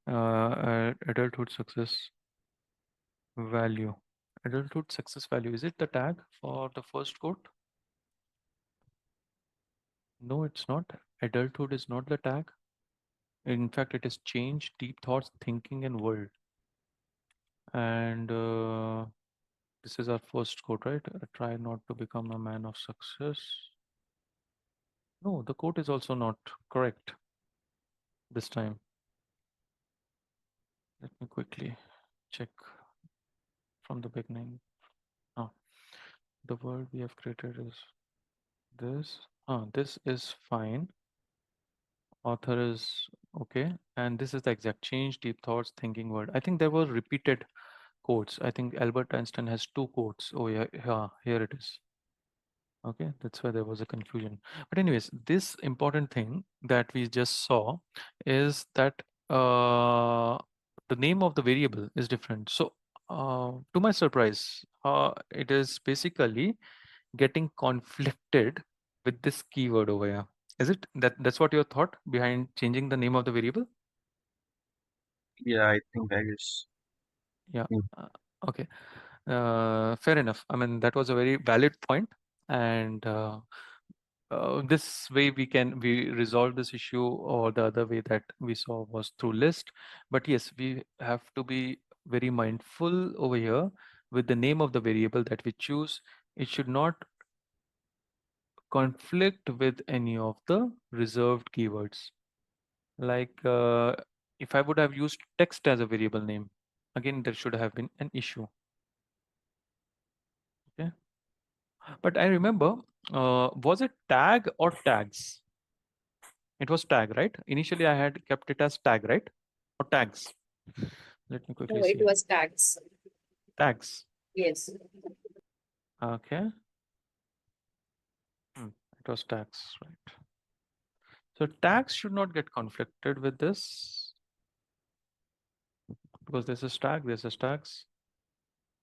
adulthood success value. Adulthood success value. Is it the tag for the first quote? No, it's not. Adulthood is not the tag. In fact, it is change, deep thoughts, thinking, and world. And this is our first quote, right? Try not to become a man of success. No, the quote is also not correct this time. Let me quickly check from the beginning. Ah, the world we have created is this. This is fine. Author is okay. And this is the exact change, deep thoughts, thinking word. I think there were repeated quotes. I think Albert Einstein has two quotes. Oh yeah, here it is. Okay, that's why there was a confusion. But anyways, this important thing that we just saw is that the name of the variable is different. So to my surprise, it is basically getting conflicted with this keyword over here. Is it that's what your thought behind changing the name of the variable? Yeah, I think I guess. Yeah. Mm. Uh, okay. Fair enough. I mean, that was a very valid point, and this way we resolve this issue, or the other way that we saw was through list. But yes, we have to be very mindful over here with the name of the variable that we choose. It should not conflict with any of the reserved keywords. Like if I would have used text as a variable name, again there should have been an issue. Okay, but I remember, was it tag or tags? It was tag, right? Initially I had kept it as tag, right? Or tags. Let me quickly No, it see. was tags. Tags. Yes. Okay. It was tags, right? So tags should not get conflicted with this because this is tag, this is tags.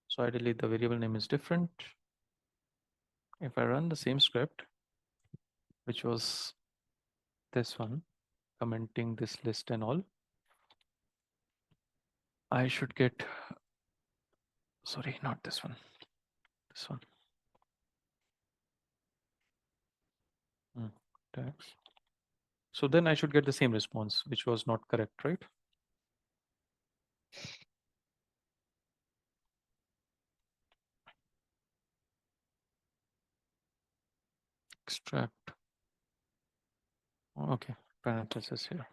So ideally the variable name is different. If I run the same script, which was this one, commenting this list and all, I should get, sorry, not this one, this one. Tags. So then I should get the same response, which was not correct, right? Extract. Okay, parenthesis here.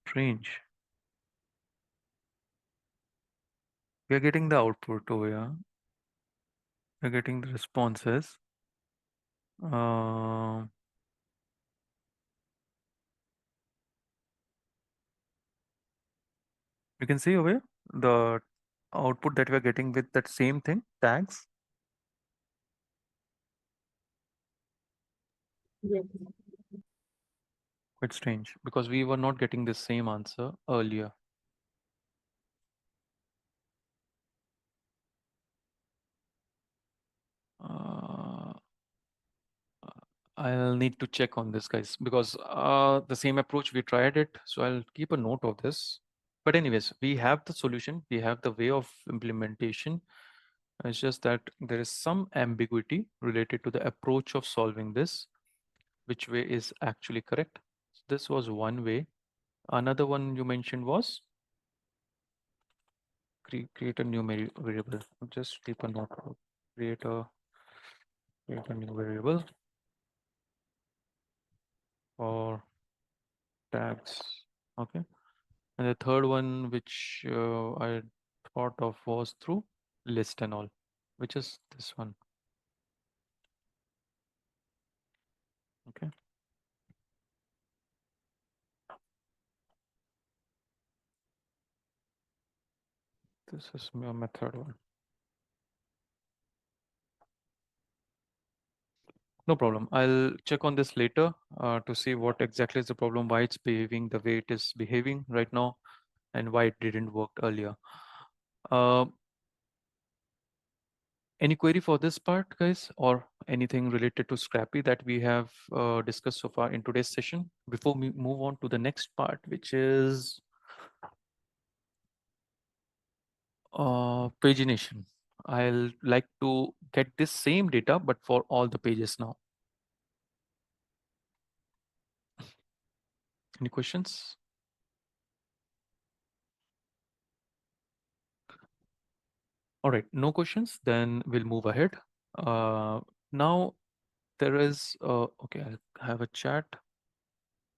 Strange. We are getting the output over here. We're getting the responses. Uh, you can see over here the output that we're getting with that same thing, tags. Yes. Quite strange because we were not getting the same answer earlier. Uh, I'll need to check on this, guys, because the same approach we tried it. So I'll keep a note of this. But anyways, we have the solution. We have the way of implementation. It's just that there is some ambiguity related to the approach of solving this, which way is actually correct. So this was one way. Another one you mentioned was create a new variable. Just keep a note of create a new variable for tags. Okay. And the third one, which I thought of, was through list and all. which is this one. Okay. This is my method one. No problem. I'll check on this later to see what exactly is the problem, why it's behaving the way it is behaving right now, and why it didn't work earlier. Uh, any query for this part, guys, or anything related to Scrapy that we have discussed so far in today's session? Before we move on to the next part, which is pagination. I'll like to get this same data, but for all the pages now. Any questions? All right, no questions, then we'll move ahead. Now there is, okay, I'll have a chat.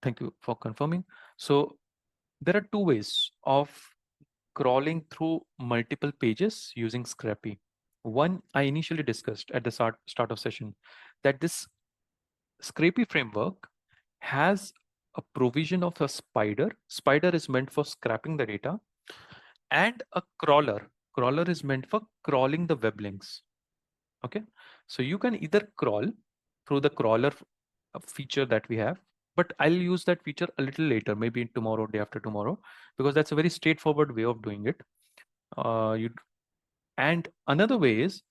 Thank you for confirming. So there are two ways of crawling through multiple pages using Scrapy. One, I initially discussed at the start of session, that this Scrapy framework has a provision of a spider. Spider is meant for scraping the data, and a crawler. Crawler is meant for crawling the web links. Okay, so you can either crawl through the crawler feature that we have, but I'll use that feature a little later, maybe tomorrow, day after tomorrow, because that's a very straightforward way of doing it. You and another way is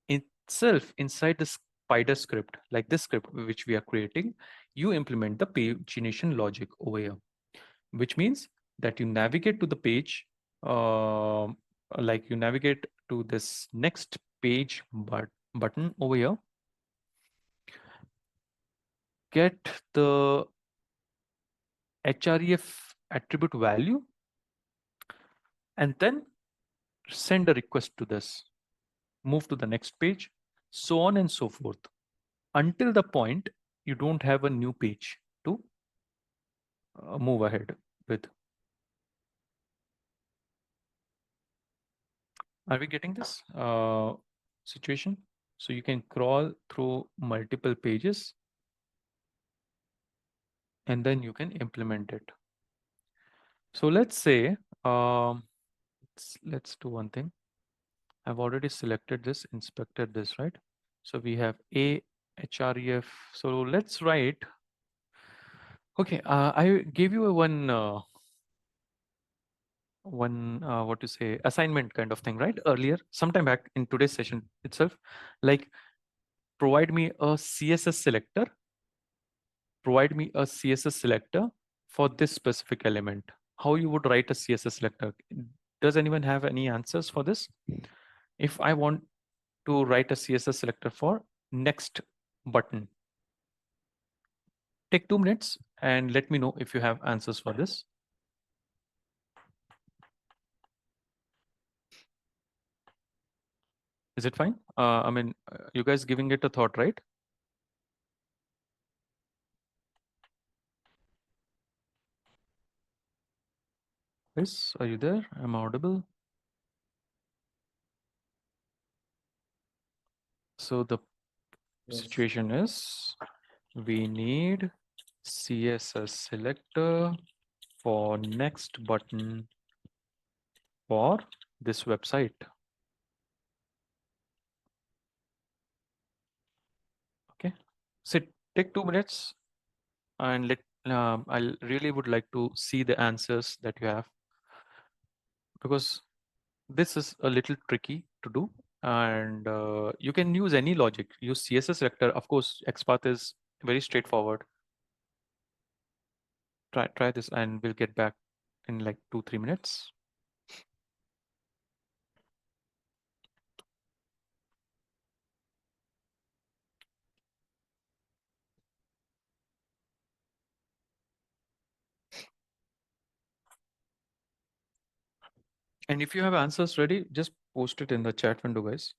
itself inside the spider script, like this script which we are creating, you implement the pagination logic over here, which means that you navigate to the page, like you navigate to this next page button over here, get the href attribute value, and then send a request to this, move to the next page, so on and so forth, until the point you don't have a new page to move ahead with. Are we getting this situation? So you can crawl through multiple pages and then you can implement it. So let's say, let's do one thing. I've already selected this, inspected this, right? So we have a href. So let's write. Okay, I gave you a one what to say, assignment kind of thing, right? Earlier, sometime back in today's session itself, like provide me a CSS selector, provide me a CSS selector for this specific element. How you would write a CSS selector? Does anyone have any answers for this? If I want to write a CSS selector for next button, take 2 minutes and let me know if you have answers for this. Is it fine? I mean, you guys giving it a thought, right? Yes, are you there? Am I audible? So the situation is we need CSS selector for next button for this website. Okay, so take 2 minutes and let I really would like to see the answers that you have, because this is a little tricky to do, and you can use any logic. Use CSS selector. Of course, XPath is very straightforward. Try this and we'll get back in like 2-3 minutes. And if you have answers ready, just post it in the chat window, guys.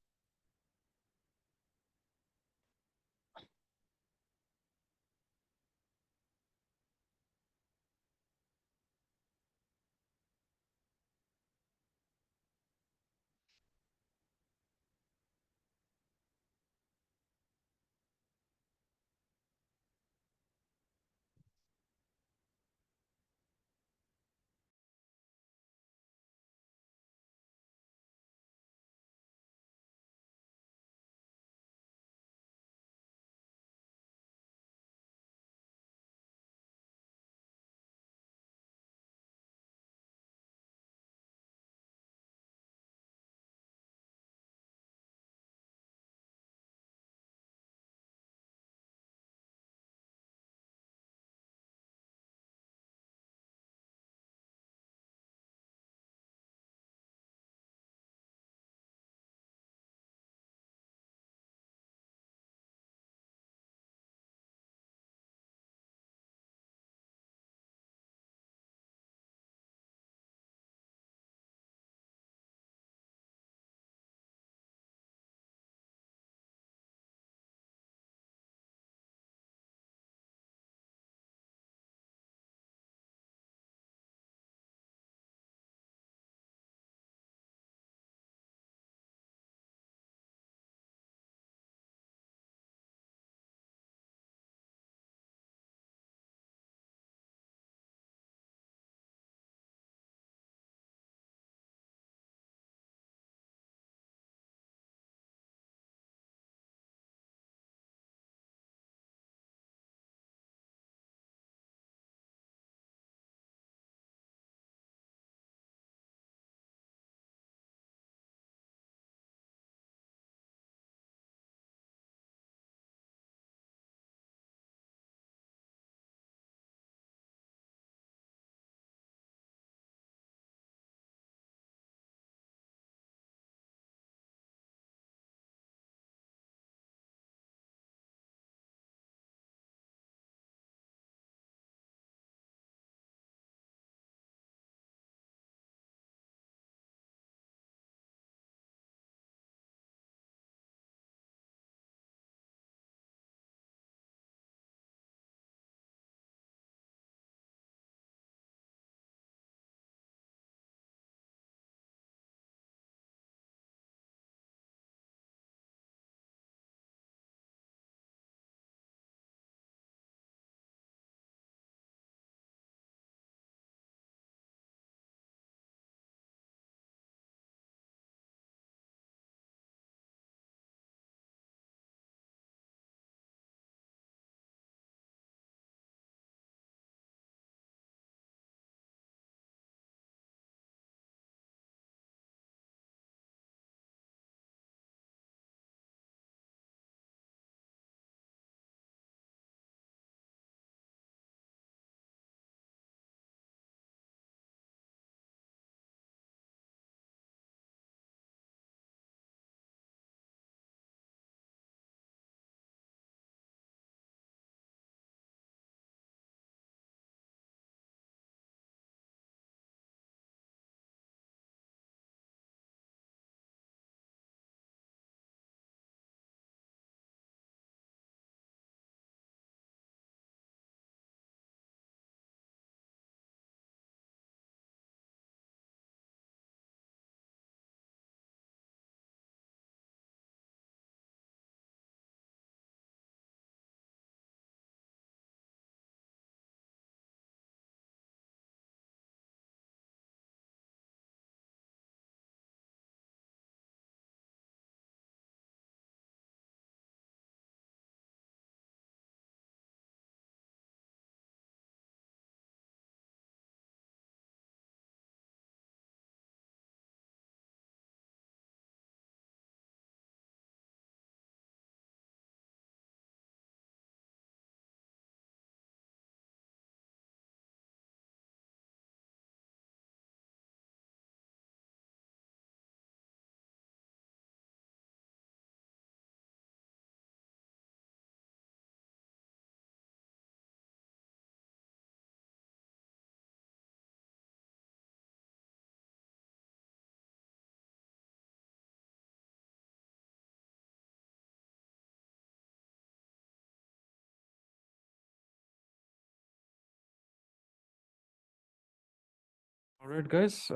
All right, guys.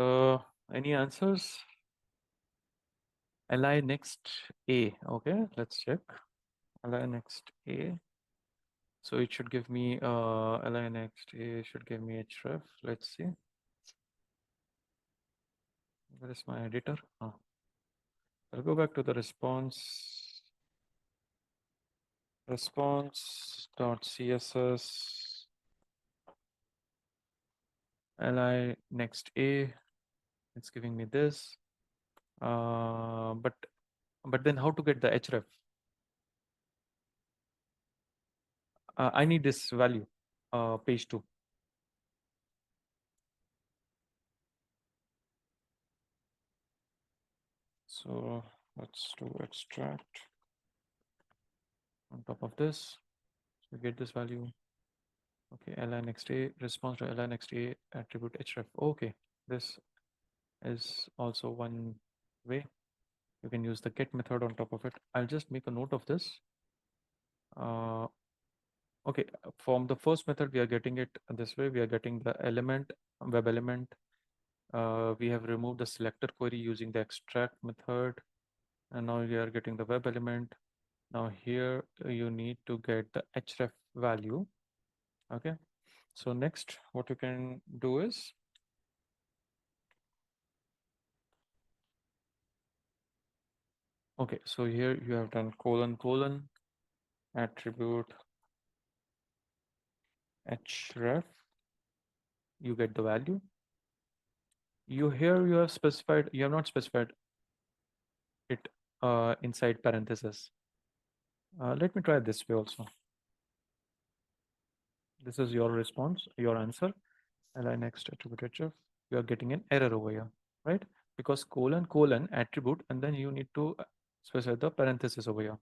Any answers? Li next A. Okay, let's check. Li next A. So it should give me Li next A should give me href. Let's see. Where is my editor? Oh. I'll go back to the response. Response.css. Li next A. It's giving me this. But then how to get the href? I need this value, page 2. So let's do extract on top of this. So get this value. Okay, li next a response to li next a attribute href. Okay, this is also one way. You can use the get method on top of it. I'll just make a note of this. Okay, from the first method, we are getting it this way. We are getting the element, web element. We have removed the selector query using the extract method. And now we are getting the web element. Now here you need to get the href value. Okay, so next what you can do is okay, so here you have done colon attribute href, you get the value. You have specified, you have not specified it inside parentheses. Let me try this way also. This is your response, your answer. Li next attribute href, you are getting an error over here, right? Because colon attribute, and then you need to specify the parenthesis over here.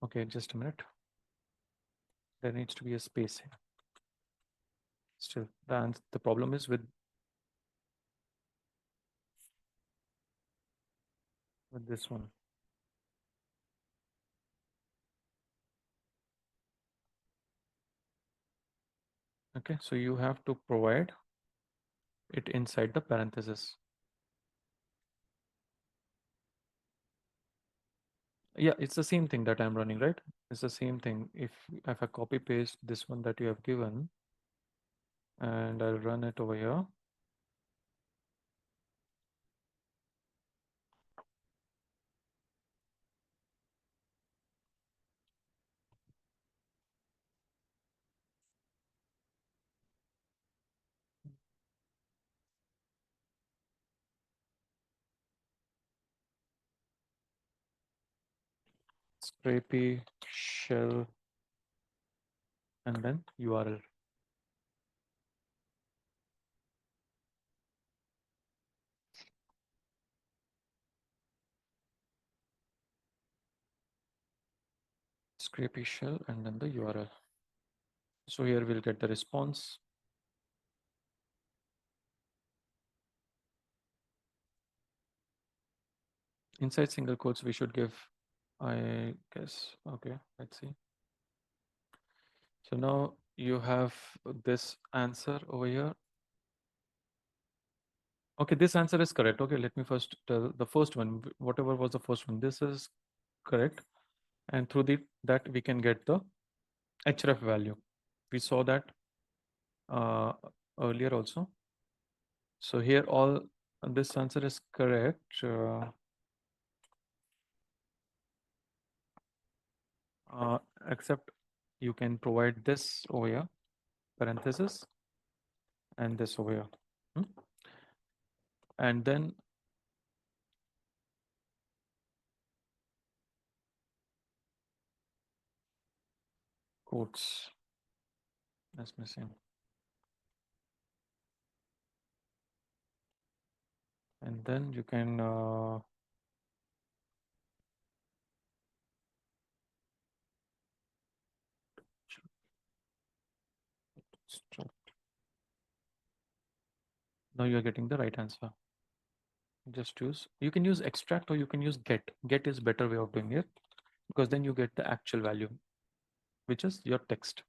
Okay, just a minute. There needs to be a space here. Still, the problem is with this one. Okay, so you have to provide it inside the parenthesis. Yeah, it's the same thing that I'm running, right? It's the same thing. If I copy paste this one that you have given, and I'll run it over here. Scrapy shell and then URL. Scrapy shell and then the URL. So here we'll get the response. Inside single quotes, we should give, I guess, okay, let's see. So now you have this answer over here. Okay, this answer is correct. Okay, let me first tell the first one, whatever was the first one, this is correct. And through that we can get the href value. We saw that earlier also. So here all this answer is correct. Except you can provide this over here, parenthesis, and this over here. And then quotes. That's missing. And then you can now you're getting the right answer. Just use, you can use extract or you can use get. Get is better way of doing it because then you get the actual value, which is your text.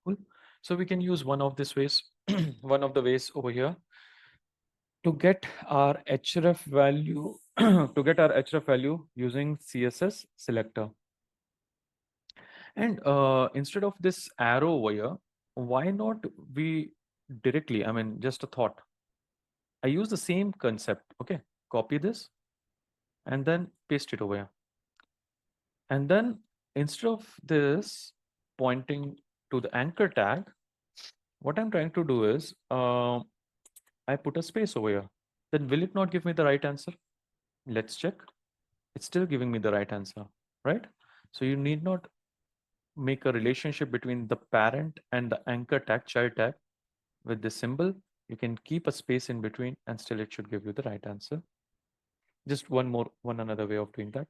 Cool. So we can use one of these ways, one of the ways over here to get our href value to get our href value using CSS selector. And instead of this arrow over here, why not we directly, I mean, just a thought. I use the same concept, okay? Copy this and then paste it over here. And then instead of this pointing to the anchor tag, what I'm trying to do is I put a space over here. Then will it not give me the right answer? Let's check. It's still giving me the right answer, right? So you need not make a relationship between the parent and the anchor tag, child tag. With this symbol, you can keep a space in between and still it should give you the right answer. Just one another way of doing that.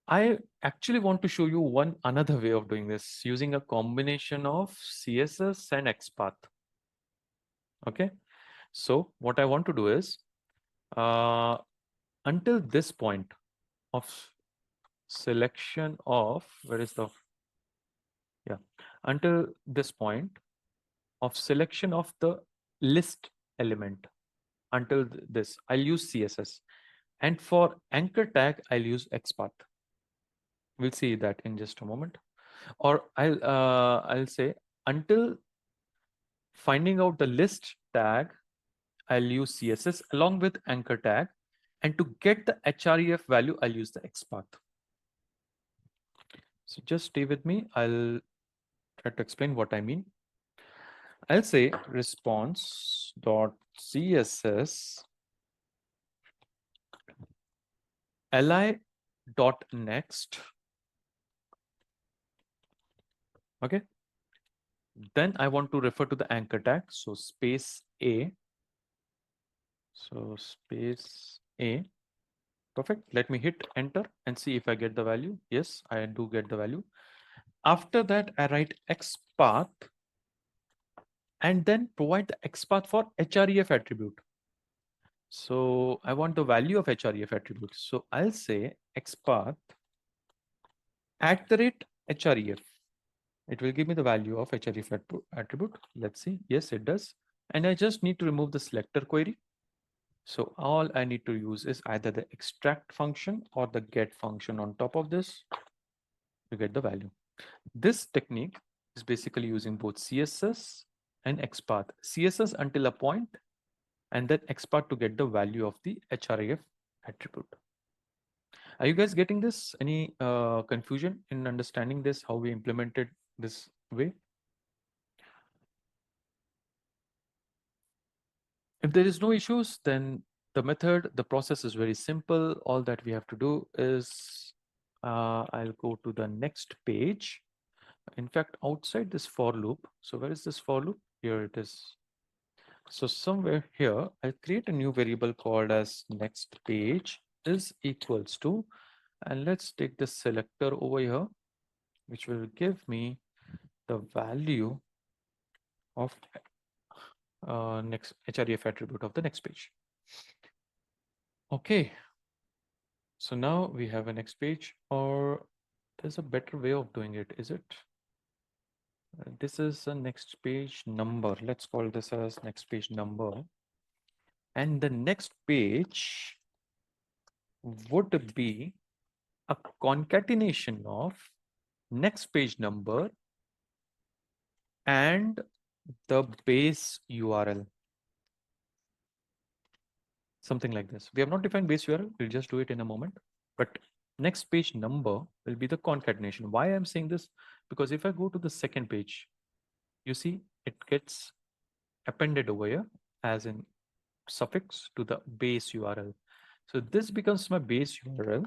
I actually want to show you one another way of doing this using a combination of CSS and XPath. Okay, so what I want to do is until this point of selection of until this point of selection of the list element, until this I'll use CSS, and for anchor tag I'll use XPath. We'll see that in just a moment. Or I'll say until finding out the list tag, I'll use CSS along with anchor tag, and to get the href value, I'll use the XPath. So just stay with me. I'll try to explain what I mean. I'll say response.css li.next. Okay. Then I want to refer to the anchor tag. So space A. So space A. Perfect. Let me hit enter and see if I get the value. Yes, I do get the value. After that, I write XPath and then provide the XPath for href attribute. So I want the value of href attribute. So I'll say XPath @href. It will give me the value of href attribute. Let's see. Yes, it does. And I just need to remove the selector query. So all I need to use is either the extract function or the get function on top of this to get the value. This technique is basically using both CSS and XPath. CSS until a point, and then XPath to get the value of the href attribute. Are you guys getting this? Any confusion in understanding this, how we implemented this way? If there is no issues, then the process is very simple. All that we have to do is I'll go to the next page. In fact, outside this for loop. So where is this for loop? Here it is. So somewhere here, I'll create a new variable called as next page is equals to, and let's take the selector over here, which will give me the value of next href attribute of the next page. Okay. So now we have a next page, or there's a better way of doing it, is it? This is a next page number. Let's call this as next page number. And the next page would be a concatenation of next page number and the base URL. Something like this. We have not defined base URL. We'll just do it in a moment. But next page number will be the concatenation. Why I'm saying this? Because if I go to the second page, you see it gets appended over here as in suffix to the base URL. So this becomes my base URL.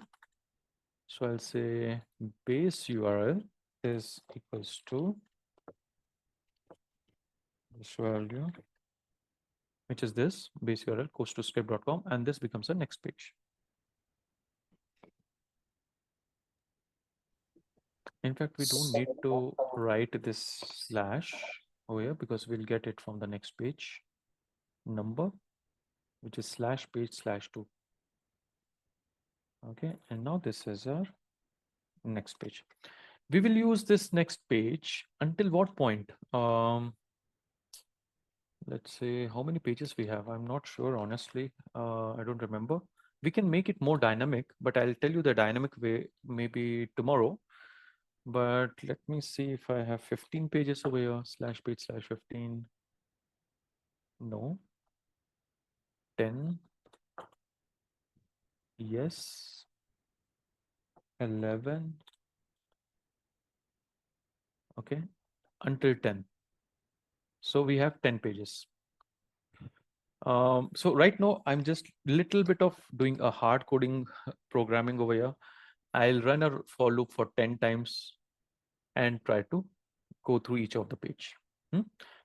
So I'll say base URL is equals to this value, which is this base URL goes to script.com, and this becomes the next page. In fact, we don't need to write this slash over here because we'll get it from the next page number, which is slash page slash 2. Okay, and now this is our next page. We will use this next page until what point? Let's say how many pages we have. I'm not sure, honestly. I don't remember. We can make it more dynamic, but I'll tell you the dynamic way maybe tomorrow. But let me see if I have 15 pages over here, slash page slash 15. No. 10. Yes. 11. Okay. Until 10. So we have 10 pages. So right now I'm just little bit of doing a hard coding programming over here. I'll run a for loop for 10 times and try to go through each of the page.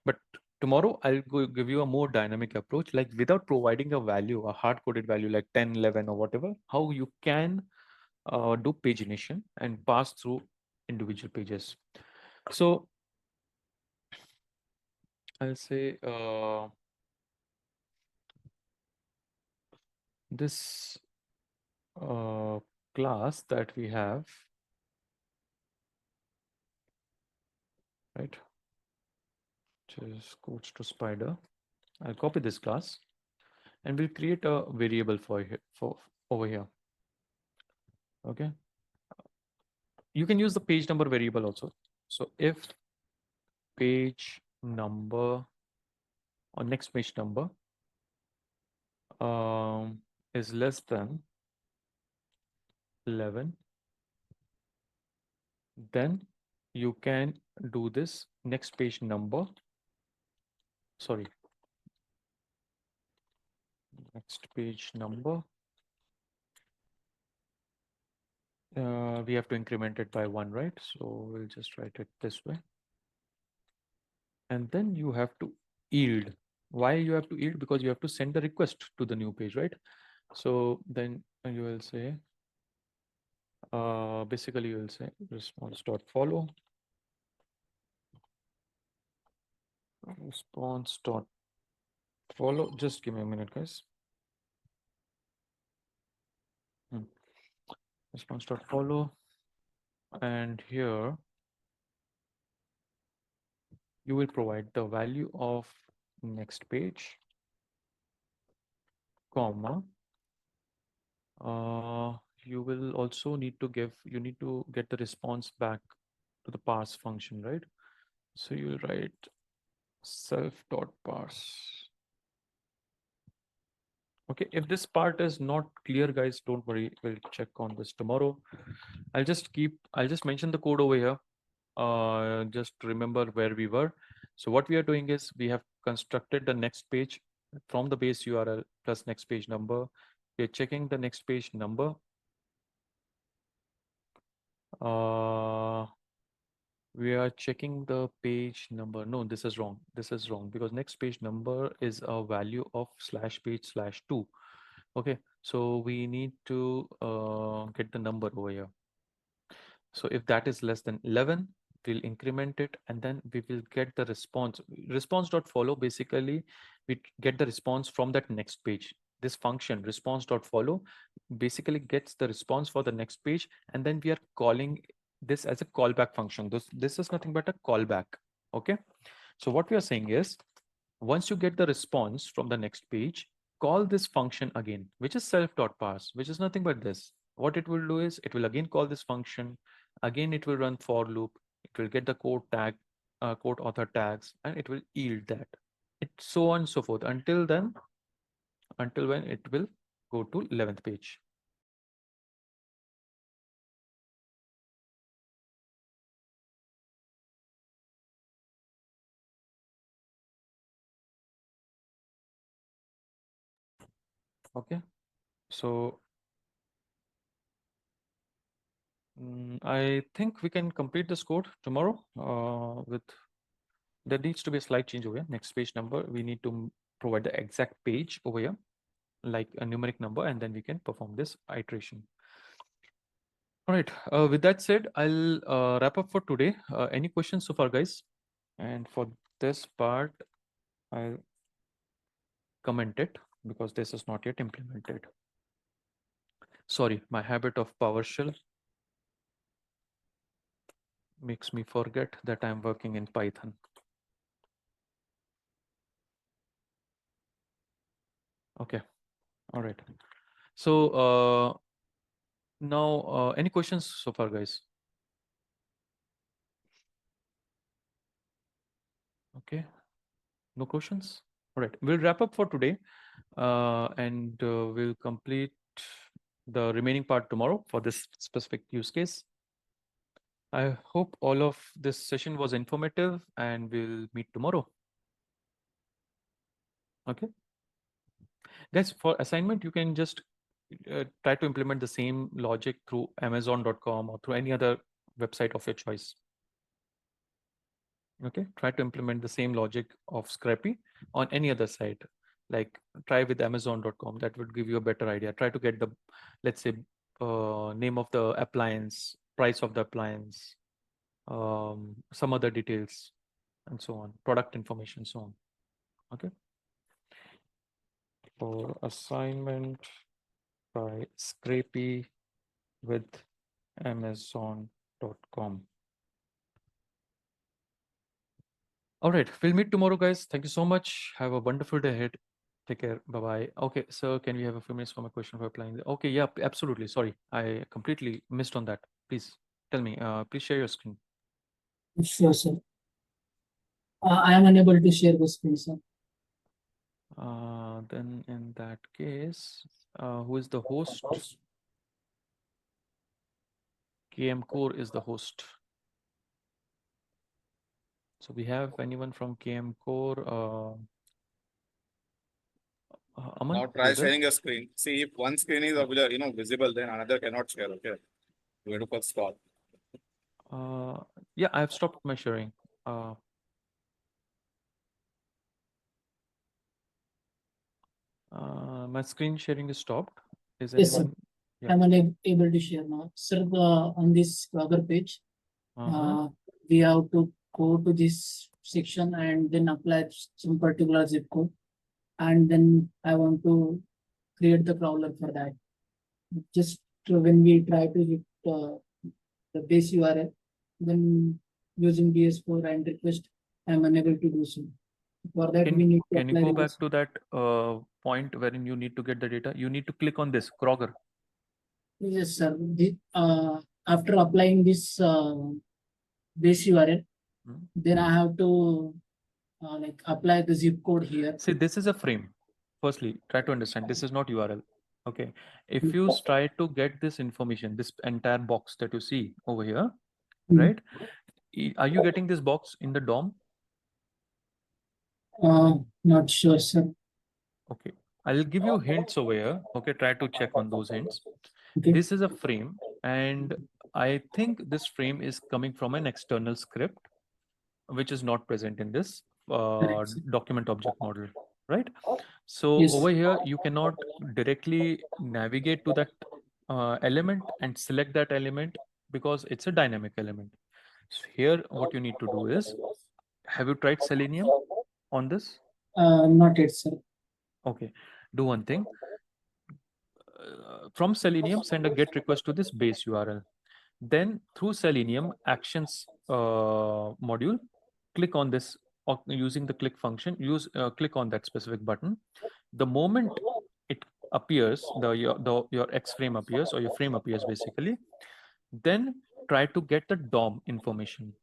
But tomorrow I'll give you a more dynamic approach, like without providing a value, a hard coded value like 10, 11 or whatever, how you can do pagination and pass through individual pages. So I'll say this class that we have, right, just coach to spider. I'll copy this class and we'll create a variable for here, for over here. Okay. You can use the page number variable also. So if page number or next page number is less than 11, then you can do this next page number. Sorry, next page number. We have to increment it by 1, right? So we'll just write it this way. And then you have to yield. Why you have to yield? Because you have to send the request to the new page, right? So then you will say, basically you will say response.follow, response.follow. Just give me a minute, guys. Response.follow, and here you will provide the value of next page, comma. You will also need to get the response back to the parse function, right? So you will write self.parse. Okay, if this part is not clear, guys, don't worry, we'll check on this tomorrow. I'll just mention the code over here. Just remember where we were. So what we are doing is we have constructed the next page from the base URL plus next page number. We're checking the next page number. We are checking the page number. No, this is wrong. This is wrong because next page number is a value of slash page slash 2. Okay, so we need to get the number over here. So if that is less than 11, we'll increment it and then we will get the response. Response.follow, basically, we get the response from that next page. This function response.follow basically gets the response for the next page, and then we are calling this as a callback function. This is nothing but a callback. Okay. So what we are saying is, once you get the response from the next page, call this function again, which is self.parse, which is nothing but this. What it will do is it will again call this function. Again, it will run for loop. It will get the code tag, code author tags, and it will yield that. It's so on and so forth until then, until when it will go to 11th page. Okay, so I think we can complete this code tomorrow with, there needs to be a slight change over here. Next page number, we need to provide the exact page over here, like a numeric number, and then we can perform this iteration. All right, with that said, I'll wrap up for today. Any questions so far, guys? And for this part, I'll comment it because this is not yet implemented. Sorry, my habit of PowerShell. Makes me forget that I'm working in Python. Okay, all right. So now, any questions so far, guys? Okay, no questions. All right, we'll wrap up for today, and we'll complete the remaining part tomorrow for this specific use case. I hope all of this session was informative, and we'll meet tomorrow. Okay, guys, for assignment, you can just try to implement the same logic through Amazon.com or through any other website of your choice. Okay, try to implement the same logic of Scrapy on any other site. Like try with Amazon.com. That would give you a better idea. Try to get the, let's say, name of the appliance, price of the appliance, some other details, and so on, product information, so on. Okay. For assignment by Scrapy with Amazon.com. All right, we'll meet tomorrow, guys. Thank you so much. Have a wonderful day ahead. Take care. Bye bye. Okay, sir, can we have a few minutes for my question for applying? Okay, yeah, absolutely. Sorry, I completely missed on that. Please tell me. Please share your screen. Sure, sir. I am unable to share the screen, sir. Then in that case, who is the host? KM Core is the host. So we have anyone from KM Core? Aman, Now try is there? sharing a screen. See if one screen is visible, then another cannot share. Okay. You have to first stop. Yeah, I've stopped my sharing. My screen sharing is stopped. Is Yes, sir. anyone? Yeah. I'm unable to share now. Sir, on this other page, we have to go to this section and then apply some particular zip code. And then I want to create the crawler for that. Just when we try to hit the base URL, then using BS4 and request, I'm unable to do so. For that, we need to Can you apply go the back to that point wherein you need to get the data? You need to click on this Kroger. Yes, sir. After applying this base URL, then I have to like apply the zip code here. See, this is a frame. Firstly, try to understand this is not URL. Okay. If you try to get this information, this entire box that you see over here, right? Are you getting this box in the DOM? Not sure, sir. Okay. I'll give you hints over here. Okay. Try to check on those hints. Okay. This is a frame, and I think this frame is coming from an external script, which is not present in this document object model, right? So Yes. over here, you cannot directly navigate to that element and select that element because it's a dynamic element. So here, what you need to do is, have you tried Selenium on this? Not yet, sir. Okay, do one thing. From Selenium, send a GET request to this base URL. Then through Selenium Actions module, click on this using the click function. Click on that specific button. The moment it appears, your X frame appears or your frame appears basically, then try to get the DOM information.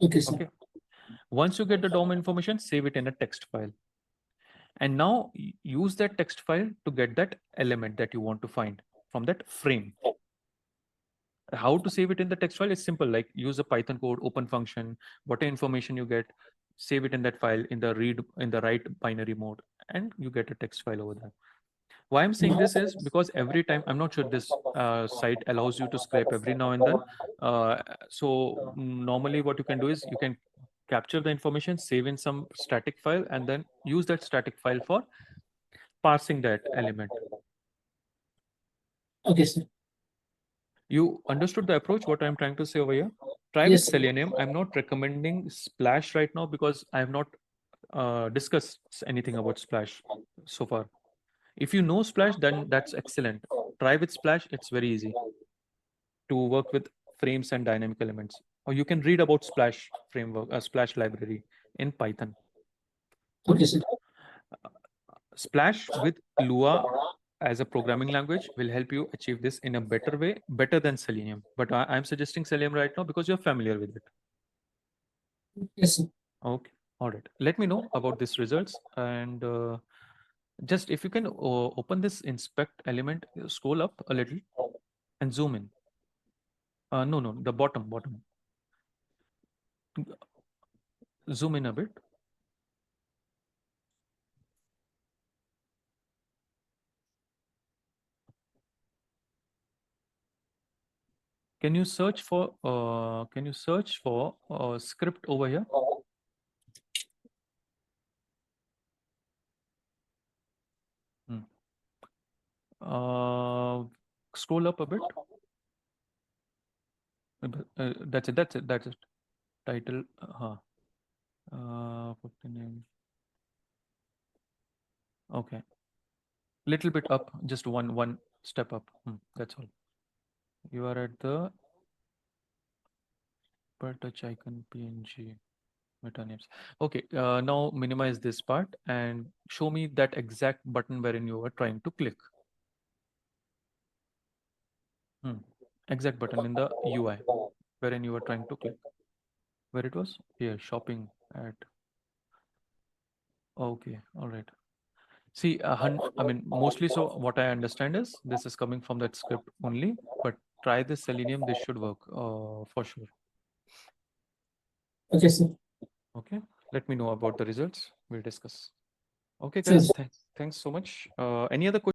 Okay, sir. Okay. Once you get the DOM information, save it in a text file. And now use that text file to get that element that you want to find from that frame. How to save it in the text file is simple, like use a Python code, open function, whatever information you get, save it in that file in the right binary mode, and you get a text file over there. Why I'm saying this is because every time, I'm not sure this site allows you to scrape every now and then. So normally what you can do is you can capture the information, save in some static file, and then use that static file for parsing that element. Okay, sir. You understood the approach, what I'm trying to say over here? Try Yes, with Selenium. I'm not recommending Splash right now because I have not discussed anything about Splash so far. If you know Splash, then that's excellent. Try with Splash. It's very easy to work with frames and dynamic elements. Or you can read about Splash framework, Splash library in Python. Okay, sir. Splash with Lua as a programming language will help you achieve this in a better way, better than Selenium. But I'm suggesting Selenium right now because you're familiar with it. Yes, sir. Okay, all right. Let me know about these results, and just if you can open this inspect element, scroll up a little and zoom in. No, the bottom. Zoom in a bit. Can you search for script over here? Scroll up a bit. That's it. Title. Put the name. Okay. Little bit up, just one step up. That's all. You are at the per touch icon PNG meta names. Okay. Now minimize this part and show me that exact button wherein you were trying to click. Exact button in the UI wherein you were trying to click. Where it was? Here, shopping at. Okay, all right. See, I mean, mostly so what I understand is this is coming from that script only, but try this Selenium, this should work for sure. Okay, sir. Okay, let me know about the results. We'll discuss. Okay, Sure. guys, thanks so much. Any other questions?